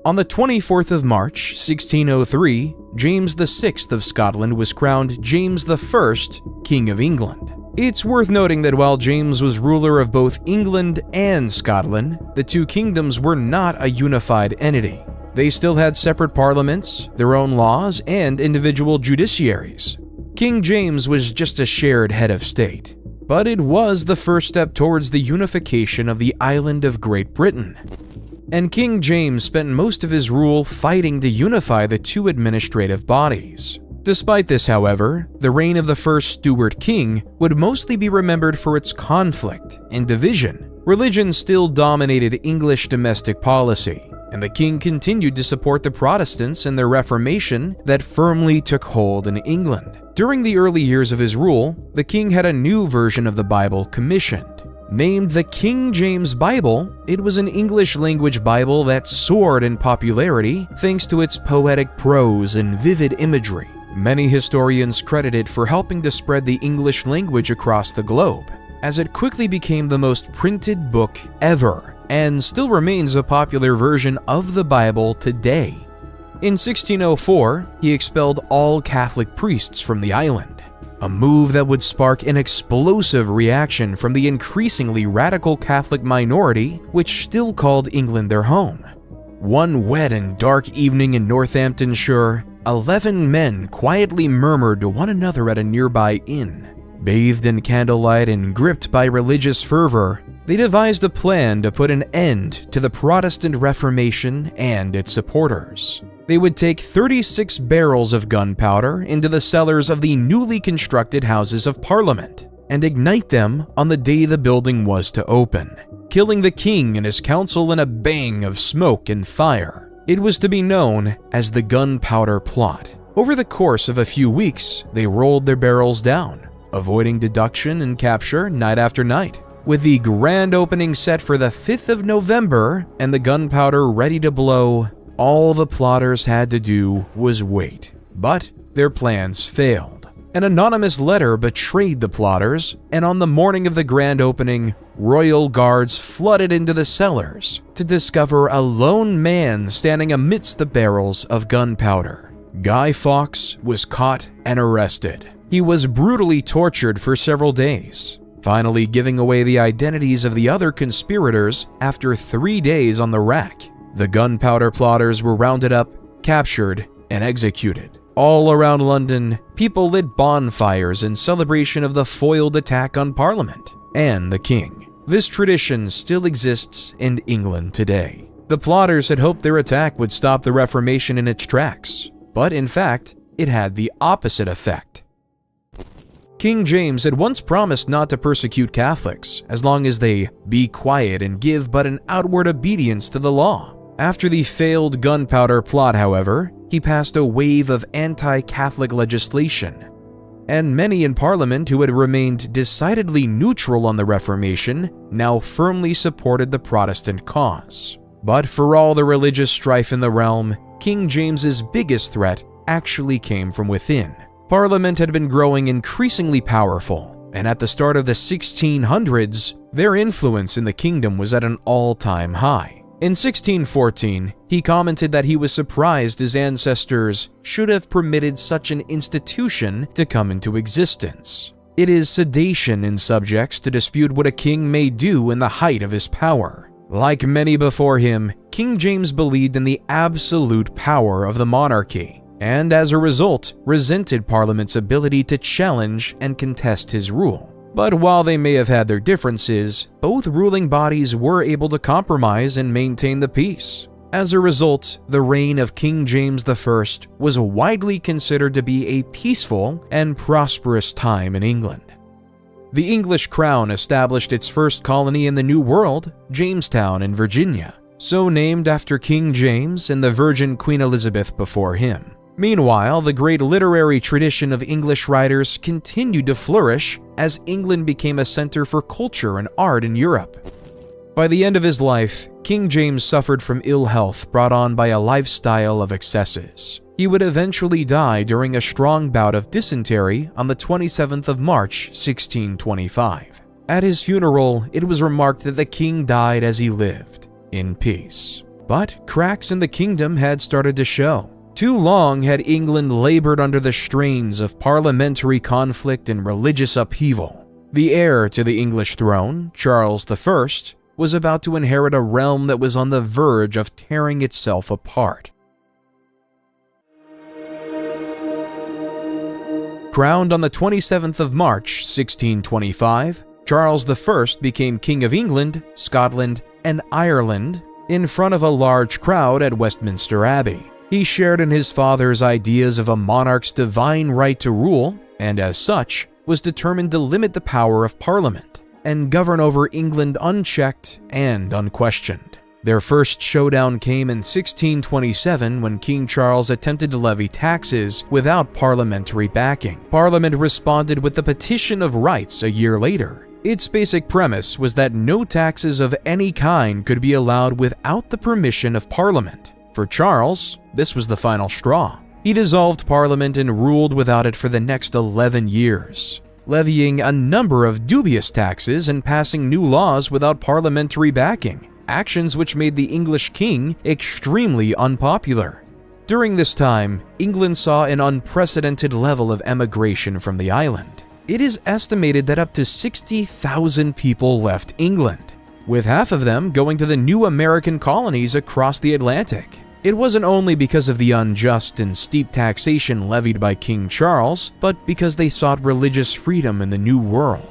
On the 24th of March, 1603, James VI of Scotland was crowned James I, King of England. It's worth noting that while James was ruler of both England and Scotland, the two kingdoms were not a unified entity. They still had separate parliaments, their own laws, and individual judiciaries. King James was just a shared head of state, but it was the first step towards the unification of the island of Great Britain. And King James spent most of his rule fighting to unify the two administrative bodies. Despite this, however, the reign of the first Stuart king would mostly be remembered for its conflict and division. Religion still dominated English domestic policy, and the king continued to support the Protestants in their Reformation that firmly took hold in England. During the early years of his rule, the king had a new version of the Bible commissioned. Named the King James Bible, it was an English-language Bible that soared in popularity thanks to its poetic prose and vivid imagery. Many historians credit it for helping to spread the English language across the globe, as it quickly became the most printed book ever, and still remains a popular version of the Bible today. In 1604, he expelled all Catholic priests from the island, a move that would spark an explosive reaction from the increasingly radical Catholic minority which still called England their home. One wet and dark evening in Northamptonshire, 11 men quietly murmured to one another at a nearby inn. Bathed in candlelight and gripped by religious fervor, they devised a plan to put an end to the Protestant Reformation and its supporters. They would take 36 barrels of gunpowder into the cellars of the newly constructed Houses of Parliament and ignite them on the day the building was to open, killing the king and his council in a bang of smoke and fire. It was to be known as the Gunpowder Plot. Over the course of a few weeks, they rolled their barrels down, avoiding deduction and capture night after night. With the grand opening set for the 5th of November and the gunpowder ready to blow, all the plotters had to do was wait. But their plans failed. An anonymous letter betrayed the plotters, and on the morning of the grand opening, royal guards flooded into the cellars to discover a lone man standing amidst the barrels of gunpowder. Guy Fawkes was caught and arrested. He was brutally tortured for several days, finally giving away the identities of the other conspirators after 3 days on the rack. The gunpowder plotters were rounded up, captured, and executed. All around London, people lit bonfires in celebration of the foiled attack on Parliament and the King. This tradition still exists in England today. The plotters had hoped their attack would stop the Reformation in its tracks, but in fact, it had the opposite effect. King James had once promised not to persecute Catholics as long as they be quiet and give but an outward obedience to the law. After the failed gunpowder plot, however, he passed a wave of anti-Catholic legislation, and many in Parliament who had remained decidedly neutral on the Reformation now firmly supported the Protestant cause. But for all the religious strife in the realm, King James's biggest threat actually came from within. Parliament had been growing increasingly powerful, and at the start of the 1600s, their influence in the kingdom was at an all-time high. In 1614, he commented that he was surprised his ancestors should have permitted such an institution to come into existence. It is sedation in subjects to dispute what a king may do in the height of his power. Like many before him, King James believed in the absolute power of the monarchy, and as a result, resented Parliament's ability to challenge and contest his rule. But while they may have had their differences, both ruling bodies were able to compromise and maintain the peace. As a result, the reign of King James I was widely considered to be a peaceful and prosperous time in England. The English crown established its first colony in the New World, Jamestown in Virginia, so named after King James and the Virgin Queen Elizabeth before him. Meanwhile, the great literary tradition of English writers continued to flourish as England became a center for culture and art in Europe. By the end of his life, King James suffered from ill health brought on by a lifestyle of excesses. He would eventually die during a strong bout of dysentery on the 27th of March, 1625. At his funeral, it was remarked that the king died as he lived, in peace. But cracks in the kingdom had started to show. Too long had England labored under the strains of parliamentary conflict and religious upheaval. The heir to the English throne, Charles I, was about to inherit a realm that was on the verge of tearing itself apart. Crowned on the 27th of March, 1625, Charles I became King of England, Scotland, and Ireland in front of a large crowd at Westminster Abbey. He shared in his father's ideas of a monarch's divine right to rule, and as such, was determined to limit the power of Parliament and govern over England unchecked and unquestioned. Their first showdown came in 1627 when King Charles attempted to levy taxes without parliamentary backing. Parliament responded with the Petition of Rights a year later. Its basic premise was that no taxes of any kind could be allowed without the permission of Parliament. For Charles, this was the final straw. He dissolved Parliament and ruled without it for the next 11 years, levying a number of dubious taxes and passing new laws without parliamentary backing, actions which made the English king extremely unpopular. During this time, England saw an unprecedented level of emigration from the island. It is estimated that up to 60,000 people left England, with half of them going to the new American colonies across the Atlantic. It wasn't only because of the unjust and steep taxation levied by King Charles, but because they sought religious freedom in the New World.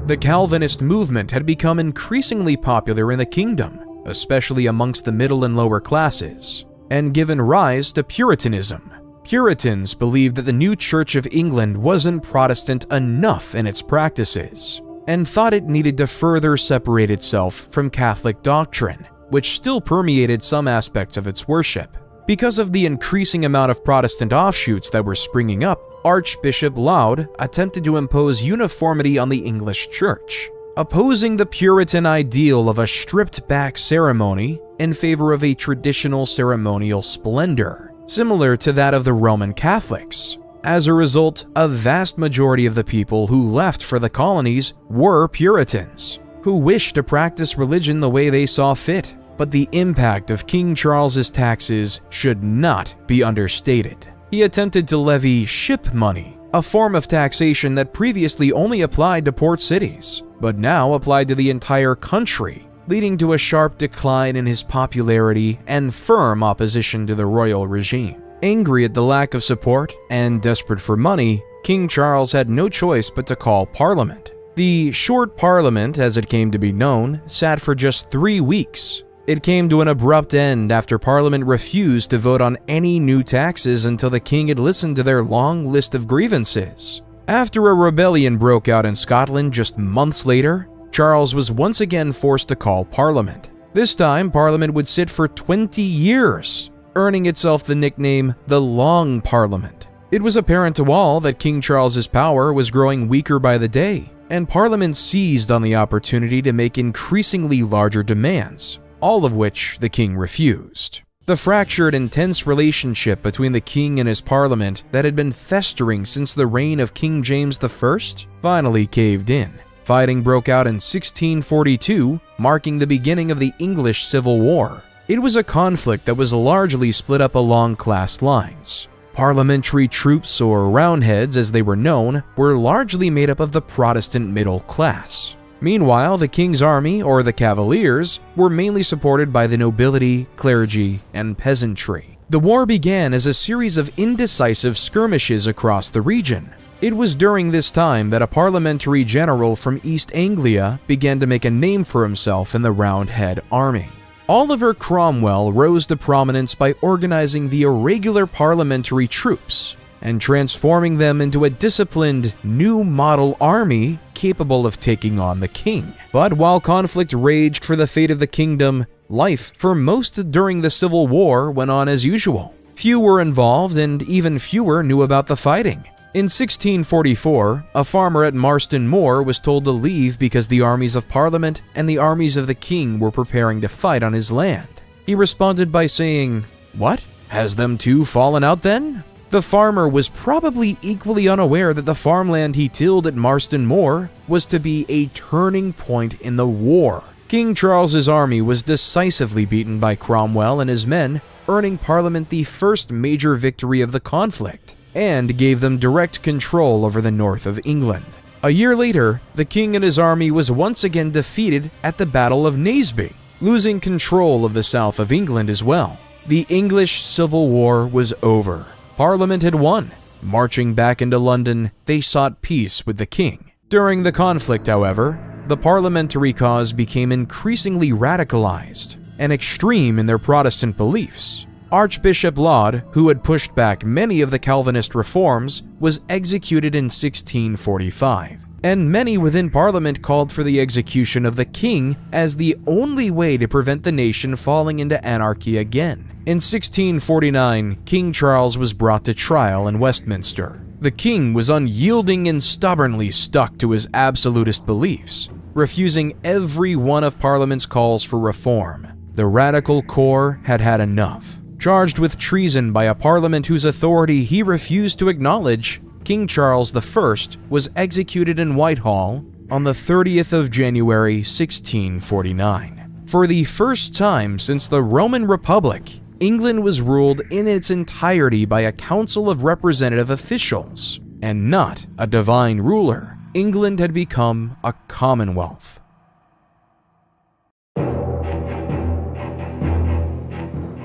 The Calvinist movement had become increasingly popular in the kingdom, especially amongst the middle and lower classes, and given rise to Puritanism. Puritans believed that the new Church of England wasn't Protestant enough in its practices, and thought it needed to further separate itself from Catholic doctrine, which still permeated some aspects of its worship. Because of the increasing amount of Protestant offshoots that were springing up, Archbishop Laud attempted to impose uniformity on the English Church, opposing the Puritan ideal of a stripped-back ceremony in favor of a traditional ceremonial splendor, similar to that of the Roman Catholics. As a result, a vast majority of the people who left for the colonies were Puritans, who wished to practice religion the way they saw fit. But the impact of King Charles's taxes should not be understated. He attempted to levy ship money, a form of taxation that previously only applied to port cities, but now applied to the entire country, leading to a sharp decline in his popularity and firm opposition to the royal regime. Angry at the lack of support and desperate for money, King Charles had no choice but to call Parliament. The short Parliament, as it came to be known, sat for just 3 weeks. It came to an abrupt end after Parliament refused to vote on any new taxes until the king had listened to their long list of grievances. After a rebellion broke out in Scotland just months later, Charles was once again forced to call Parliament. This time, Parliament would sit for 20 years, earning itself the nickname the Long Parliament. It was apparent to all that King Charles's power was growing weaker by the day, and Parliament seized on the opportunity to make increasingly larger demands, all of which the king refused. The fractured and tense relationship between the king and his parliament that had been festering since the reign of King James I finally caved in. Fighting broke out in 1642, marking the beginning of the English Civil War. It was a conflict that was largely split up along class lines. Parliamentary troops, or Roundheads as they were known, were largely made up of the Protestant middle class. Meanwhile, the king's army, or the Cavaliers, were mainly supported by the nobility, clergy, and peasantry. The war began as a series of indecisive skirmishes across the region. It was during this time that a parliamentary general from East Anglia began to make a name for himself in the Roundhead army. Oliver Cromwell rose to prominence by organizing the irregular parliamentary troops and transforming them into a disciplined, new model army capable of taking on the king. But while conflict raged for the fate of the kingdom, life for most during the Civil War went on as usual. Few were involved and even fewer knew about the fighting. In 1644, a farmer at Marston Moor was told to leave because the armies of Parliament and the armies of the king were preparing to fight on his land. He responded by saying, "What? Has them two fallen out then?" The farmer was probably equally unaware that the farmland he tilled at Marston Moor was to be a turning point in the war. King Charles's army was decisively beaten by Cromwell and his men, earning Parliament the first major victory of the conflict, and gave them direct control over the north of England. A year later, the king and his army was once again defeated at the Battle of Naseby, losing control of the south of England as well. The English Civil War was over. Parliament had won. Marching back into London, they sought peace with the king. During the conflict, however, the parliamentary cause became increasingly radicalized and extreme in their Protestant beliefs. Archbishop Laud, who had pushed back many of the Calvinist reforms, was executed in 1645, and many within Parliament called for the execution of the king as the only way to prevent the nation falling into anarchy again. In 1649, King Charles was brought to trial in Westminster. The king was unyielding and stubbornly stuck to his absolutist beliefs, refusing every one of Parliament's calls for reform. The radical core had had enough. Charged with treason by a Parliament whose authority he refused to acknowledge, King Charles I was executed in Whitehall on the 30th of January 1649. For the first time since the Roman Republic, England was ruled in its entirety by a council of representative officials, and not a divine ruler. England had become a commonwealth.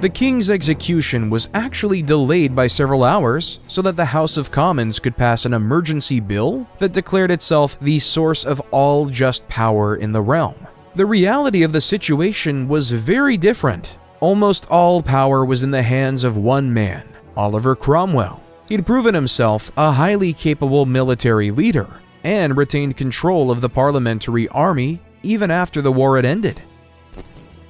The king's execution was actually delayed by several hours so that the House of Commons could pass an emergency bill that declared itself the source of all just power in the realm. The reality of the situation was very different. Almost all power was in the hands of one man, Oliver Cromwell. He'd proven himself a highly capable military leader and retained control of the parliamentary army even after the war had ended.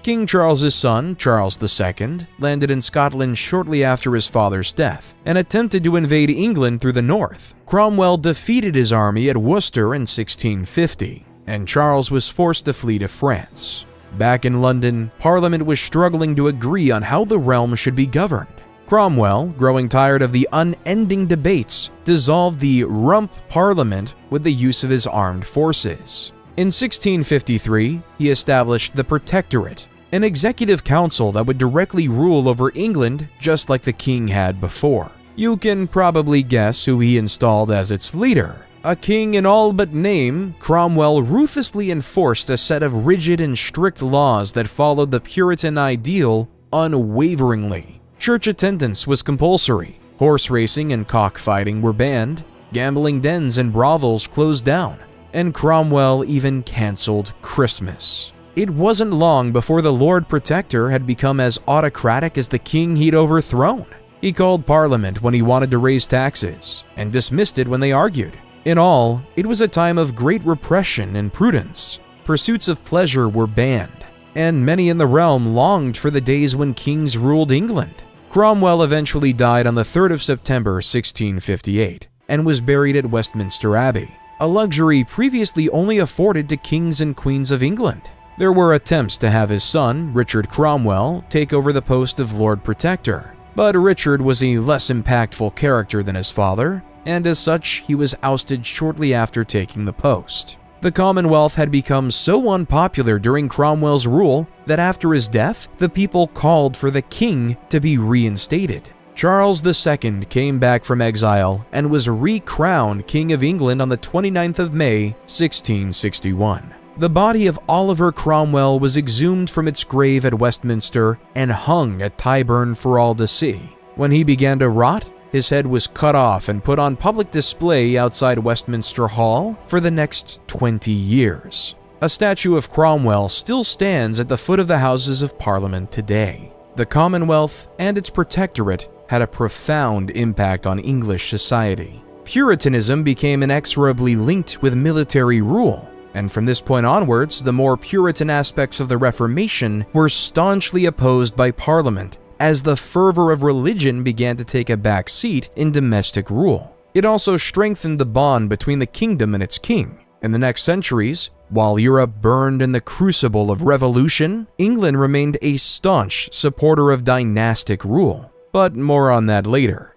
King Charles's son, Charles II, landed in Scotland shortly after his father's death and attempted to invade England through the north. Cromwell defeated his army at Worcester in 1650, and Charles was forced to flee to France. Back in London, Parliament was struggling to agree on how the realm should be governed. Cromwell, growing tired of the unending debates, dissolved the Rump Parliament with the use of his armed forces. In 1653, he established the Protectorate, an executive council that would directly rule over England just like the king had before. You can probably guess who he installed as its leader. A king in all but name, Cromwell ruthlessly enforced a set of rigid and strict laws that followed the Puritan ideal unwaveringly. Church attendance was compulsory, horse racing and cockfighting were banned, gambling dens and brothels closed down, and Cromwell even cancelled Christmas. It wasn't long before the Lord Protector had become as autocratic as the king he'd overthrown. He called Parliament when he wanted to raise taxes, and dismissed it when they argued. In all, it was a time of great repression and prudence. Pursuits of pleasure were banned, and many in the realm longed for the days when kings ruled England. Cromwell eventually died on the 3rd of September 1658, and was buried at Westminster Abbey, a luxury previously only afforded to kings and queens of England. There were attempts to have his son, Richard Cromwell, take over the post of Lord Protector, but Richard was a less impactful character than his father, and as such, he was ousted shortly after taking the post. The Commonwealth had become so unpopular during Cromwell's rule that after his death, the people called for the king to be reinstated. Charles II came back from exile and was re-crowned King of England on the 29th of May, 1661. The body of Oliver Cromwell was exhumed from its grave at Westminster and hung at Tyburn for all to see. When he began to rot, his head was cut off and put on public display outside Westminster Hall for the next 20 years. A statue of Cromwell still stands at the foot of the Houses of Parliament today. The Commonwealth and its Protectorate had a profound impact on English society. Puritanism became inexorably linked with military rule, and from this point onwards, the more Puritan aspects of the Reformation were staunchly opposed by Parliament as the fervor of religion began to take a back seat in domestic rule. It also strengthened the bond between the kingdom and its king. In the next centuries, while Europe burned in the crucible of revolution, England remained a staunch supporter of dynastic rule. But more on that later.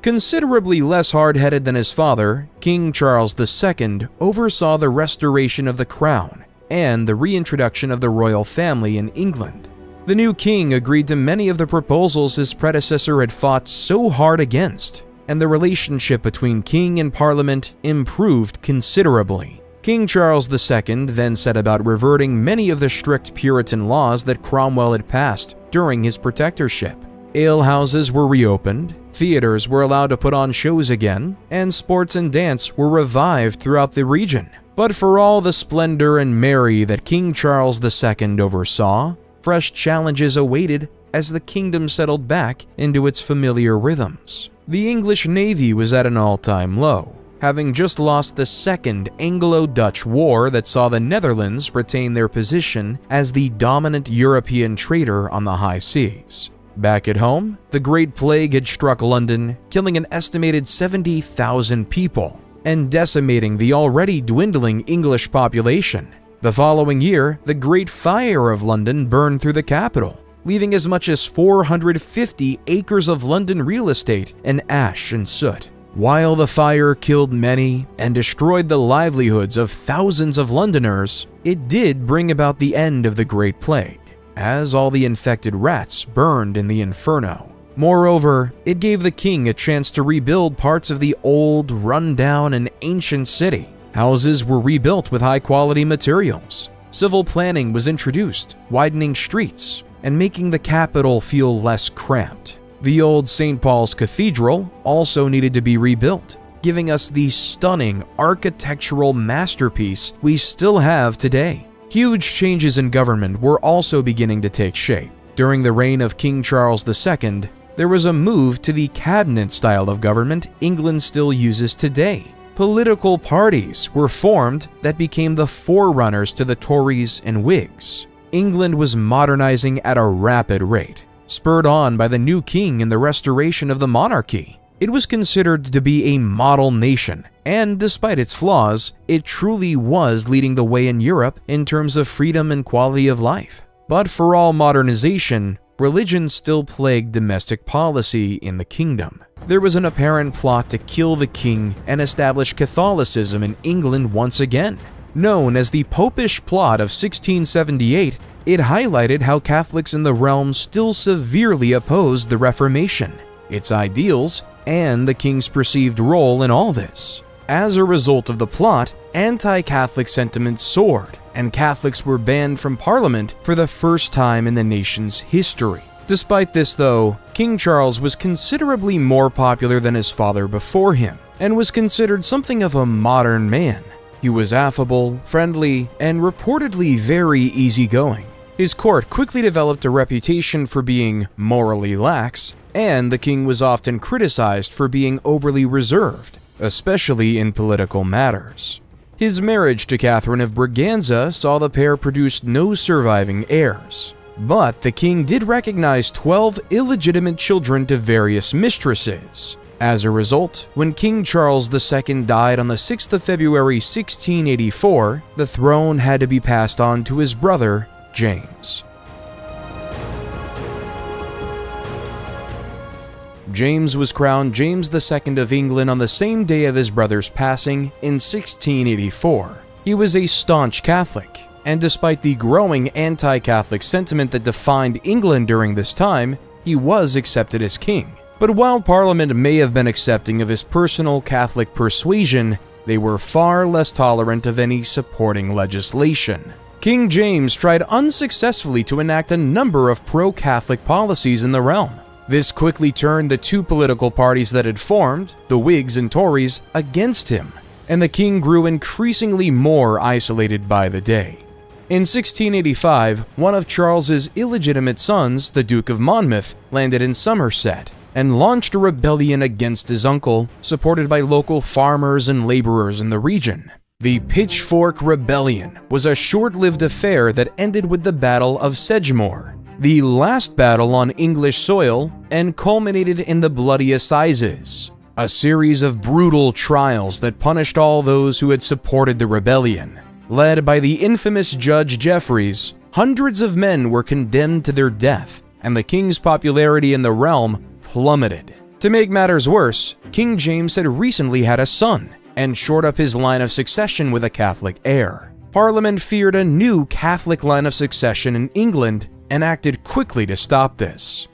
Considerably less hard-headed than his father, King Charles II oversaw the restoration of the crown and the reintroduction of the royal family in England. The new king agreed to many of the proposals his predecessor had fought so hard against, and the relationship between king and parliament improved considerably. King Charles II then set about reverting many of the strict Puritan laws that Cromwell had passed during his protectorship. Alehouses were reopened, theaters were allowed to put on shows again, and sports and dance were revived throughout the region. But for all the splendor and merry that King Charles II oversaw, fresh challenges awaited as the kingdom settled back into its familiar rhythms. The English navy was at an all-time low, having just lost the Second Anglo-Dutch War that saw the Netherlands retain their position as the dominant European trader on the high seas. Back at home, the Great Plague had struck London, killing an estimated 70,000 people and decimating the already dwindling English population. The following year, the Great Fire of London burned through the capital, leaving as much as 450 acres of London real estate in ash and soot. While the fire killed many and destroyed the livelihoods of thousands of Londoners, it did bring about the end of the Great Plague, as all the infected rats burned in the inferno. Moreover, it gave the king a chance to rebuild parts of the old, run-down, and ancient city. Houses were rebuilt with high-quality materials. Civil planning was introduced, widening streets and making the capital feel less cramped. The old St. Paul's Cathedral also needed to be rebuilt, giving us the stunning architectural masterpiece we still have today. Huge changes in government were also beginning to take shape. During the reign of King Charles II, there was a move to the cabinet style of government England still uses today. Political parties were formed that became the forerunners to the Tories and Whigs. England was modernizing at a rapid rate, spurred on by the new king and the restoration of the monarchy. It was considered to be a model nation, and despite its flaws, it truly was leading the way in Europe in terms of freedom and quality of life. But for all modernization, religion still plagued domestic policy in the kingdom. There was an apparent plot to kill the king and establish Catholicism in England once again. Known as the Popish Plot of 1678, it highlighted how Catholics in the realm still severely opposed the Reformation, its ideals, and the king's perceived role in all this. As a result of the plot, anti-Catholic sentiment soared, and Catholics were banned from Parliament for the first time in the nation's history. Despite this, though, King Charles was considerably more popular than his father before him, and was considered something of a modern man. He was affable, friendly, and reportedly very easygoing. His court quickly developed a reputation for being morally lax, and the king was often criticized for being overly reserved, especially in political matters. His marriage to Catherine of Braganza saw the pair produce no surviving heirs, but the king did recognize 12 illegitimate children to various mistresses. As a result, when King Charles II died on the 6th of February 1684, the throne had to be passed on to his brother, James. James was crowned James II of England on the same day of his brother's passing in 1684. He was a staunch Catholic, and despite the growing anti-Catholic sentiment that defined England during this time, he was accepted as king. But while Parliament may have been accepting of his personal Catholic persuasion, they were far less tolerant of any supporting legislation. King James tried unsuccessfully to enact a number of pro-Catholic policies in the realm. This quickly turned the two political parties that had formed, the Whigs and Tories, against him, and the king grew increasingly more isolated by the day. In 1685, one of Charles's illegitimate sons, the Duke of Monmouth, landed in Somerset and launched a rebellion against his uncle, supported by local farmers and laborers in the region. The Pitchfork Rebellion was a short-lived affair that ended with the Battle of Sedgemoor. the last battle on English soil, and culminated in the Bloody Assizes, a series of brutal trials that punished all those who had supported the rebellion. Led by the infamous Judge Jeffreys, hundreds of men were condemned to their death, and the king's popularity in the realm plummeted. To make matters worse, King James had recently had a son, and shored up his line of succession with a Catholic heir. Parliament feared a new Catholic line of succession in England and acted quickly to stop this.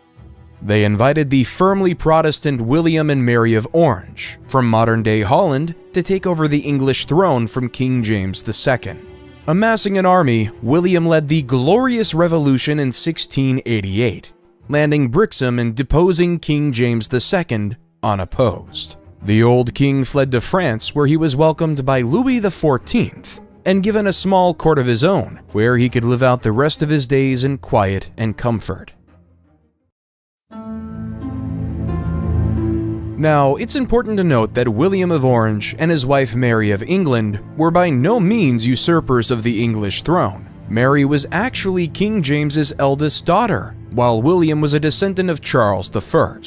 They invited the firmly Protestant William and Mary of Orange from modern-day Holland to take over the English throne from King James II. Amassing an army, William led the Glorious Revolution in 1688, landing Brixham and deposing King James II unopposed. The old king fled to France, where he was welcomed by Louis XIV and given a small court of his own, where he could live out the rest of his days in quiet and comfort. Now, it's important to note that William of Orange and his wife Mary of England were by no means usurpers of the English throne. Mary was actually King James's eldest daughter, while William was a descendant of Charles I.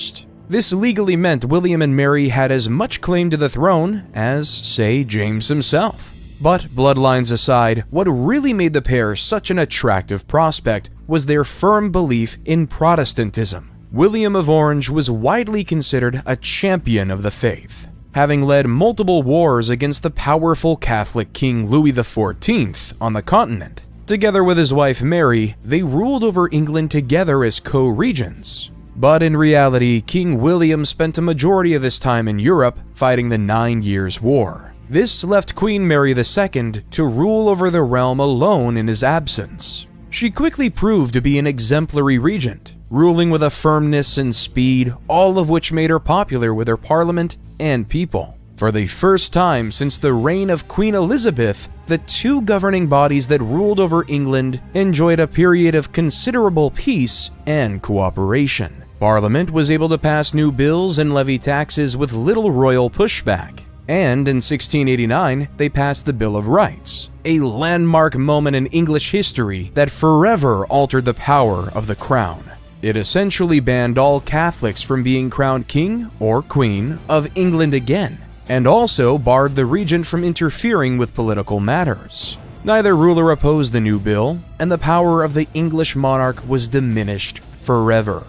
This legally meant William and Mary had as much claim to the throne as, say, James himself. But bloodlines aside, what really made the pair such an attractive prospect was their firm belief in Protestantism. William of Orange was widely considered a champion of the faith, having led multiple wars against the powerful Catholic King Louis XIV on the continent. Together with his wife Mary, they ruled over England together as co-regents. But in reality, King William spent a majority of his time in Europe fighting the 9 Years' War. This left Queen Mary II to rule over the realm alone in his absence. She quickly proved to be an exemplary regent, ruling with a firmness and speed, all of which made her popular with her parliament and people. For the first time since the reign of Queen Elizabeth, the two governing bodies that ruled over England enjoyed a period of considerable peace and cooperation. Parliament was able to pass new bills and levy taxes with little royal pushback. And in 1689, they passed the Bill of Rights, a landmark moment in English history that forever altered the power of the crown. It essentially banned all Catholics from being crowned king or queen of England again, and also barred the regent from interfering with political matters. Neither ruler opposed the new bill, and the power of the English monarch was diminished forever.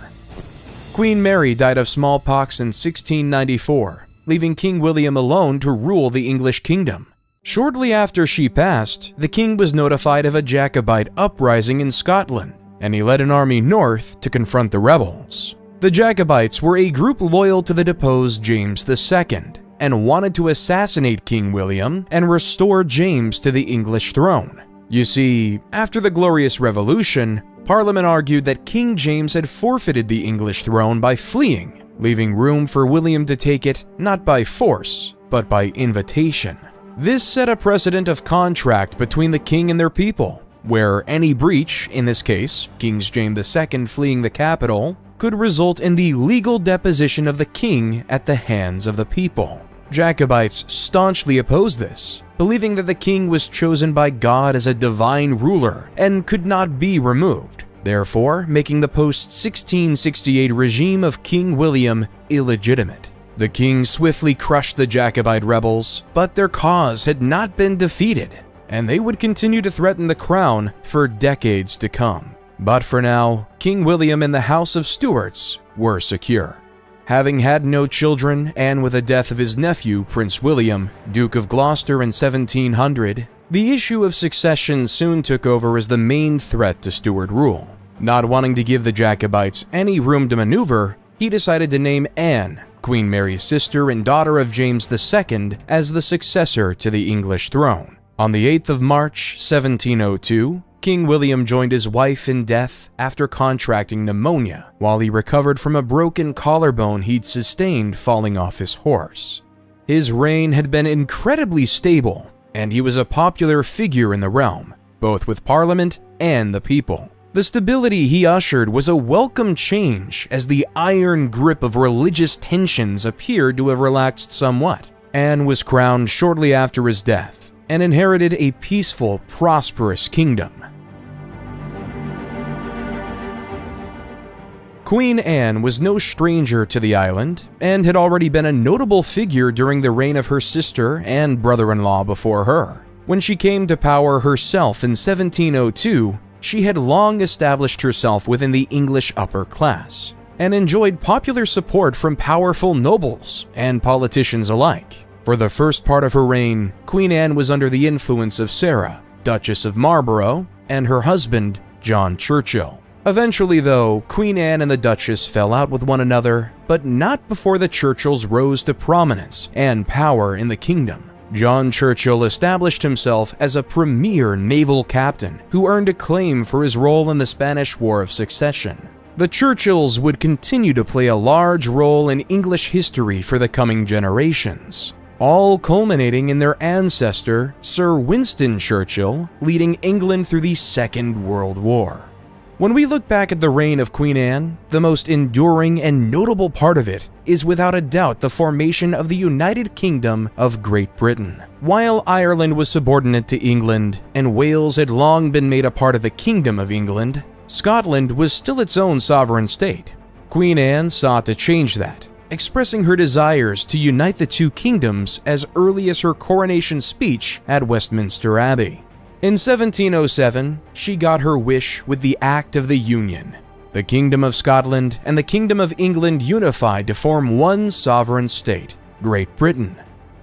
Queen Mary died of smallpox in 1694, leaving King William alone to rule the English kingdom. Shortly after she passed, the king was notified of a Jacobite uprising in Scotland, and he led an army north to confront the rebels. The Jacobites were a group loyal to the deposed James II, and wanted to assassinate King William and restore James to the English throne. You see, after the Glorious Revolution, Parliament argued that King James had forfeited the English throne by fleeing, leaving room for William to take it not by force, but by invitation. This set a precedent of contract between the king and their people, where any breach, in this case, King James II fleeing the capital, could result in the legal deposition of the king at the hands of the people. Jacobites staunchly opposed this, believing that the king was chosen by God as a divine ruler and could not be removed, therefore making the post-1668 regime of King William illegitimate. The king swiftly crushed the Jacobite rebels, but their cause had not been defeated, and they would continue to threaten the crown for decades to come. But for now, King William and the House of Stuarts were secure. Having had no children, and with the death of his nephew, Prince William, Duke of Gloucester in 1700, the issue of succession soon took over as the main threat to Stuart rule. Not wanting to give the Jacobites any room to maneuver, he decided to name Anne, Queen Mary's sister and daughter of James II, as the successor to the English throne. On the 8th of March, 1702, King William joined his wife in death after contracting pneumonia, while he recovered from a broken collarbone he'd sustained falling off his horse. His reign had been incredibly stable, and he was a popular figure in the realm, both with Parliament and the people. The stability he ushered was a welcome change, as the iron grip of religious tensions appeared to have relaxed somewhat. Anne was crowned shortly after his death, and inherited a peaceful, prosperous kingdom. Queen Anne was no stranger to the island and had already been a notable figure during the reign of her sister and brother-in-law before her. When she came to power herself in 1702, she had long established herself within the English upper class and enjoyed popular support from powerful nobles and politicians alike. For the first part of her reign, Queen Anne was under the influence of Sarah, Duchess of Marlborough, and her husband, John Churchill. Eventually, though, Queen Anne and the Duchess fell out with one another, but not before the Churchills rose to prominence and power in the kingdom. John Churchill established himself as a premier naval captain who earned acclaim for his role in the Spanish War of Succession. The Churchills would continue to play a large role in English history for the coming generations, all culminating in their ancestor, Sir Winston Churchill, leading England through the Second World War. When we look back at the reign of Queen Anne, the most enduring and notable part of it is without a doubt the formation of the United Kingdom of Great Britain. While Ireland was subordinate to England and Wales had long been made a part of the Kingdom of England, Scotland was still its own sovereign state. Queen Anne sought to change that, expressing her desires to unite the two kingdoms as early as her coronation speech at Westminster Abbey. In 1707, she got her wish with the Act of the Union. The Kingdom of Scotland and the Kingdom of England unified to form one sovereign state, Great Britain.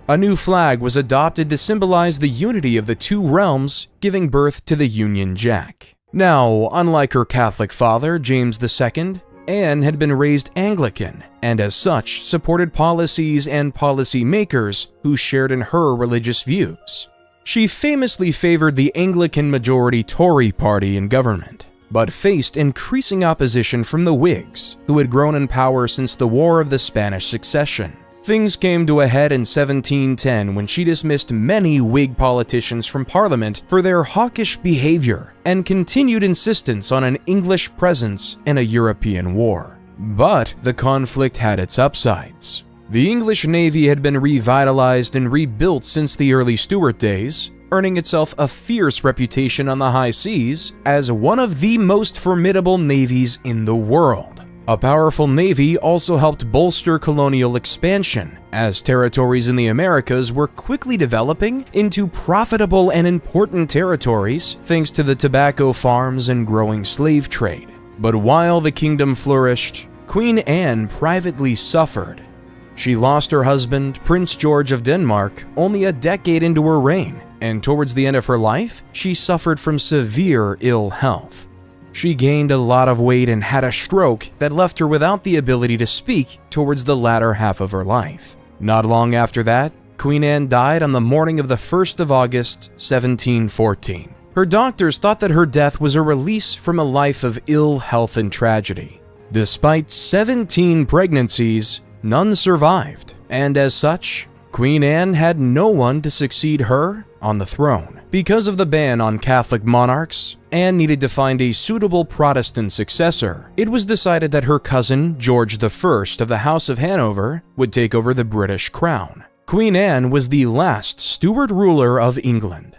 A new flag was adopted to symbolize the unity of the two realms, giving birth to the Union Jack. Now, unlike her Catholic father, James II, Anne had been raised Anglican, and as such supported policies and policymakers who shared in her religious views. She famously favored the Anglican-majority Tory party in government, but faced increasing opposition from the Whigs, who had grown in power since the War of the Spanish Succession. Things came to a head in 1710 when she dismissed many Whig politicians from Parliament for their hawkish behavior and continued insistence on an English presence in a European war. But the conflict had its upsides. The English Navy had been revitalized and rebuilt since the early Stuart days, earning itself a fierce reputation on the high seas as one of the most formidable navies in the world. A powerful navy also helped bolster colonial expansion, as territories in the Americas were quickly developing into profitable and important territories thanks to the tobacco farms and growing slave trade. But while the kingdom flourished, Queen Anne privately suffered. She lost her husband, Prince George of Denmark, only a decade into her reign, and towards the end of her life, she suffered from severe ill health. She gained a lot of weight and had a stroke that left her without the ability to speak towards the latter half of her life. Not long after that, Queen Anne died on the morning of the 1st of August, 1714. Her doctors thought that her death was a release from a life of ill health and tragedy. Despite 17 pregnancies, none survived, and as such, Queen Anne had no one to succeed her on the throne. Because of the ban on Catholic monarchs, Anne needed to find a suitable Protestant successor. It was decided that her cousin, George I of the House of Hanover, would take over the British crown. Queen Anne was the last Stuart ruler of England.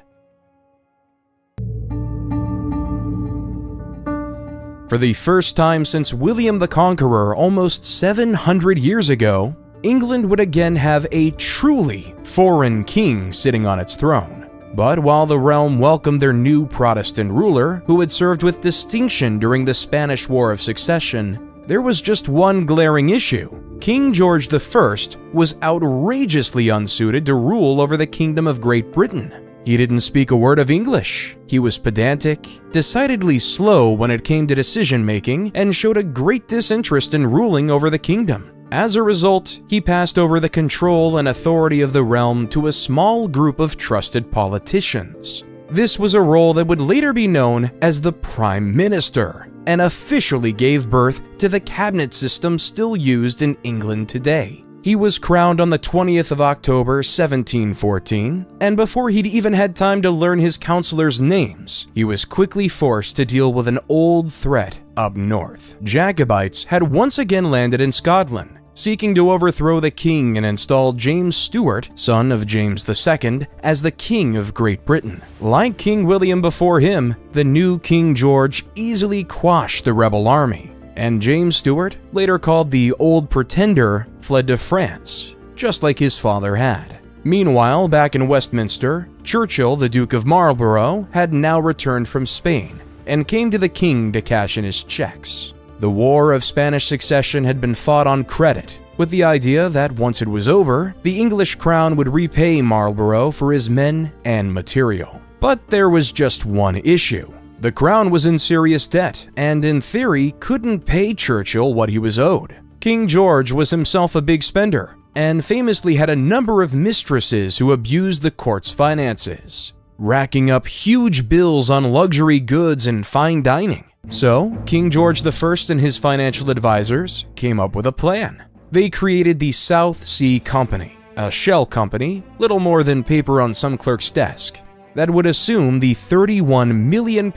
For the first time since William the Conqueror almost 700 years ago, England would again have a truly foreign king sitting on its throne. But while the realm welcomed their new Protestant ruler, who had served with distinction during the Spanish War of Succession, there was just one glaring issue. King George I was outrageously unsuited to rule over the Kingdom of Great Britain. He didn't speak a word of English, he was pedantic, decidedly slow when it came to decision-making, and showed a great disinterest in ruling over the kingdom. As a result, he passed over the control and authority of the realm to a small group of trusted politicians. This was a role that would later be known as the Prime Minister, and officially gave birth to the cabinet system still used in England today. He was crowned on the 20th of October, 1714, and before he'd even had time to learn his counselors' names, he was quickly forced to deal with an old threat up north. Jacobites had once again landed in Scotland, seeking to overthrow the king and install James Stuart, son of James II, as the King of Great Britain. Like King William before him, the new King George easily quashed the rebel army. and James Stuart, later called the Old Pretender, fled to France, just like his father had. Meanwhile, back in Westminster, Churchill, the Duke of Marlborough, had now returned from Spain and came to the king to cash in his checks. The War of Spanish Succession had been fought on credit, with the idea that once it was over, the English crown would repay Marlborough for his men and material. But there was just one issue. The crown was in serious debt and, in theory, couldn't pay Churchill what he was owed. King George was himself a big spender and famously had a number of mistresses who abused the court's finances, racking up huge bills on luxury goods and fine dining. So, King George I and his financial advisors came up with a plan. They created the South Sea Company, a shell company, little more than paper on some clerk's desk, that would assume the £31 million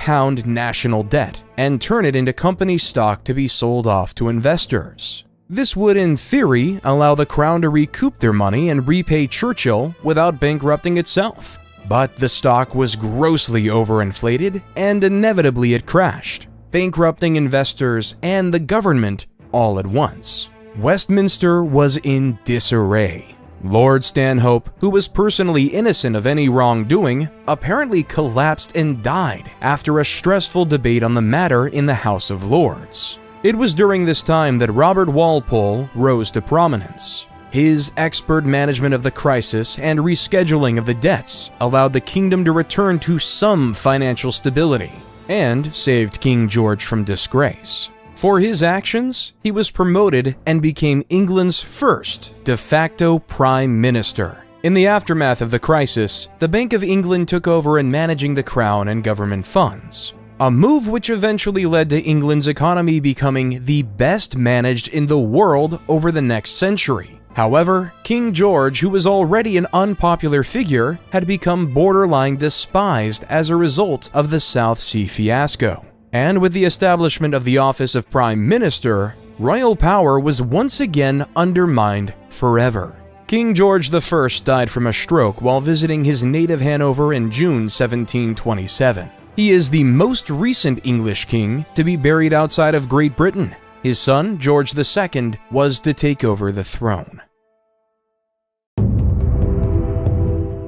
national debt and turn it into company stock to be sold off to investors. This would, in theory, allow the crown to recoup their money and repay Churchill without bankrupting itself. But the stock was grossly overinflated, and inevitably it crashed, bankrupting investors and the government all at once. Westminster was in disarray. Lord Stanhope, who was personally innocent of any wrongdoing, apparently collapsed and died after a stressful debate on the matter in the House of Lords. It was during this time that Robert Walpole rose to prominence. His expert management of the crisis and rescheduling of the debts allowed the kingdom to return to some financial stability and saved King George from disgrace. For his actions, he was promoted and became England's first de facto prime minister. In the aftermath of the crisis, the Bank of England took over in managing the crown and government funds, a move which eventually led to England's economy becoming the best managed in the world over the next century. However, King George, who was already an unpopular figure, had become borderline despised as a result of the South Sea fiasco. And with the establishment of the office of Prime Minister, royal power was once again undermined forever. King George I died from a stroke while visiting his native Hanover in June 1727. He is the most recent English king to be buried outside of Great Britain. His son, George II, was to take over the throne.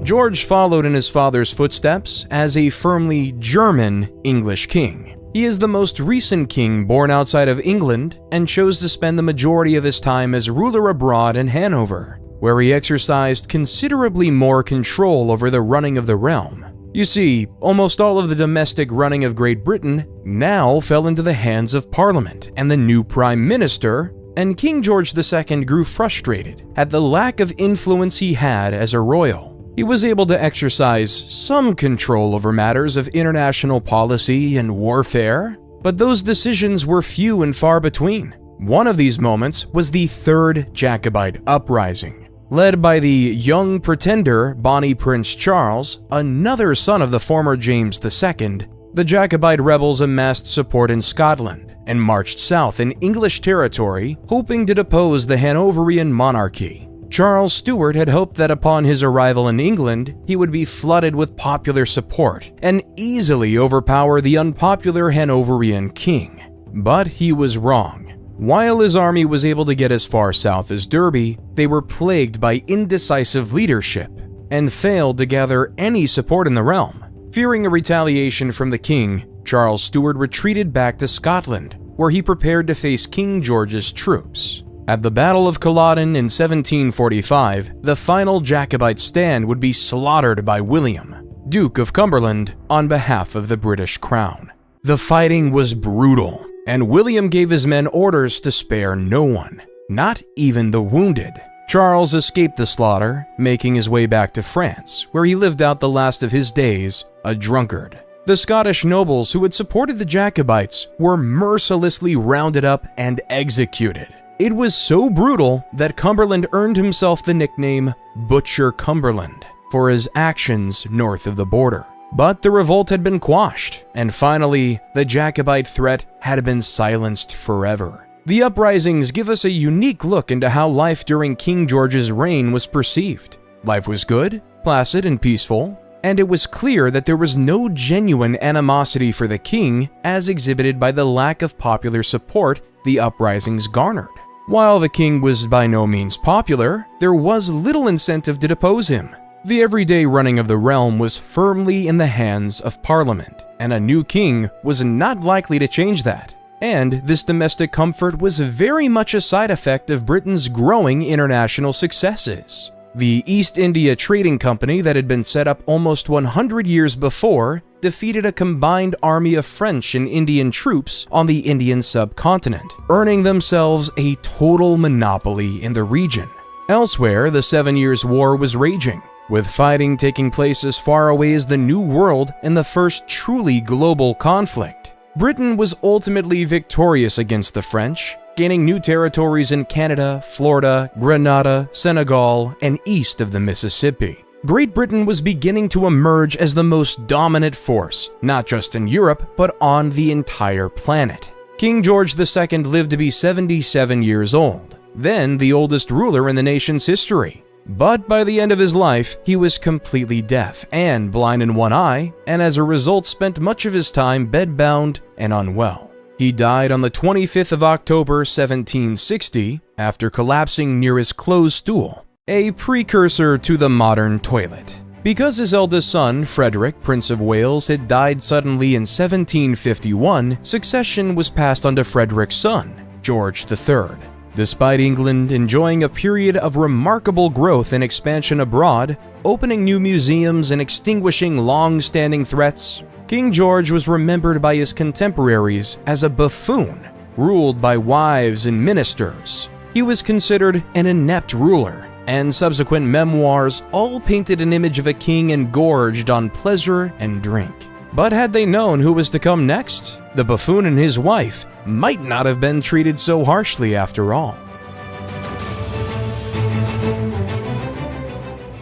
George followed in his father's footsteps as a firmly German English king. He is the most recent king born outside of England and chose to spend the majority of his time as ruler abroad in Hanover, where he exercised considerably more control over the running of the realm. You see, almost all of the domestic running of Great Britain now fell into the hands of Parliament and the new Prime Minister, and King George II grew frustrated at the lack of influence he had as a royal. He was able to exercise some control over matters of international policy and warfare, but those decisions were few and far between. One of these moments was the Third Jacobite Uprising. Led by the young pretender Bonnie Prince Charles, another son of the former James II, the Jacobite rebels amassed support in Scotland and marched south in English territory, hoping to depose the Hanoverian monarchy. Charles Stuart had hoped that upon his arrival in England, he would be flooded with popular support and easily overpower the unpopular Hanoverian king. But he was wrong. While his army was able to get as far south as Derby, they were plagued by indecisive leadership and failed to gather any support in the realm. Fearing a retaliation from the king, Charles Stuart retreated back to Scotland, where he prepared to face King George's troops. At the Battle of Culloden in 1745, the final Jacobite stand would be slaughtered by William, Duke of Cumberland, on behalf of the British crown. The fighting was brutal, and William gave his men orders to spare no one, not even the wounded. Charles escaped the slaughter, making his way back to France, where he lived out the last of his days, a drunkard. The Scottish nobles who had supported the Jacobites were mercilessly rounded up and executed. It was so brutal that Cumberland earned himself the nickname Butcher Cumberland for his actions north of the border. But the revolt had been quashed, and finally, the Jacobite threat had been silenced forever. The uprisings give us a unique look into how life during King George's reign was perceived. Life was good, placid, and peaceful, and it was clear that there was no genuine animosity for the king as exhibited by the lack of popular support the uprisings garnered. While the king was by no means popular, there was little incentive to depose him. The everyday running of the realm was firmly in the hands of Parliament, and a new king was not likely to change that. And this domestic comfort was very much a side effect of Britain's growing international successes. The East India Trading Company that had been set up almost 100 years before defeated a combined army of French and Indian troops on the Indian subcontinent, earning themselves a total monopoly in the region. Elsewhere, the 7 Years' War was raging, with fighting taking place as far away as the New World in the first truly global conflict. Britain was ultimately victorious against the French, gaining new territories in Canada, Florida, Grenada, Senegal, and east of the Mississippi. Great Britain was beginning to emerge as the most dominant force, not just in Europe, but on the entire planet. King George II lived to be 77 years old, then the oldest ruler in the nation's history. But by the end of his life, he was completely deaf and blind in one eye, and as a result spent much of his time bedbound and unwell. He died on the 25th of October 1760 after collapsing near his closed stool, a precursor to the modern toilet. Because his eldest son, Frederick, Prince of Wales, had died suddenly in 1751, succession was passed on to Frederick's son, George III. Despite England enjoying a period of remarkable growth and expansion abroad, opening new museums and extinguishing long-standing threats, King George was remembered by his contemporaries as a buffoon, ruled by wives and ministers. He was considered an inept ruler, and subsequent memoirs all painted an image of a king engorged on pleasure and drink. But had they known who was to come next, the buffoon and his wife might not have been treated so harshly after all.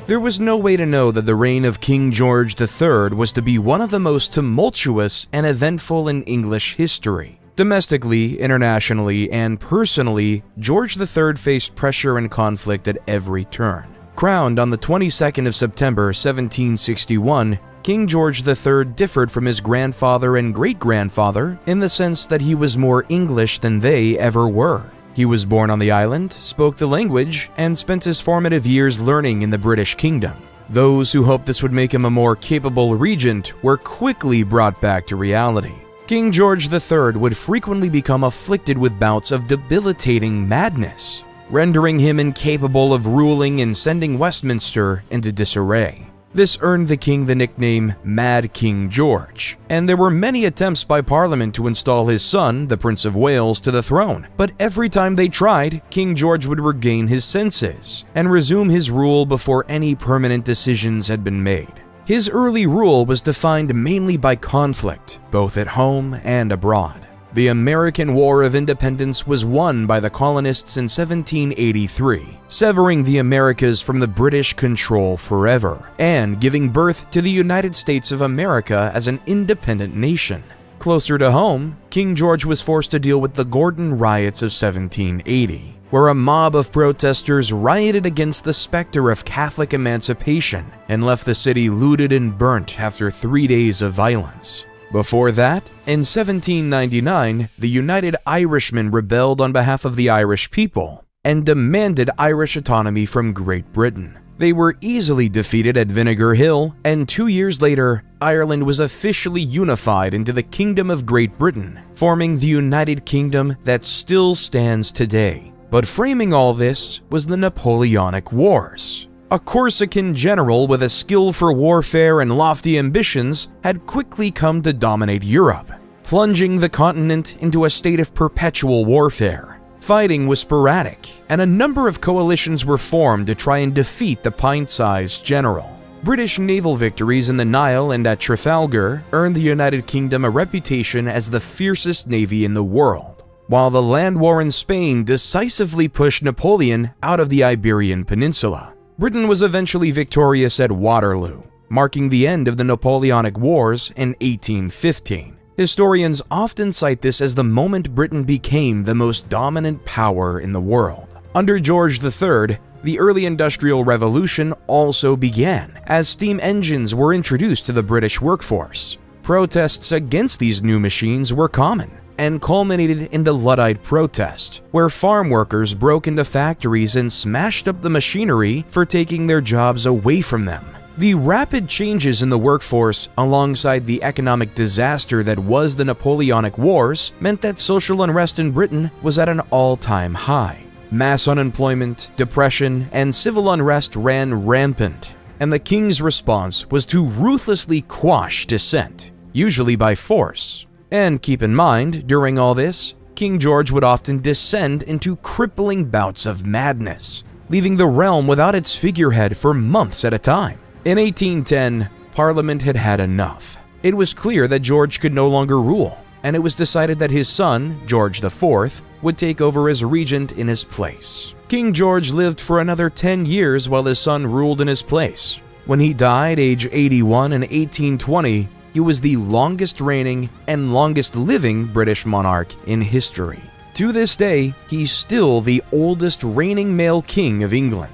There was no way to know that the reign of King George III was to be one of the most tumultuous and eventful in English history. Domestically, internationally, and personally, George III faced pressure and conflict at every turn. Crowned on the 22nd of September 1761, King George III differed from his grandfather and great-grandfather in the sense that he was more English than they ever were. He was born on the island, spoke the language, and spent his formative years learning in the British Kingdom. Those who hoped this would make him a more capable regent were quickly brought back to reality. King George III would frequently become afflicted with bouts of debilitating madness, rendering him incapable of ruling and sending Westminster into disarray. This earned the king the nickname Mad King George, and there were many attempts by Parliament to install his son, the Prince of Wales, to the throne, but every time they tried, King George would regain his senses and resume his rule before any permanent decisions had been made. His early rule was defined mainly by conflict, both at home and abroad. The American War of Independence was won by the colonists in 1783, severing the Americas from the British control forever, and giving birth to the United States of America as an independent nation. Closer to home, King George was forced to deal with the Gordon Riots of 1780, where a mob of protesters rioted against the specter of Catholic emancipation and left the city looted and burnt after 3 days of violence. Before that, in 1799, the United Irishmen rebelled on behalf of the Irish people and demanded Irish autonomy from Great Britain. They were easily defeated at Vinegar Hill, and 2 years later, Ireland was officially unified into the Kingdom of Great Britain, forming the United Kingdom that still stands today. But framing all this was the Napoleonic Wars. A Corsican general with a skill for warfare and lofty ambitions had quickly come to dominate Europe, plunging the continent into a state of perpetual warfare. Fighting was sporadic, and a number of coalitions were formed to try and defeat the pint-sized general. British naval victories in the Nile and at Trafalgar earned the United Kingdom a reputation as the fiercest navy in the world, while the land war in Spain decisively pushed Napoleon out of the Iberian Peninsula. Britain was eventually victorious at Waterloo, marking the end of the Napoleonic Wars in 1815. Historians often cite this as the moment Britain became the most dominant power in the world. Under George III, The early Industrial Revolution also began, as steam engines were introduced to the British workforce. Protests against these new machines were common, and culminated in the Luddite protest, where farm workers broke into factories and smashed up the machinery for taking their jobs away from them. The rapid changes in the workforce, alongside the economic disaster that was the Napoleonic Wars, meant that social unrest in Britain was at an all-time high. Mass unemployment, depression, and civil unrest ran rampant, and the king's response was to ruthlessly quash dissent, usually by force. And keep in mind, during all this, King George would often descend into crippling bouts of madness, leaving the realm without its figurehead for months at a time. In 1810, Parliament had had enough. It was clear that George could no longer rule, and it was decided that his son, George IV, would take over as regent in his place. King George lived for another 10 years while his son ruled in his place. When he died, age 81 in 1820, he was the longest reigning and longest living British monarch in history. To this day, he's still the oldest reigning male king of England.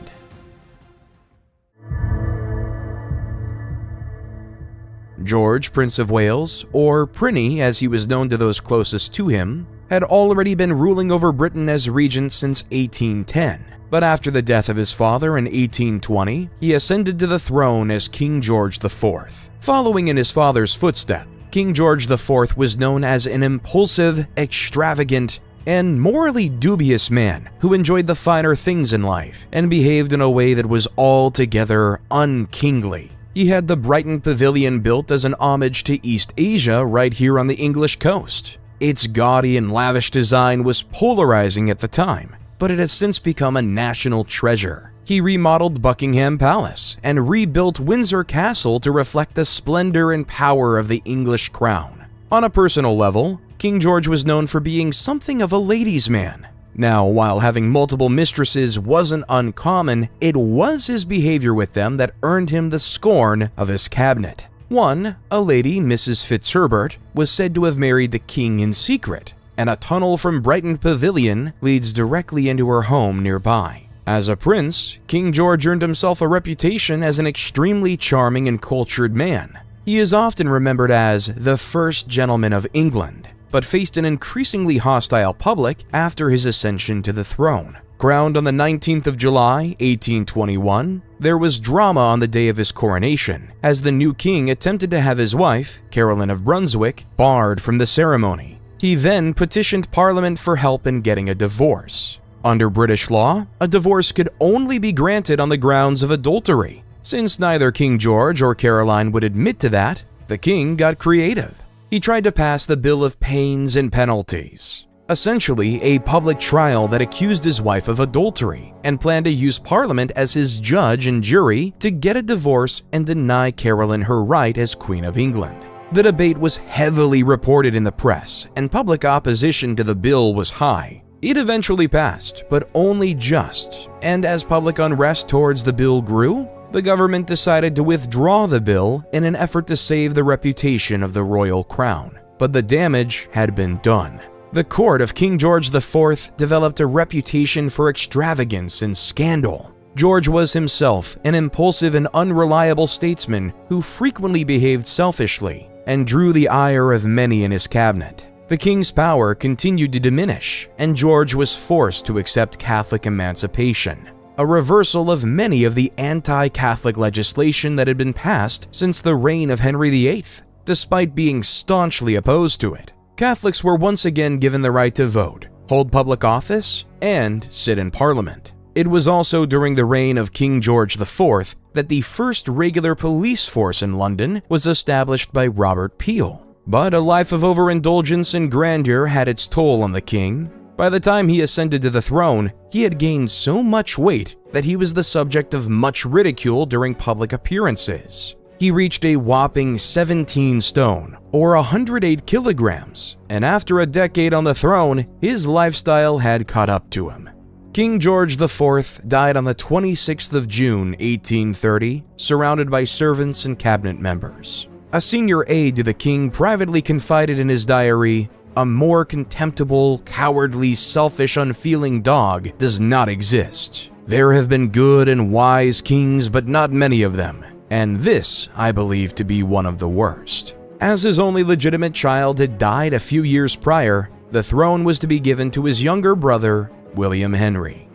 George, Prince of Wales, or Prinny as he was known to those closest to him, had already been ruling over Britain as regent since 1810. But after the death of his father in 1820, he ascended to the throne as King George IV. Following in his father's footsteps, King George IV was known as an impulsive, extravagant, and morally dubious man who enjoyed the finer things in life and behaved in a way that was altogether unkingly. He had the Brighton Pavilion built as an homage to East Asia right here on the English coast. Its gaudy and lavish design was polarizing at the time, but it has since become a national treasure. He remodeled Buckingham Palace and rebuilt Windsor Castle to reflect the splendor and power of the English crown. On a personal level, King George was known for being something of a ladies' man. Now, while having multiple mistresses wasn't uncommon, it was his behavior with them that earned him the scorn of his cabinet. One, a lady, Mrs. Fitzherbert, was said to have married the king in secret, and a tunnel from Brighton Pavilion leads directly into her home nearby. As a prince, King George earned himself a reputation as an extremely charming and cultured man. He is often remembered as the first gentleman of England, but faced an increasingly hostile public after his ascension to the throne. Crowned on the 19th of July, 1821, there was drama on the day of his coronation, as the new king attempted to have his wife, Caroline of Brunswick, barred from the ceremony. He then petitioned Parliament for help in getting a divorce. Under British law, a divorce could only be granted on the grounds of adultery. Since neither King George or Caroline would admit to that, the king got creative. He tried to pass the Bill of Pains and Penalties, essentially a public trial that accused his wife of adultery, and planned to use Parliament as his judge and jury to get a divorce and deny Caroline her right as Queen of England. The debate was heavily reported in the press, and public opposition to the bill was high. It eventually passed, but only just, and as public unrest towards the bill grew, the government decided to withdraw the bill in an effort to save the reputation of the royal crown. But the damage had been done. The court of King George IV developed a reputation for extravagance and scandal. George was himself an impulsive and unreliable statesman who frequently behaved selfishly and drew the ire of many in his cabinet. The king's power continued to diminish, and George was forced to accept Catholic emancipation, a reversal of many of the anti-Catholic legislation that had been passed since the reign of Henry VIII. Despite being staunchly opposed to it, Catholics were once again given the right to vote, hold public office, and sit in Parliament. It was also during the reign of King George IV that the first regular police force in London was established by Robert Peel. But a life of overindulgence and grandeur had its toll on the king. By the time he ascended to the throne, he had gained so much weight that he was the subject of much ridicule during public appearances. He reached a whopping 17 stone, or 108 kilograms, and after a decade on the throne, his lifestyle had caught up to him. King George IV died on the 26th of June, 1830, surrounded by servants and cabinet members. A senior aide to the king privately confided in his diary, "A more contemptible, cowardly, selfish, unfeeling dog does not exist. There have been good and wise kings, but not many of them, and this I believe to be one of the worst. As his only legitimate child had died a few years prior, the throne was to be given to his younger brother, William Henry.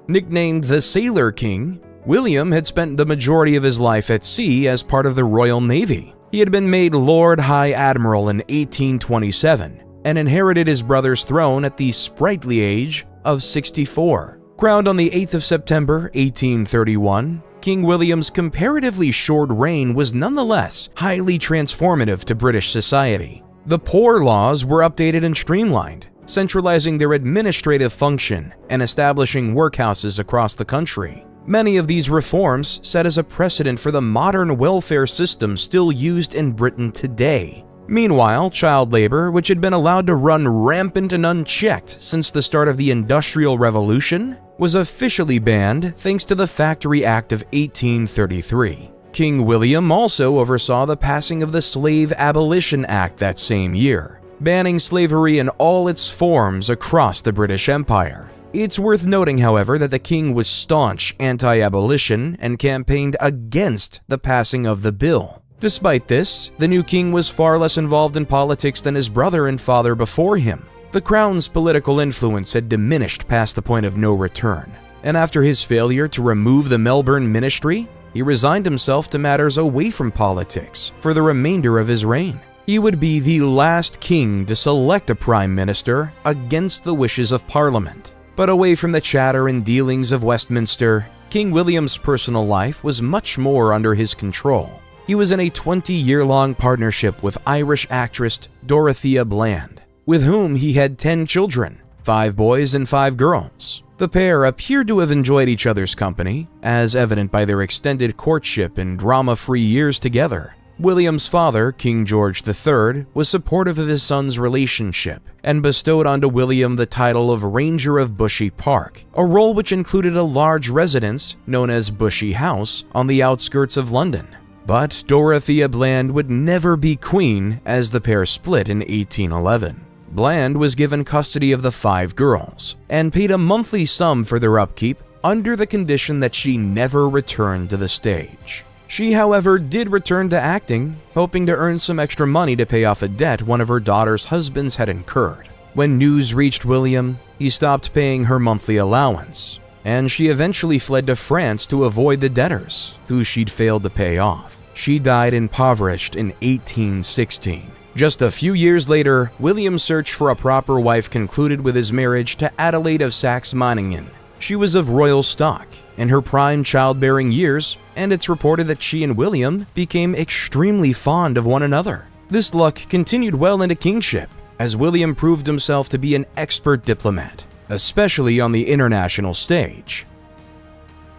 Nicknamed the Sailor King, William had spent the majority of his life at sea as part of the Royal Navy. He had been made Lord High Admiral in 1827 and inherited his brother's throne at the sprightly age of 64. Crowned on the 8th of September, 1831, King William's comparatively short reign was nonetheless highly transformative to British society. The Poor Laws were updated and streamlined, centralizing their administrative function and establishing workhouses across the country. Many of these reforms set as a precedent for the modern welfare system still used in Britain today. Meanwhile, child labor, which had been allowed to run rampant and unchecked since the start of the Industrial Revolution, was officially banned thanks to the Factory Act of 1833. King William also oversaw the passing of the Slave Abolition Act that same year, banning slavery in all its forms across the British Empire. It's worth noting, however, that the king was staunch anti-abolition and campaigned against the passing of the bill. Despite this, the new king was far less involved in politics than his brother and father before him. The crown's political influence had diminished past the point of no return, and after his failure to remove the Melbourne ministry, he resigned himself to matters away from politics for the remainder of his reign. He would be the last king to select a prime minister against the wishes of Parliament. But away from the chatter and dealings of Westminster, King William's personal life was much more under his control. He was in a 20-year-long partnership with Irish actress Dorothea Bland, with whom he had 10 children, 5 boys and 5 girls. The pair appeared to have enjoyed each other's company, as evident by their extended courtship and drama-free years together. William's father, King George III, was supportive of his son's relationship and bestowed onto William the title of Ranger of Bushy Park, a role which included a large residence known as Bushy House on the outskirts of London. But Dorothea Bland would never be queen, as the pair split in 1811. Bland was given custody of the 5 girls and paid a monthly sum for their upkeep under the condition that she never returned to the stage. She, however, did return to acting, hoping to earn some extra money to pay off a debt one of her daughter's husbands had incurred. When news reached William, he stopped paying her monthly allowance, and she eventually fled to France to avoid the debtors, who she'd failed to pay off. She died impoverished in 1816. Just a few years later, William's search for a proper wife concluded with his marriage to Adelaide of Saxe-Meiningen. She was of royal stock, in her prime childbearing years, and it's reported that she and William became extremely fond of one another. This luck continued well into kingship, as William proved himself to be an expert diplomat, especially on the international stage.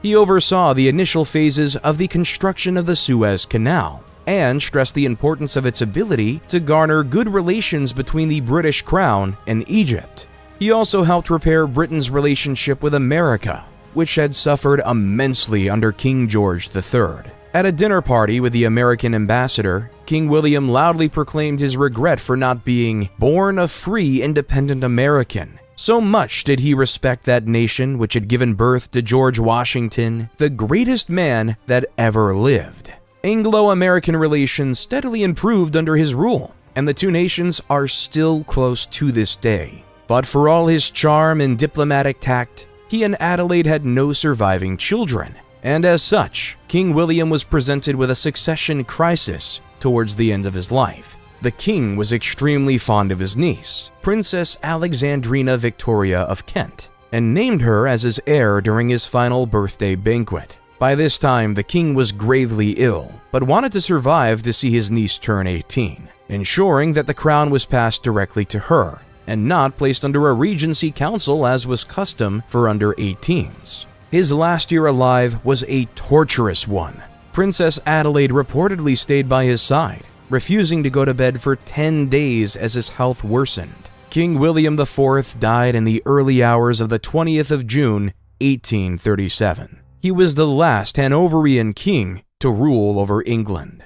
He oversaw the initial phases of the construction of the Suez Canal, and stressed the importance of its ability to garner good relations between the British Crown and Egypt. He also helped repair Britain's relationship with America, which had suffered immensely under King George III. At a dinner party with the American ambassador, King William loudly proclaimed his regret for not being born a free, independent American. So much did he respect that nation which had given birth to George Washington, the greatest man that ever lived. Anglo-American relations steadily improved under his rule, and the two nations are still close to this day. But for all his charm and diplomatic tact, he and Adelaide had no surviving children, and as such, King William was presented with a succession crisis towards the end of his life. The king was extremely fond of his niece, Princess Alexandrina Victoria of Kent, and named her as his heir during his final birthday banquet. By this time, the king was gravely ill, but wanted to survive to see his niece turn 18, ensuring that the crown was passed directly to her, and not placed under a regency council as was custom for under 18s. His last year alive was a torturous one. Princess Adelaide reportedly stayed by his side, refusing to go to bed for 10 days as his health worsened. King William IV died in the early hours of the 20th of June, 1837. He was the last Hanoverian king to rule over England.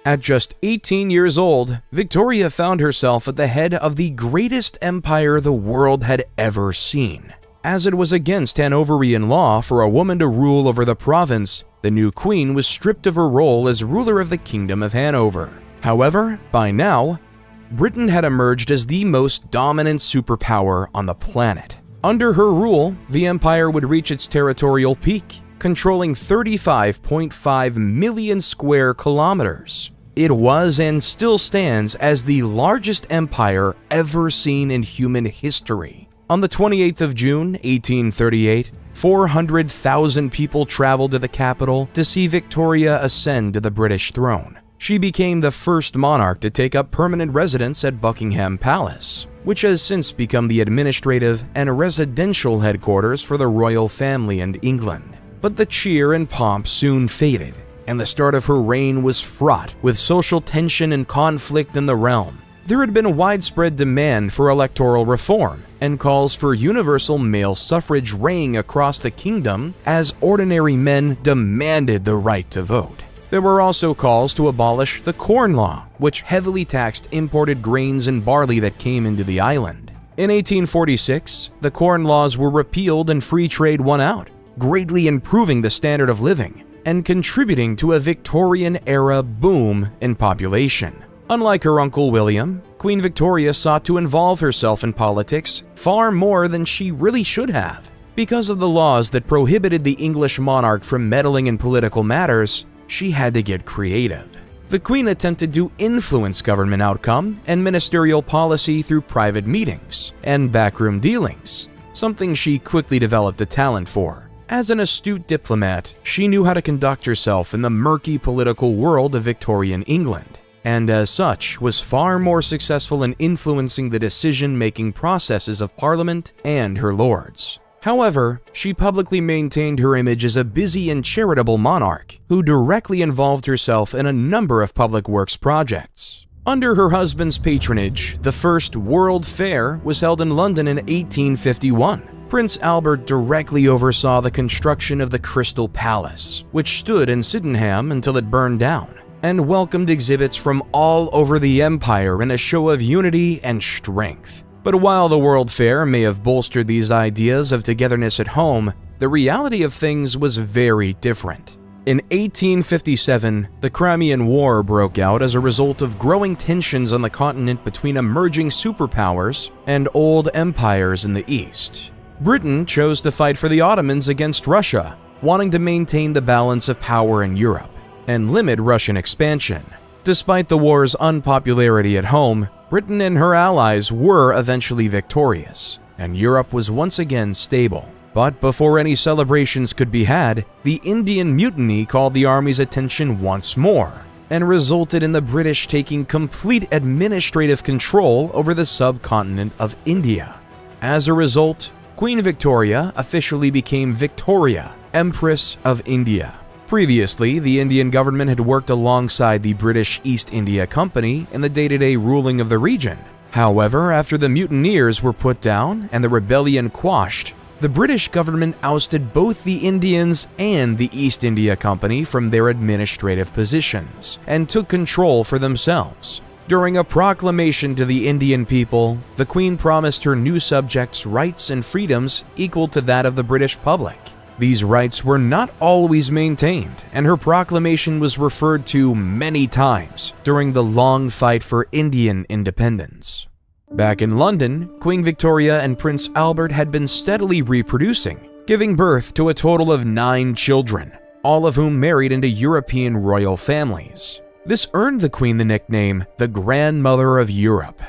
At just 18 years old, Victoria found herself at the head of the greatest empire the world had ever seen. As it was against Hanoverian law for a woman to rule over the province, the new queen was stripped of her role as ruler of the Kingdom of Hanover. However, by now, Britain had emerged as the most dominant superpower on the planet. Under her rule, the empire would reach its territorial peak, controlling 35.5 million square kilometers. It was and still stands as the largest empire ever seen in human history. On the 28th of June, 1838, 400,000 people traveled to the capital to see Victoria ascend to the British throne. She became the first monarch to take up permanent residence at Buckingham Palace, which has since become the administrative and residential headquarters for the royal family in England. But the cheer and pomp soon faded, and the start of her reign was fraught with social tension and conflict in the realm. There had been a widespread demand for electoral reform and calls for universal male suffrage raying across the kingdom as ordinary men demanded the right to vote. There were also calls to abolish the Corn Law, which heavily taxed imported grains and barley that came into the island. In 1846, the Corn Laws were repealed and free trade won out, greatly improving the standard of living and contributing to a Victorian-era boom in population. Unlike her uncle William, Queen Victoria sought to involve herself in politics far more than she really should have. Because of the laws that prohibited the English monarch from meddling in political matters, she had to get creative. The Queen attempted to influence government outcome and ministerial policy through private meetings and backroom dealings, something she quickly developed a talent for. As an astute diplomat, she knew how to conduct herself in the murky political world of Victorian England, and as such was far more successful in influencing the decision-making processes of Parliament and her lords. However, she publicly maintained her image as a busy and charitable monarch who directly involved herself in a number of public works projects. Under her husband's patronage, the first World Fair was held in London in 1851. Prince Albert directly oversaw the construction of the Crystal Palace, which stood in Sydenham until it burned down, and welcomed exhibits from all over the empire in a show of unity and strength. But while the World Fair may have bolstered these ideas of togetherness at home, the reality of things was very different. In 1857, the Crimean War broke out as a result of growing tensions on the continent between emerging superpowers and old empires in the East. Britain chose to fight for the Ottomans against Russia, wanting to maintain the balance of power in Europe and limit Russian expansion. Despite the war's unpopularity at home, Britain and her allies were eventually victorious, and Europe was once again stable. But before any celebrations could be had, the Indian Mutiny called the army's attention once more, and resulted in the British taking complete administrative control over the subcontinent of India. As a result, Queen Victoria officially became Victoria, Empress of India. Previously, the Indian government had worked alongside the British East India Company in the day-to-day ruling of the region. However, after the mutineers were put down and the rebellion quashed, the British government ousted both the Indians and the East India Company from their administrative positions and took control for themselves. During a proclamation to the Indian people, the Queen promised her new subjects rights and freedoms equal to that of the British public. These rights were not always maintained, and her proclamation was referred to many times during the long fight for Indian independence. Back in London, Queen Victoria and Prince Albert had been steadily reproducing, giving birth to a total of 9 children, all of whom married into European royal families. This earned the Queen the nickname the Grandmother of Europe.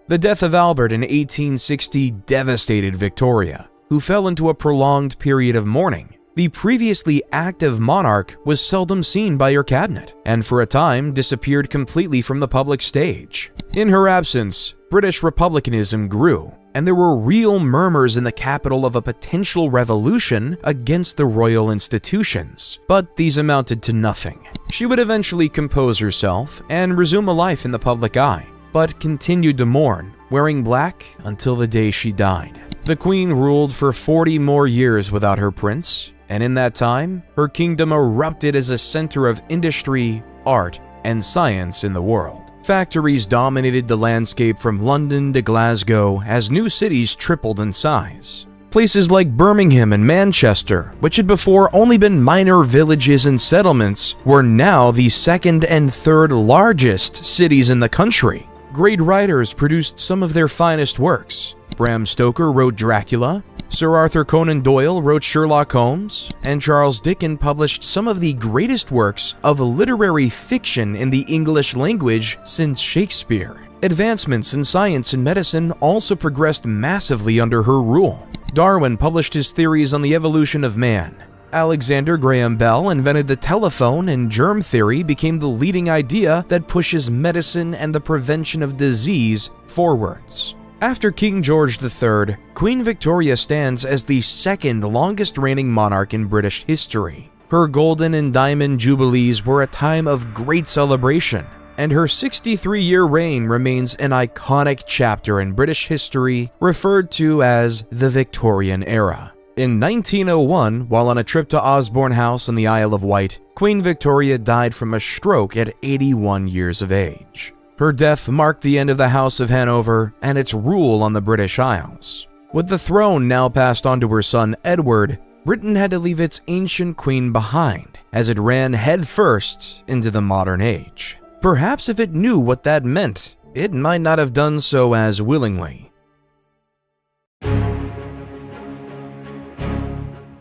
The death of Albert in 1860 devastated Victoria, who fell into a prolonged period of mourning. The previously active monarch was seldom seen by her cabinet, and for a time disappeared completely from the public stage. In her absence, British republicanism grew, and there were real murmurs in the capital of a potential revolution against the royal institutions, but these amounted to nothing. She would eventually compose herself and resume a life in the public eye, but continued to mourn, wearing black until the day she died. The Queen ruled for 40 more years without her prince, and in that time, her kingdom erupted as a center of industry, art, and science in the world. Factories dominated the landscape from London to Glasgow as new cities tripled in size. Places like Birmingham and Manchester, which had before only been minor villages and settlements, were now the second and third largest cities in the country. Great writers produced some of their finest works. Bram Stoker wrote Dracula, Sir Arthur Conan Doyle wrote Sherlock Holmes, and Charles Dickens published some of the greatest works of literary fiction in the English language since Shakespeare. Advancements in science and medicine also progressed massively under her rule. Darwin published his theories on the evolution of man. Alexander Graham Bell invented the telephone, and germ theory became the leading idea that pushes medicine and the prevention of disease forwards. After King George III, Queen Victoria stands as the second longest reigning monarch in British history. Her golden and diamond jubilees were a time of great celebration, and her 63-year reign remains an iconic chapter in British history referred to as the Victorian era. In 1901, while on a trip to Osborne House on the Isle of Wight, Queen Victoria died from a stroke at 81 years of age. Her death marked the end of the House of Hanover and its rule on the British Isles. With the throne now passed on to her son Edward, Britain had to leave its ancient queen behind, as it ran headfirst into the modern age. Perhaps if it knew what that meant, it might not have done so as willingly.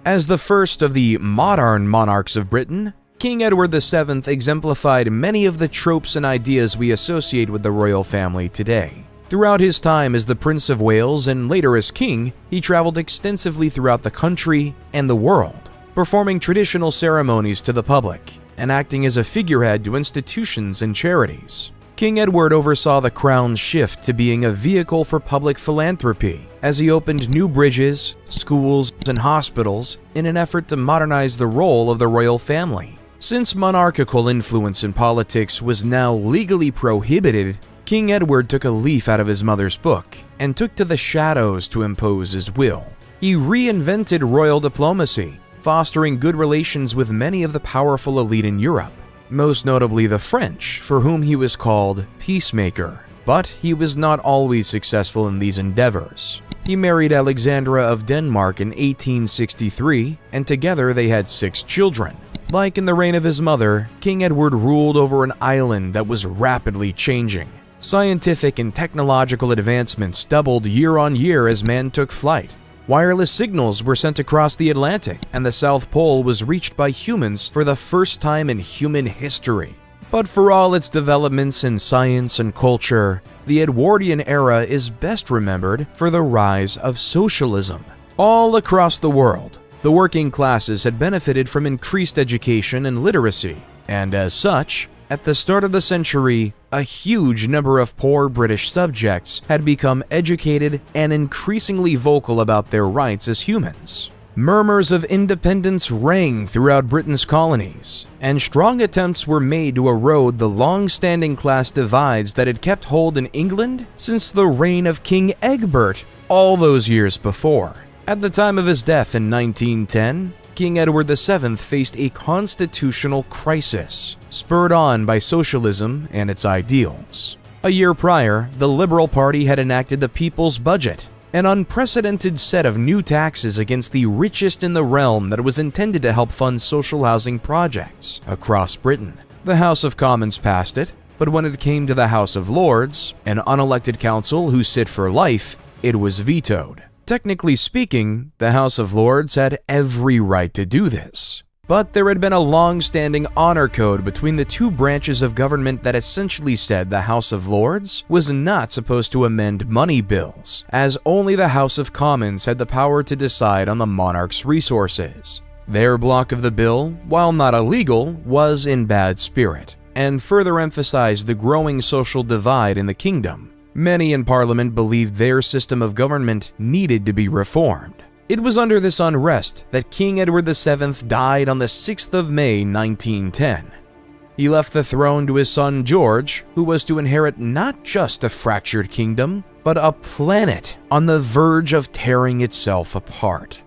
As the first of the modern monarchs of Britain, King Edward VII exemplified many of the tropes and ideas we associate with the royal family today. Throughout his time as the Prince of Wales and later as king, he traveled extensively throughout the country and the world, performing traditional ceremonies to the public and acting as a figurehead to institutions and charities. King Edward oversaw the crown's shift to being a vehicle for public philanthropy as he opened new bridges, schools, and hospitals in an effort to modernize the role of the royal family. Since monarchical influence in politics was now legally prohibited, King Edward took a leaf out of his mother's book and took to the shadows to impose his will. He reinvented royal diplomacy, fostering good relations with many of the powerful elite in Europe, most notably the French, for whom he was called peacemaker. But he was not always successful in these endeavors. He married Alexandra of Denmark in 1863, and together they had 6 children. Like in the reign of his mother, King Edward ruled over an island that was rapidly changing. Scientific and technological advancements doubled year on year as man took flight. Wireless signals were sent across the Atlantic, and the South Pole was reached by humans for the first time in human history. But for all its developments in science and culture, the Edwardian era is best remembered for the rise of socialism. All across the world, the working classes had benefited from increased education and literacy, and as such, at the start of the century, a huge number of poor British subjects had become educated and increasingly vocal about their rights as humans. Murmurs of independence rang throughout Britain's colonies, and strong attempts were made to erode the long-standing class divides that had kept hold in England since the reign of King Egbert all those years before. At the time of his death in 1910, King Edward VII faced a constitutional crisis, spurred on by socialism and its ideals. A year prior, the Liberal Party had enacted the People's Budget, an unprecedented set of new taxes against the richest in the realm that was intended to help fund social housing projects across Britain. The House of Commons passed it, but when it came to the House of Lords, an unelected council who sit for life, it was vetoed. Technically speaking, the House of Lords had every right to do this. But there had been a long-standing honor code between the two branches of government that essentially said the House of Lords was not supposed to amend money bills, as only the House of Commons had the power to decide on the monarch's resources. Their block of the bill, while not illegal, was in bad spirit, and further emphasized the growing social divide in the kingdom. Many in Parliament believed their system of government needed to be reformed. It was under this unrest that King Edward VII died on the 6th of May 1910. He left the throne to his son George, who was to inherit not just a fractured kingdom, but a planet on the verge of tearing itself apart.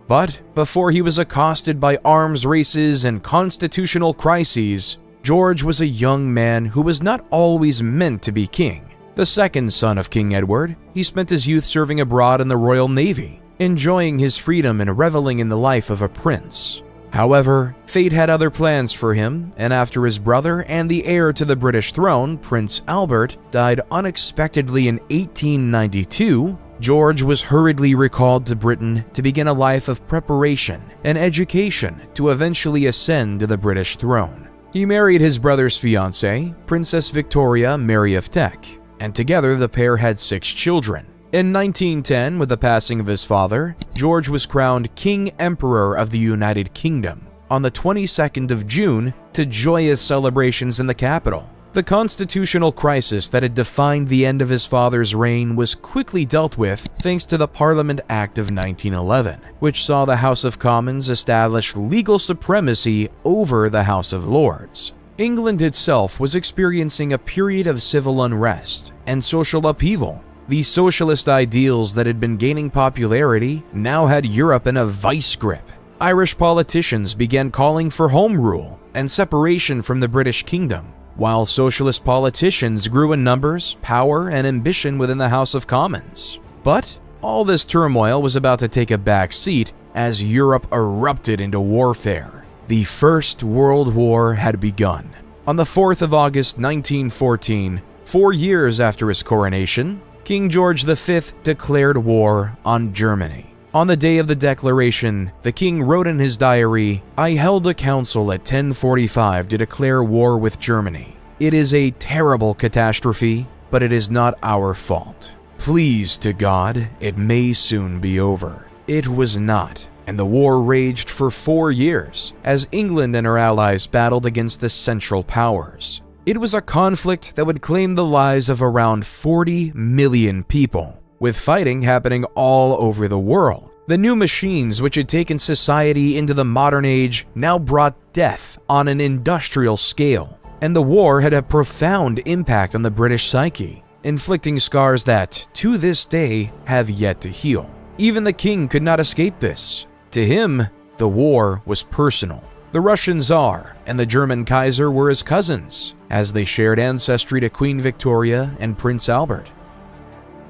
But before he was accosted by arms races and constitutional crises, George was a young man who was not always meant to be king. The second son of King Edward, he spent his youth serving abroad in the Royal Navy, enjoying his freedom and reveling in the life of a prince. However, fate had other plans for him, and after his brother and the heir to the British throne, Prince Albert, died unexpectedly in 1892, George was hurriedly recalled to Britain to begin a life of preparation and education to eventually ascend to the British throne. He married his brother's fiancée, Princess Victoria Mary of Teck, and together the pair had 6 children. In 1910, with the passing of his father, George was crowned King Emperor of the United Kingdom on the 22nd of June to joyous celebrations in the capital. The constitutional crisis that had defined the end of his father's reign was quickly dealt with thanks to the Parliament Act of 1911, which saw the House of Commons establish legal supremacy over the House of Lords. England itself was experiencing a period of civil unrest and social upheaval. The socialist ideals that had been gaining popularity now had Europe in a vice grip. Irish politicians began calling for home rule and separation from the British kingdom, while socialist politicians grew in numbers, power, and ambition within the House of Commons. But all this turmoil was about to take a back seat as Europe erupted into warfare. The First World War had begun. On the 4th of August 1914, 4 years after his coronation, King George V declared war on Germany. On the day of the declaration, the king wrote in his diary, "I held a council at 10:45 to declare war with Germany. It is a terrible catastrophe, but it is not our fault. Please to God, it may soon be over." It was not, and the war raged for 4 years as England and her allies battled against the Central Powers. It was a conflict that would claim the lives of around 40 million people, with fighting happening all over the world. The new machines which had taken society into the modern age now brought death on an industrial scale, and the war had a profound impact on the British psyche, inflicting scars that, to this day, have yet to heal. Even the king could not escape this. To him, the war was personal. The Russian Tsar and the German Kaiser were his cousins, as they shared ancestry to Queen Victoria and Prince Albert.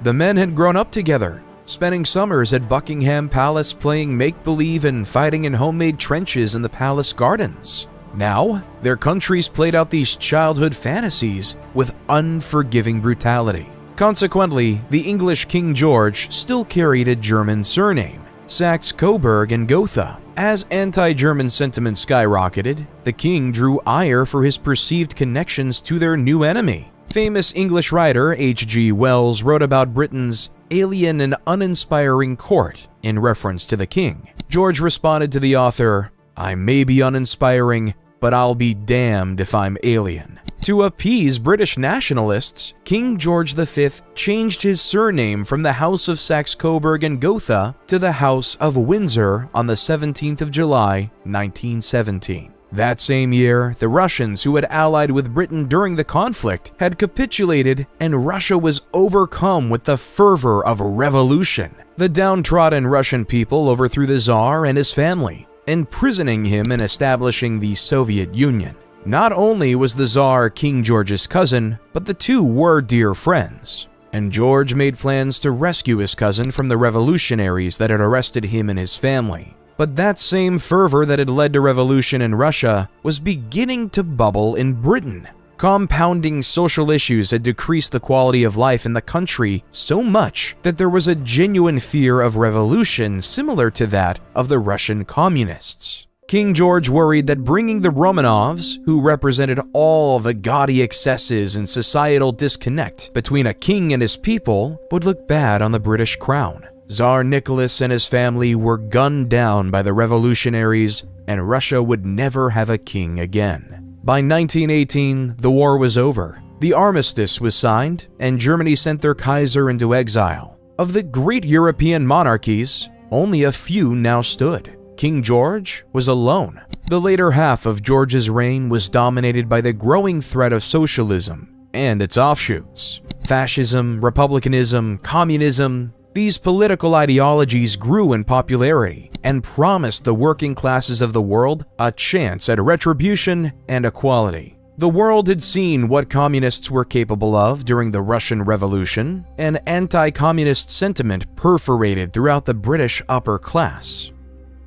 The men had grown up together, spending summers at Buckingham Palace playing make-believe and fighting in homemade trenches in the palace gardens. Now, their countries played out these childhood fantasies with unforgiving brutality. Consequently, the English King George still carried a German surname, Saxe-Coburg-Gotha. As anti-German sentiment skyrocketed, the king drew ire for his perceived connections to their new enemy. Famous English writer H.G. Wells wrote about Britain's alien and uninspiring court in reference to the king. George responded to the author, "I may be uninspiring, but I'll be damned if I'm alien." To appease British nationalists, King George V changed his surname from the House of Saxe-Coburg-Gotha to the House of Windsor on the 17th of July, 1917. That same year, the Russians who had allied with Britain during the conflict had capitulated, and Russia was overcome with the fervor of revolution. The downtrodden Russian people overthrew the Tsar and his family, imprisoning him and establishing the Soviet Union. Not only was the Tsar King George's cousin, but the two were dear friends, and George made plans to rescue his cousin from the revolutionaries that had arrested him and his family. But that same fervor that had led to revolution in Russia was beginning to bubble in Britain. Compounding social issues had decreased the quality of life in the country so much that there was a genuine fear of revolution similar to that of the Russian communists. King George worried that bringing the Romanovs, who represented all the gaudy excesses and societal disconnect between a king and his people, would look bad on the British crown. Tsar Nicholas and his family were gunned down by the revolutionaries, and Russia would never have a king again. By 1918, the war was over. The armistice was signed, and Germany sent their Kaiser into exile. Of the great European monarchies, only a few now stood. King George was alone. The later half of George's reign was dominated by the growing threat of socialism and its offshoots. Fascism, republicanism, communism, These political ideologies grew in popularity and promised the working classes of the world a chance at retribution and equality. The world had seen what communists were capable of during the Russian Revolution, and anti-communist sentiment perforated throughout the British upper class.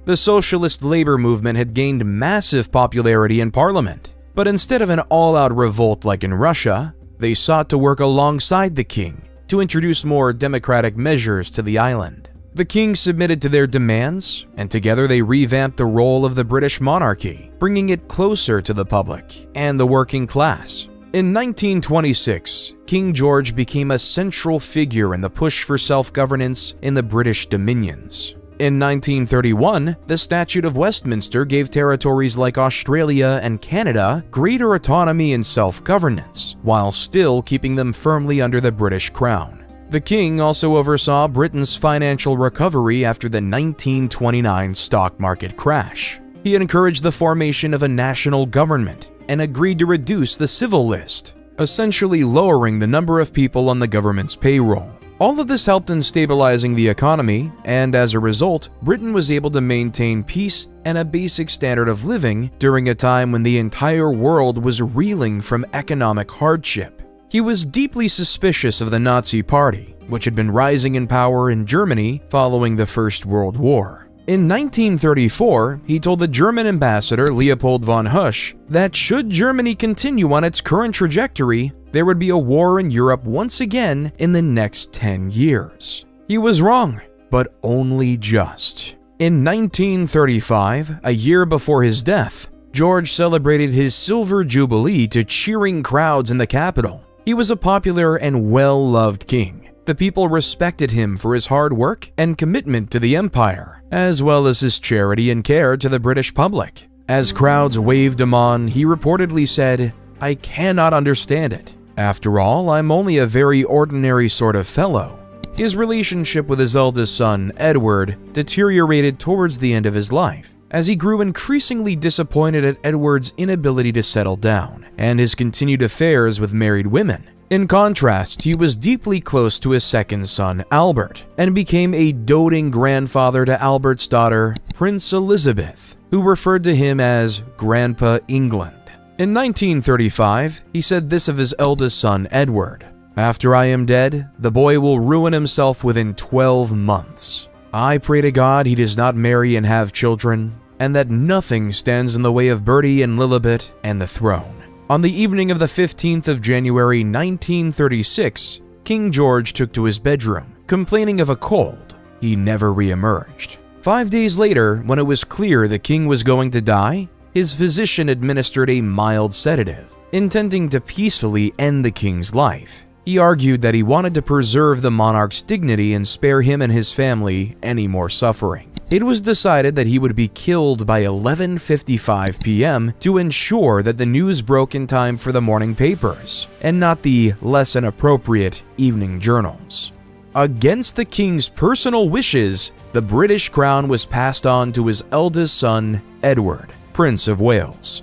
The socialist labor movement had gained massive popularity in Parliament, but instead of an all-out revolt like in Russia, they sought to work alongside the king to introduce more democratic measures to the island. The king submitted to their demands, and together they revamped the role of the British monarchy, bringing it closer to the public and the working class. In 1926, King George became a central figure in the push for self-governance in the British dominions. In 1931, the Statute of Westminster gave territories like Australia and Canada greater autonomy and self-governance, while still keeping them firmly under the British Crown. The king also oversaw Britain's financial recovery after the 1929 stock market crash. He encouraged the formation of a national government and agreed to reduce the civil list, essentially lowering the number of people on the government's payroll. All of this helped in stabilizing the economy, and as a result, Britain was able to maintain peace and a basic standard of living during a time when the entire world was reeling from economic hardship. He was deeply suspicious of the Nazi Party, which had been rising in power in Germany following the First World War. In 1934, he told the German ambassador Leopold von Husch that should Germany continue on its current trajectory, there would be a war in Europe once again in the next 10 years. He was wrong, but only just. In 1935, a year before his death, George celebrated his Silver Jubilee to cheering crowds in the capital. He was a popular and well-loved king. The people respected him for his hard work and commitment to the empire, as well as his charity and care to the British public. As crowds waved him on, he reportedly said, "I cannot understand it. After all, I'm only a very ordinary sort of fellow." His relationship with his eldest son, Edward, deteriorated towards the end of his life, as he grew increasingly disappointed at Edward's inability to settle down and his continued affairs with married women. In contrast, he was deeply close to his second son, Albert, and became a doting grandfather to Albert's daughter, Prince Elizabeth, who referred to him as Grandpa England. In 1935, he said this of his eldest son, Edward: "After I am dead, the boy will ruin himself within 12 months. I pray to God he does not marry and have children, and that nothing stands in the way of Bertie and Lilibet and the throne." On the evening of the 15th of January 1936, King George took to his bedroom, complaining of a cold. He never re-emerged. 5 days later, when it was clear the king was going to die, his physician administered a mild sedative, intending to peacefully end the king's life. He argued that he wanted to preserve the monarch's dignity and spare him and his family any more suffering. It was decided that he would be killed by 11:55 p.m. to ensure that the news broke in time for the morning papers, and not the less inappropriate evening journals. Against the king's personal wishes, the British crown was passed on to his eldest son, Edward, Prince of Wales.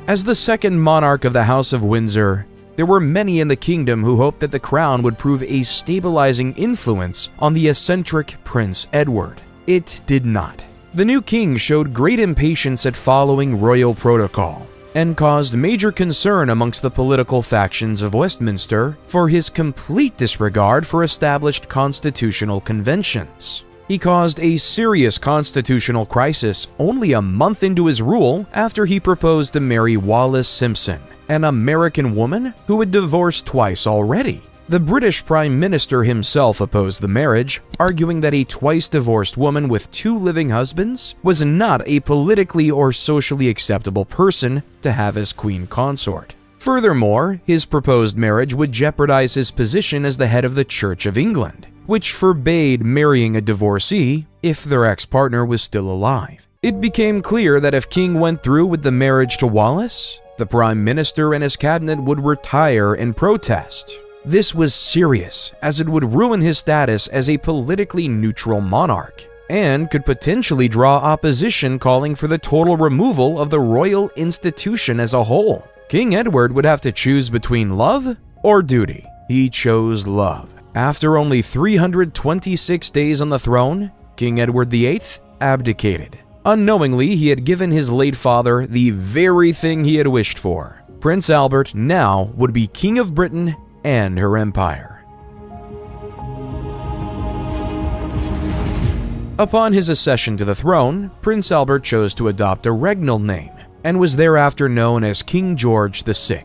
As the second monarch of the House of Windsor, there were many in the kingdom who hoped that the crown would prove a stabilizing influence on the eccentric Prince Edward. It did not. The new king showed great impatience at following royal protocol, and caused major concern amongst the political factions of Westminster for his complete disregard for established constitutional conventions. He caused a serious constitutional crisis only a month into his rule after he proposed to marry Wallis Simpson, an American woman who had divorced twice already. The British Prime Minister himself opposed the marriage, arguing that a twice-divorced woman with 2 living husbands was not a politically or socially acceptable person to have as queen consort. Furthermore, his proposed marriage would jeopardize his position as the head of the Church of England, which forbade marrying a divorcee if their ex-partner was still alive. It became clear that if King went through with the marriage to Wallis, the Prime Minister and his cabinet would retire in protest. This was serious, as it would ruin his status as a politically neutral monarch, and could potentially draw opposition calling for the total removal of the royal institution as a whole. King Edward would have to choose between love or duty. He chose love. After only 326 days on the throne, King Edward VIII abdicated. Unknowingly, he had given his late father the very thing he had wished for. Prince Albert now would be King of Britain and her empire. Upon his accession to the throne, Prince Albert chose to adopt a regnal name and was thereafter known as King George VI.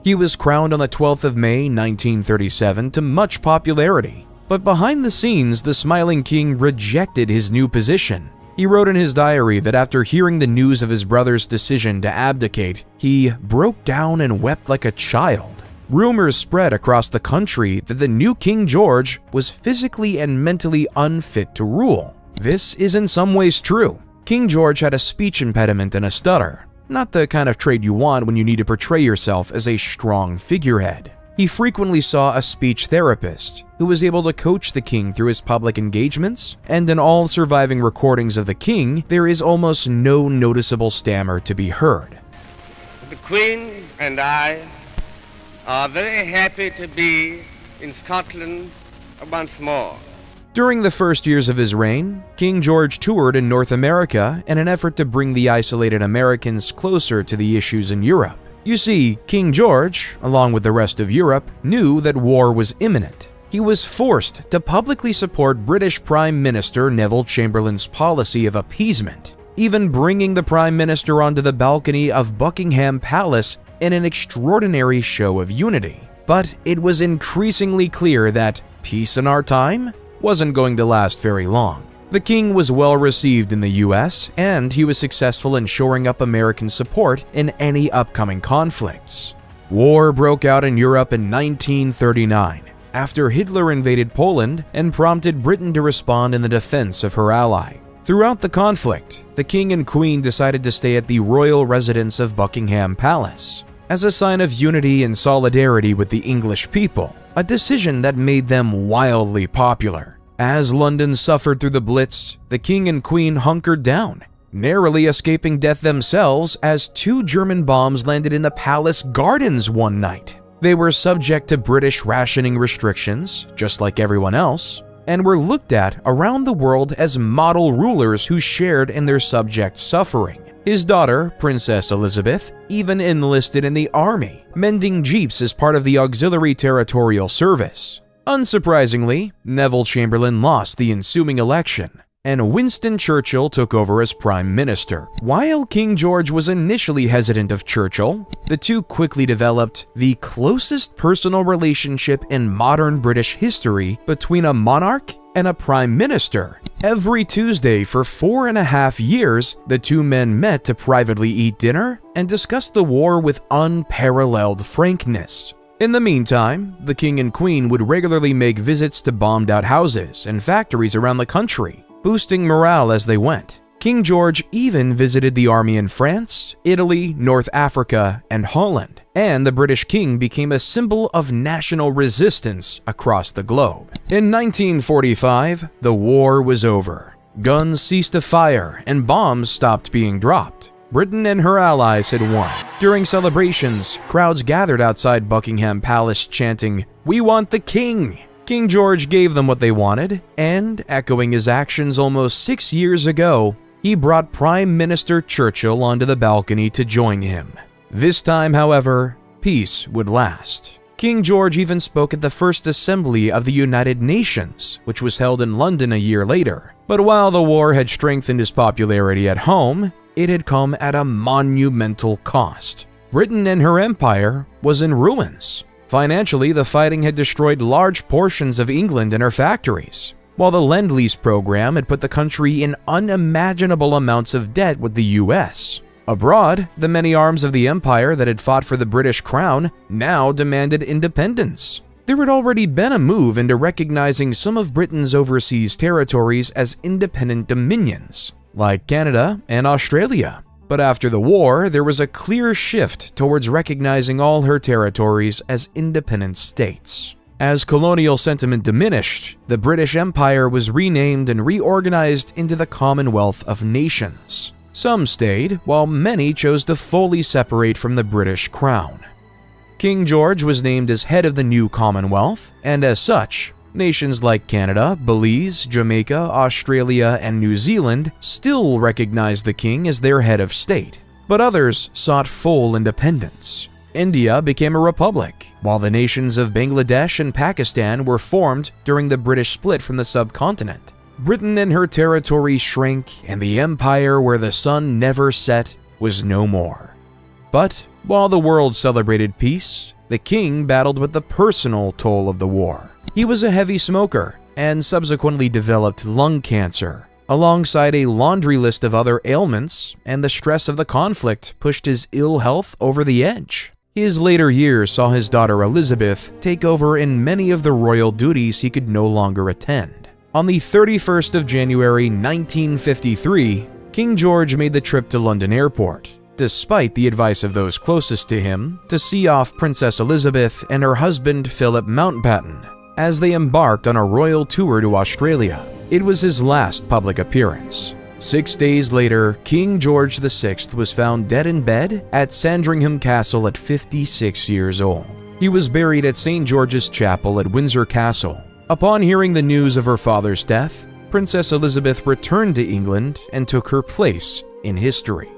He was crowned on the 12th of May, 1937 to much popularity. But behind the scenes, the smiling king rejected his new position. He wrote in his diary that after hearing the news of his brother's decision to abdicate, he broke down and wept like a child. Rumors spread across the country that the new King George was physically and mentally unfit to rule. This is in some ways true. King George had a speech impediment and a stutter, not the kind of trait you want when you need to portray yourself as a strong figurehead. He frequently saw a speech therapist who was able to coach the king through his public engagements, and in all surviving recordings of the king, there is almost no noticeable stammer to be heard. The Queen and I are very happy to be in Scotland once more. During the first years of his reign, King George toured in North America in an effort to bring the isolated Americans closer to the issues in Europe. You see, King George, along with the rest of Europe, knew that war was imminent. He was forced to publicly support British Prime Minister Neville Chamberlain's policy of appeasement, even bringing the Prime Minister onto the balcony of Buckingham Palace in an extraordinary show of unity. But it was increasingly clear that peace in our time wasn't going to last very long. The king was well received in the US, and he was successful in shoring up American support in any upcoming conflicts. War broke out in Europe in 1939, after Hitler invaded Poland and prompted Britain to respond in the defense of her ally. Throughout the conflict, the king and queen decided to stay at the royal residence of Buckingham Palace, as a sign of unity and solidarity with the English people, a decision that made them wildly popular. As London suffered through the Blitz, the king and queen hunkered down, narrowly escaping death themselves as 2 German bombs landed in the palace gardens one night. They were subject to British rationing restrictions, just like everyone else, and were looked at around the world as model rulers who shared in their subjects' suffering. His daughter, Princess Elizabeth, even enlisted in the army, mending jeeps as part of the Auxiliary Territorial Service. Unsurprisingly, Neville Chamberlain lost the ensuing election, and Winston Churchill took over as Prime Minister. While King George was initially hesitant of Churchill, the two quickly developed the closest personal relationship in modern British history between a monarch and a Prime Minister. Every Tuesday for 4.5 years, the two men met to privately eat dinner and discuss the war with unparalleled frankness. In the meantime, the king and queen would regularly make visits to bombed-out houses and factories around the country, boosting morale as they went. King George even visited the army in France, Italy, North Africa, and Holland, and the British king became a symbol of national resistance across the globe. In 1945, the war was over. Guns ceased to fire and bombs stopped being dropped. Britain and her allies had won. During celebrations, crowds gathered outside Buckingham Palace chanting, "We want the king!" King George gave them what they wanted, and, echoing his actions almost 6 years ago, he brought Prime Minister Churchill onto the balcony to join him. This time, however, peace would last. King George even spoke at the first assembly of the United Nations, which was held in London a year later. But while the war had strengthened his popularity at home, it had come at a monumental cost. Britain and her empire was in ruins. Financially, the fighting had destroyed large portions of England and her factories, while the Lend-Lease program had put the country in unimaginable amounts of debt with the US. Abroad, the many arms of the empire that had fought for the British crown now demanded independence. There had already been a move into recognizing some of Britain's overseas territories as independent dominions, like Canada and Australia. But after the war, there was a clear shift towards recognizing all her territories as independent states. As colonial sentiment diminished, the British Empire was renamed and reorganized into the Commonwealth of Nations. Some stayed, while many chose to fully separate from the British crown. King George was named as head of the new Commonwealth, and as such, nations like Canada, Belize, Jamaica, Australia, and New Zealand still recognized the king as their head of state, but others sought full independence. India became a republic, while the nations of Bangladesh and Pakistan were formed during the British split from the subcontinent. Britain and her territory shrank, and the empire where the sun never set was no more. But while the world celebrated peace, the king battled with the personal toll of the war. He was a heavy smoker and subsequently developed lung cancer, alongside a laundry list of other ailments, and the stress of the conflict pushed his ill health over the edge. His later years saw his daughter Elizabeth take over in many of the royal duties he could no longer attend. On the 31st of January 1953, King George made the trip to London Airport, despite the advice of those closest to him, to see off Princess Elizabeth and her husband Philip Mountbatten as they embarked on a royal tour to Australia. It was his last public appearance. 6 days later, King George VI was found dead in bed at Sandringham Castle at 56 years old. He was buried at St. George's Chapel at Windsor Castle. Upon hearing the news of her father's death, Princess Elizabeth returned to England and took her place in history.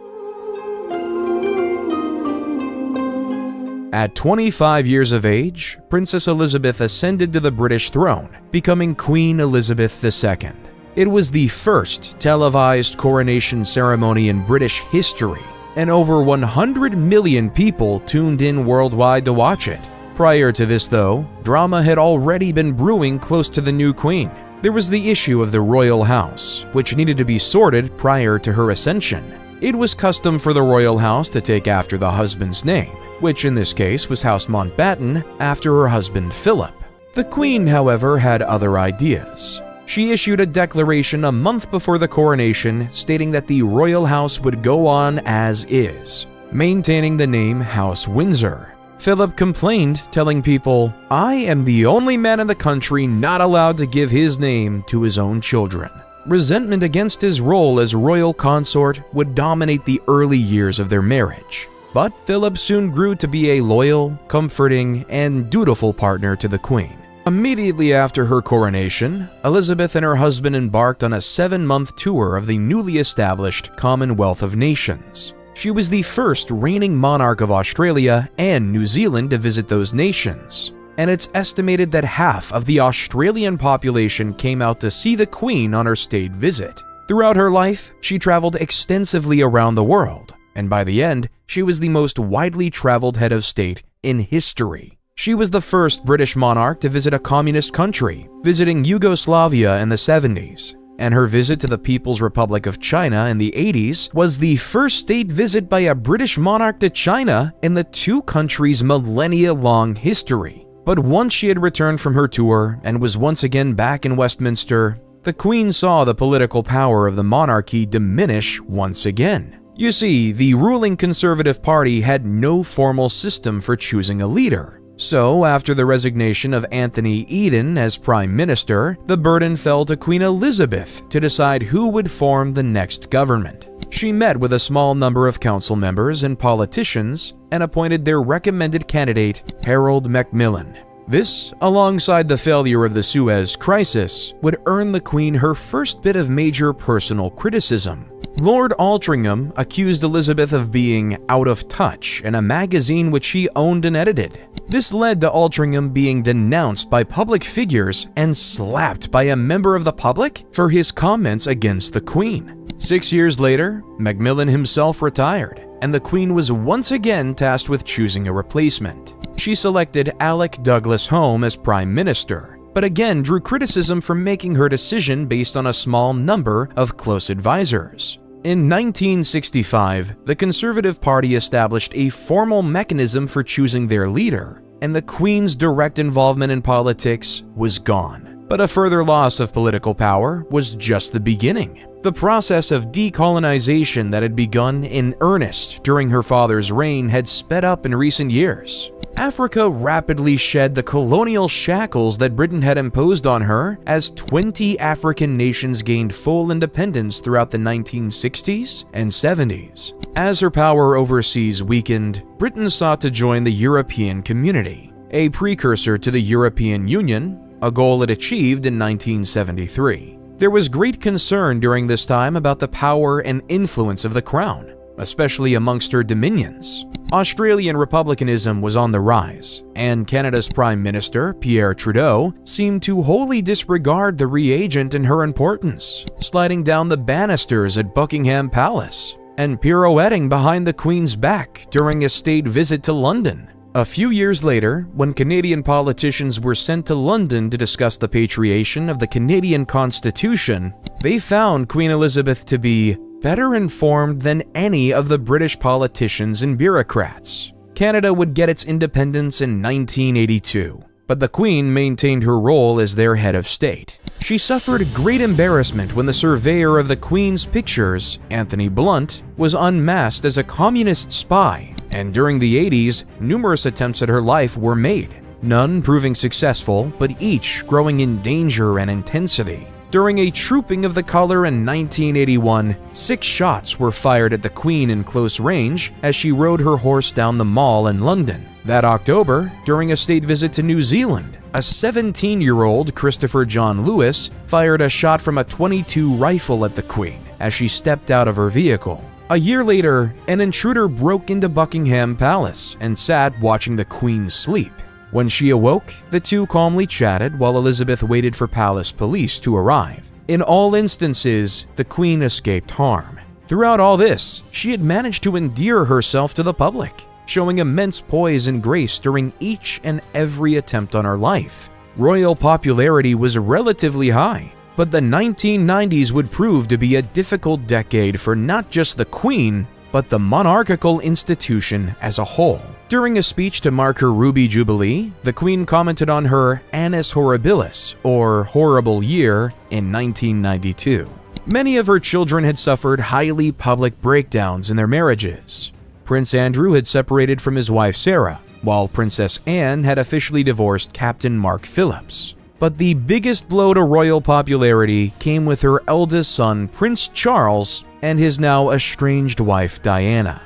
At 25 years of age, Princess Elizabeth ascended to the British throne, becoming Queen Elizabeth II. It was the first televised coronation ceremony in British history, and over 100 million people tuned in worldwide to watch it. Prior to this, though, drama had already been brewing close to the new queen. There was the issue of the royal house, which needed to be sorted prior to her ascension. It was custom for the royal house to take after the husband's name, which in this case was House Mountbatten after her husband Philip. The queen, however, had other ideas. She issued a declaration a month before the coronation stating that the royal house would go on as is, maintaining the name House Windsor. Philip complained, telling people, "I am the only man in the country not allowed to give his name to his own children." Resentment against his role as royal consort would dominate the early years of their marriage. But Philip soon grew to be a loyal, comforting, and dutiful partner to the queen. Immediately after her coronation, Elizabeth and her husband embarked on a 7-month tour of the newly established Commonwealth of Nations. She was the first reigning monarch of Australia and New Zealand to visit those nations, and it's estimated that half of the Australian population came out to see the Queen on her state visit. Throughout her life, she traveled extensively around the world, and by the end, she was the most widely traveled head of state in history. She was the first British monarch to visit a communist country, visiting Yugoslavia in the 70s, and her visit to the People's Republic of China in the 80s was the first state visit by a British monarch to China in the two countries' millennia-long history. But once she had returned from her tour and was once again back in Westminster, the Queen saw the political power of the monarchy diminish once again. You see, the ruling Conservative Party had no formal system for choosing a leader. So, after the resignation of Anthony Eden as Prime Minister, the burden fell to Queen Elizabeth to decide who would form the next government. She met with a small number of council members and politicians and appointed their recommended candidate, Harold Macmillan. This, alongside the failure of the Suez Crisis, would earn the Queen her first bit of major personal criticism. Lord Altrincham accused Elizabeth of being out of touch in a magazine which he owned and edited. This led to Altrincham being denounced by public figures and slapped by a member of the public for his comments against the Queen. 6 years later, Macmillan himself retired, and the Queen was once again tasked with choosing a replacement. She selected Alec Douglas Home as Prime Minister, but again drew criticism for making her decision based on a small number of close advisors. In 1965, the Conservative Party established a formal mechanism for choosing their leader, and the Queen's direct involvement in politics was gone. But a further loss of political power was just the beginning. The process of decolonization that had begun in earnest during her father's reign had sped up in recent years. Africa rapidly shed the colonial shackles that Britain had imposed on her as 20 African nations gained full independence throughout the 1960s and 70s. As her power overseas weakened, Britain sought to join the European Community, a precursor to the European Union, a goal it achieved in 1973. There was great concern during this time about the power and influence of the Crown, especially amongst her dominions. Australian republicanism was on the rise, and Canada's Prime Minister, Pierre Trudeau, seemed to wholly disregard the reagent in her importance, sliding down the banisters at Buckingham Palace and pirouetting behind the Queen's back during a state visit to London. A few years later, when Canadian politicians were sent to London to discuss the patriation of the Canadian Constitution, they found Queen Elizabeth to be better informed than any of the British politicians and bureaucrats. Canada would get its independence in 1982, but the Queen maintained her role as their head of state. She suffered great embarrassment when the surveyor of the Queen's pictures, Anthony Blunt, was unmasked as a communist spy, and during the 80s, numerous attempts at her life were made, none proving successful, but each growing in danger and intensity. During a trooping of the color in 1981, 6 shots were fired at the Queen in close range as she rode her horse down the Mall in London. That October, during a state visit to New Zealand, a 17-year-old Christopher John Lewis fired a shot from a .22 rifle at the Queen as she stepped out of her vehicle. A year later, an intruder broke into Buckingham Palace and sat watching the Queen sleep. When she awoke, the two calmly chatted while Elizabeth waited for palace police to arrive. In all instances, the Queen escaped harm. Throughout all this, she had managed to endear herself to the public, showing immense poise and grace during each and every attempt on her life. Royal popularity was relatively high, but the 1990s would prove to be a difficult decade for not just the Queen, but the monarchical institution as a whole. During a speech to mark her Ruby Jubilee, the Queen commented on her annus horribilis, or horrible year, in 1992. Many of her children had suffered highly public breakdowns in their marriages. Prince Andrew had separated from his wife Sarah, while Princess Anne had officially divorced Captain Mark Phillips. But the biggest blow to royal popularity came with her eldest son, Prince Charles, and his now estranged wife, Diana.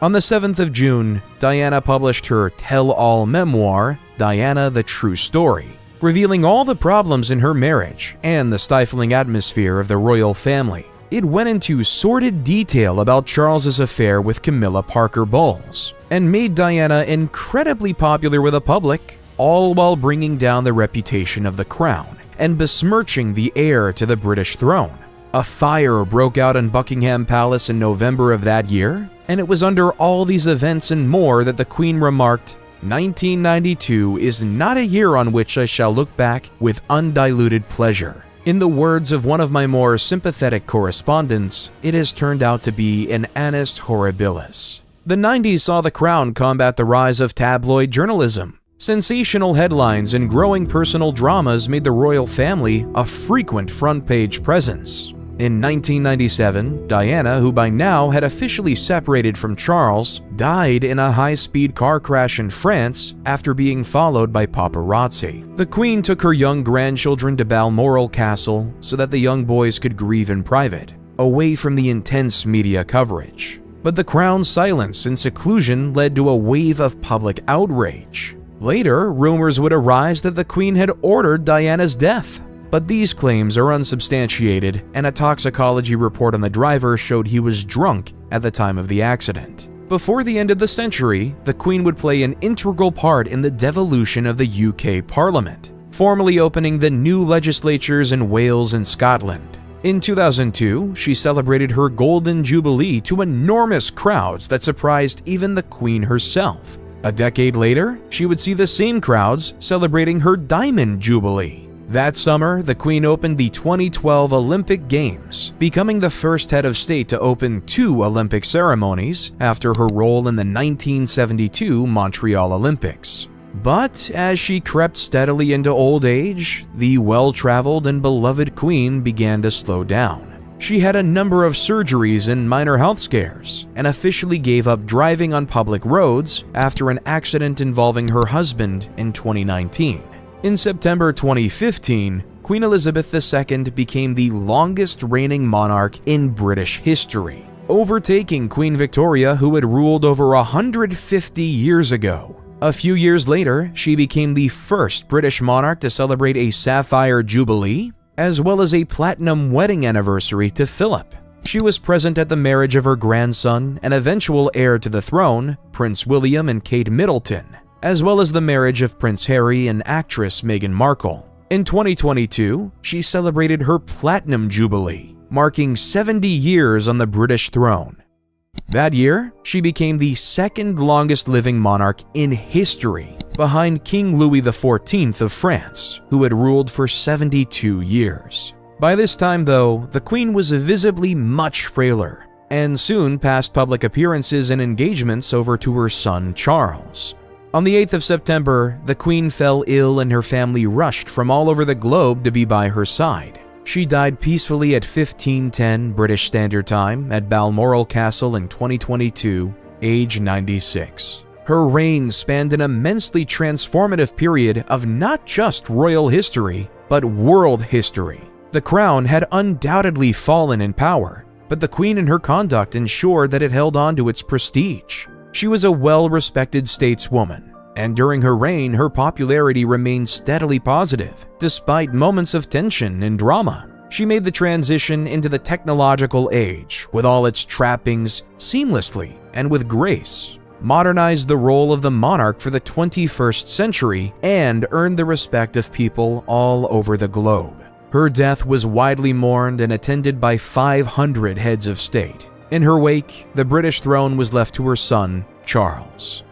On the 7th of June, Diana published her tell-all memoir, Diana the True Story, revealing all the problems in her marriage and the stifling atmosphere of the royal family. It went into sordid detail about Charles's affair with Camilla Parker Bowles, and made Diana incredibly popular with the public, all while bringing down the reputation of the crown and besmirching the heir to the British throne. A fire broke out in Buckingham Palace in November of that year, and it was under all these events and more that the Queen remarked, "1992 is not a year on which I shall look back with undiluted pleasure." In the words of one of my more sympathetic correspondents, it has turned out to be an annus horribilis. The 90s saw the Crown combat the rise of tabloid journalism. Sensational headlines and growing personal dramas made the royal family a frequent front-page presence. In 1997, Diana, who by now had officially separated from Charles, died in a high-speed car crash in France after being followed by paparazzi. The Queen took her young grandchildren to Balmoral Castle so that the young boys could grieve in private, away from the intense media coverage. But the Crown's silence and seclusion led to a wave of public outrage. Later, rumors would arise that the Queen had ordered Diana's death. But these claims are unsubstantiated, and a toxicology report on the driver showed he was drunk at the time of the accident. Before the end of the century, the Queen would play an integral part in the devolution of the UK Parliament, formally opening the new legislatures in Wales and Scotland. In 2002, she celebrated her Golden Jubilee to enormous crowds that surprised even the Queen herself. A decade later, she would see the same crowds celebrating her Diamond Jubilee. That summer, the Queen opened the 2012 Olympic Games, becoming the first head of state to open 2 Olympic ceremonies after her role in the 1972 Montreal Olympics. But as she crept steadily into old age, the well-traveled and beloved Queen began to slow down. She had a number of surgeries and minor health scares, and officially gave up driving on public roads after an accident involving her husband in 2019. In September 2015, Queen Elizabeth II became the longest reigning monarch in British history. overtaking Queen Victoria, who had ruled over 150 years ago. A few years later, she became the first British monarch to celebrate a sapphire jubilee, as well as a platinum wedding anniversary to Philip. She was present at the marriage of her grandson and eventual heir to the throne, Prince William and Kate Middleton, as well as the marriage of Prince Harry and actress Meghan Markle. In 2022, she celebrated her Platinum Jubilee, marking 70 years on the British throne. That year, she became the second longest living monarch in history, behind King Louis XIV of France, who had ruled for 72 years. By this time, though, the Queen was visibly much frailer, and soon passed public appearances and engagements over to her son Charles. On the 8th of September, the Queen fell ill and her family rushed from all over the globe to be by her side. She died peacefully at 15:10 British Standard Time at Balmoral Castle in 2022, age 96. Her reign spanned an immensely transformative period of not just royal history, but world history. The crown had undoubtedly fallen in power, but the Queen and her conduct ensured that it held on to its prestige. She was a well-respected stateswoman, and during her reign, her popularity remained steadily positive, despite moments of tension and drama. She made the transition into the technological age, with all its trappings, seamlessly and with grace, modernized the role of the monarch for the 21st century, and earned the respect of people all over the globe. Her death was widely mourned and attended by 500 heads of state. In her wake, the British throne was left to her son, Charles.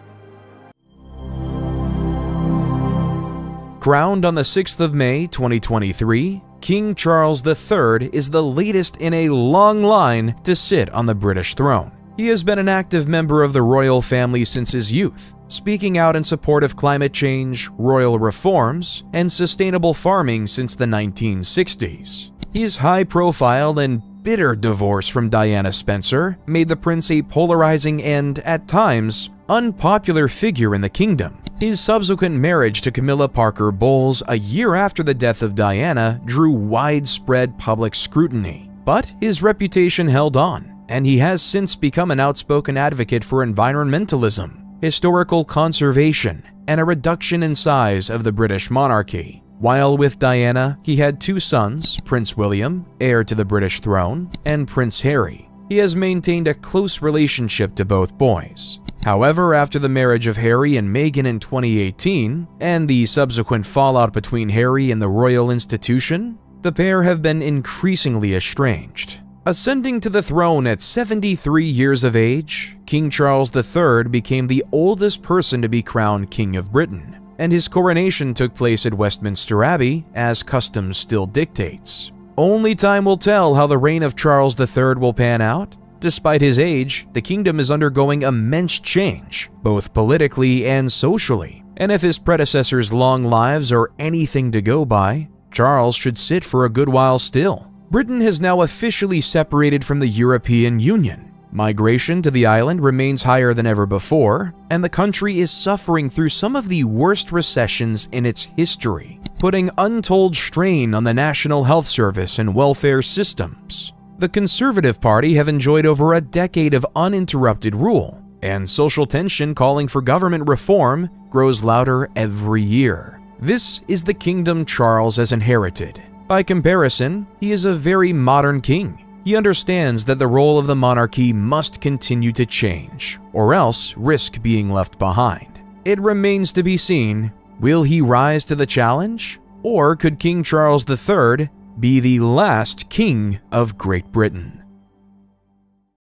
Crowned on the 6th of May, 2023, King Charles III is the latest in a long line to sit on the British throne. He has been an active member of the royal family since his youth, speaking out in support of climate change, royal reforms, and sustainable farming since the 1960s. His high-profile and bitter divorce from Diana Spencer made the prince a polarizing and, at times, unpopular figure in the kingdom. His subsequent marriage to Camilla Parker Bowles a year after the death of Diana drew widespread public scrutiny, but his reputation held on, and he has since become an outspoken advocate for environmentalism, historical conservation, and a reduction in size of the British monarchy. While with Diana, he had two sons, Prince William, heir to the British throne, and Prince Harry. He has maintained a close relationship to both boys. However, after the marriage of Harry and Meghan in 2018, and the subsequent fallout between Harry and the royal institution, the pair have been increasingly estranged. Ascending to the throne at 73 years of age, King Charles III became the oldest person to be crowned King of Britain, and his coronation took place at Westminster Abbey, as custom still dictates. Only time will tell how the reign of Charles III will pan out. Despite his age, the kingdom is undergoing immense change, both politically and socially, and if his predecessors' long lives are anything to go by, Charles should sit for a good while still. Britain has now officially separated from the European Union. Migration to the island remains higher than ever before, and the country is suffering through some of the worst recessions in its history, putting untold strain on the National Health Service and welfare systems. The Conservative Party have enjoyed over a decade of uninterrupted rule, and social tension calling for government reform grows louder every year. This is the kingdom Charles has inherited. By comparison, he is a very modern king. He understands that the role of the monarchy must continue to change, or else risk being left behind. It remains to be seen, will he rise to the challenge? Or could King Charles III be the last king of Great Britain?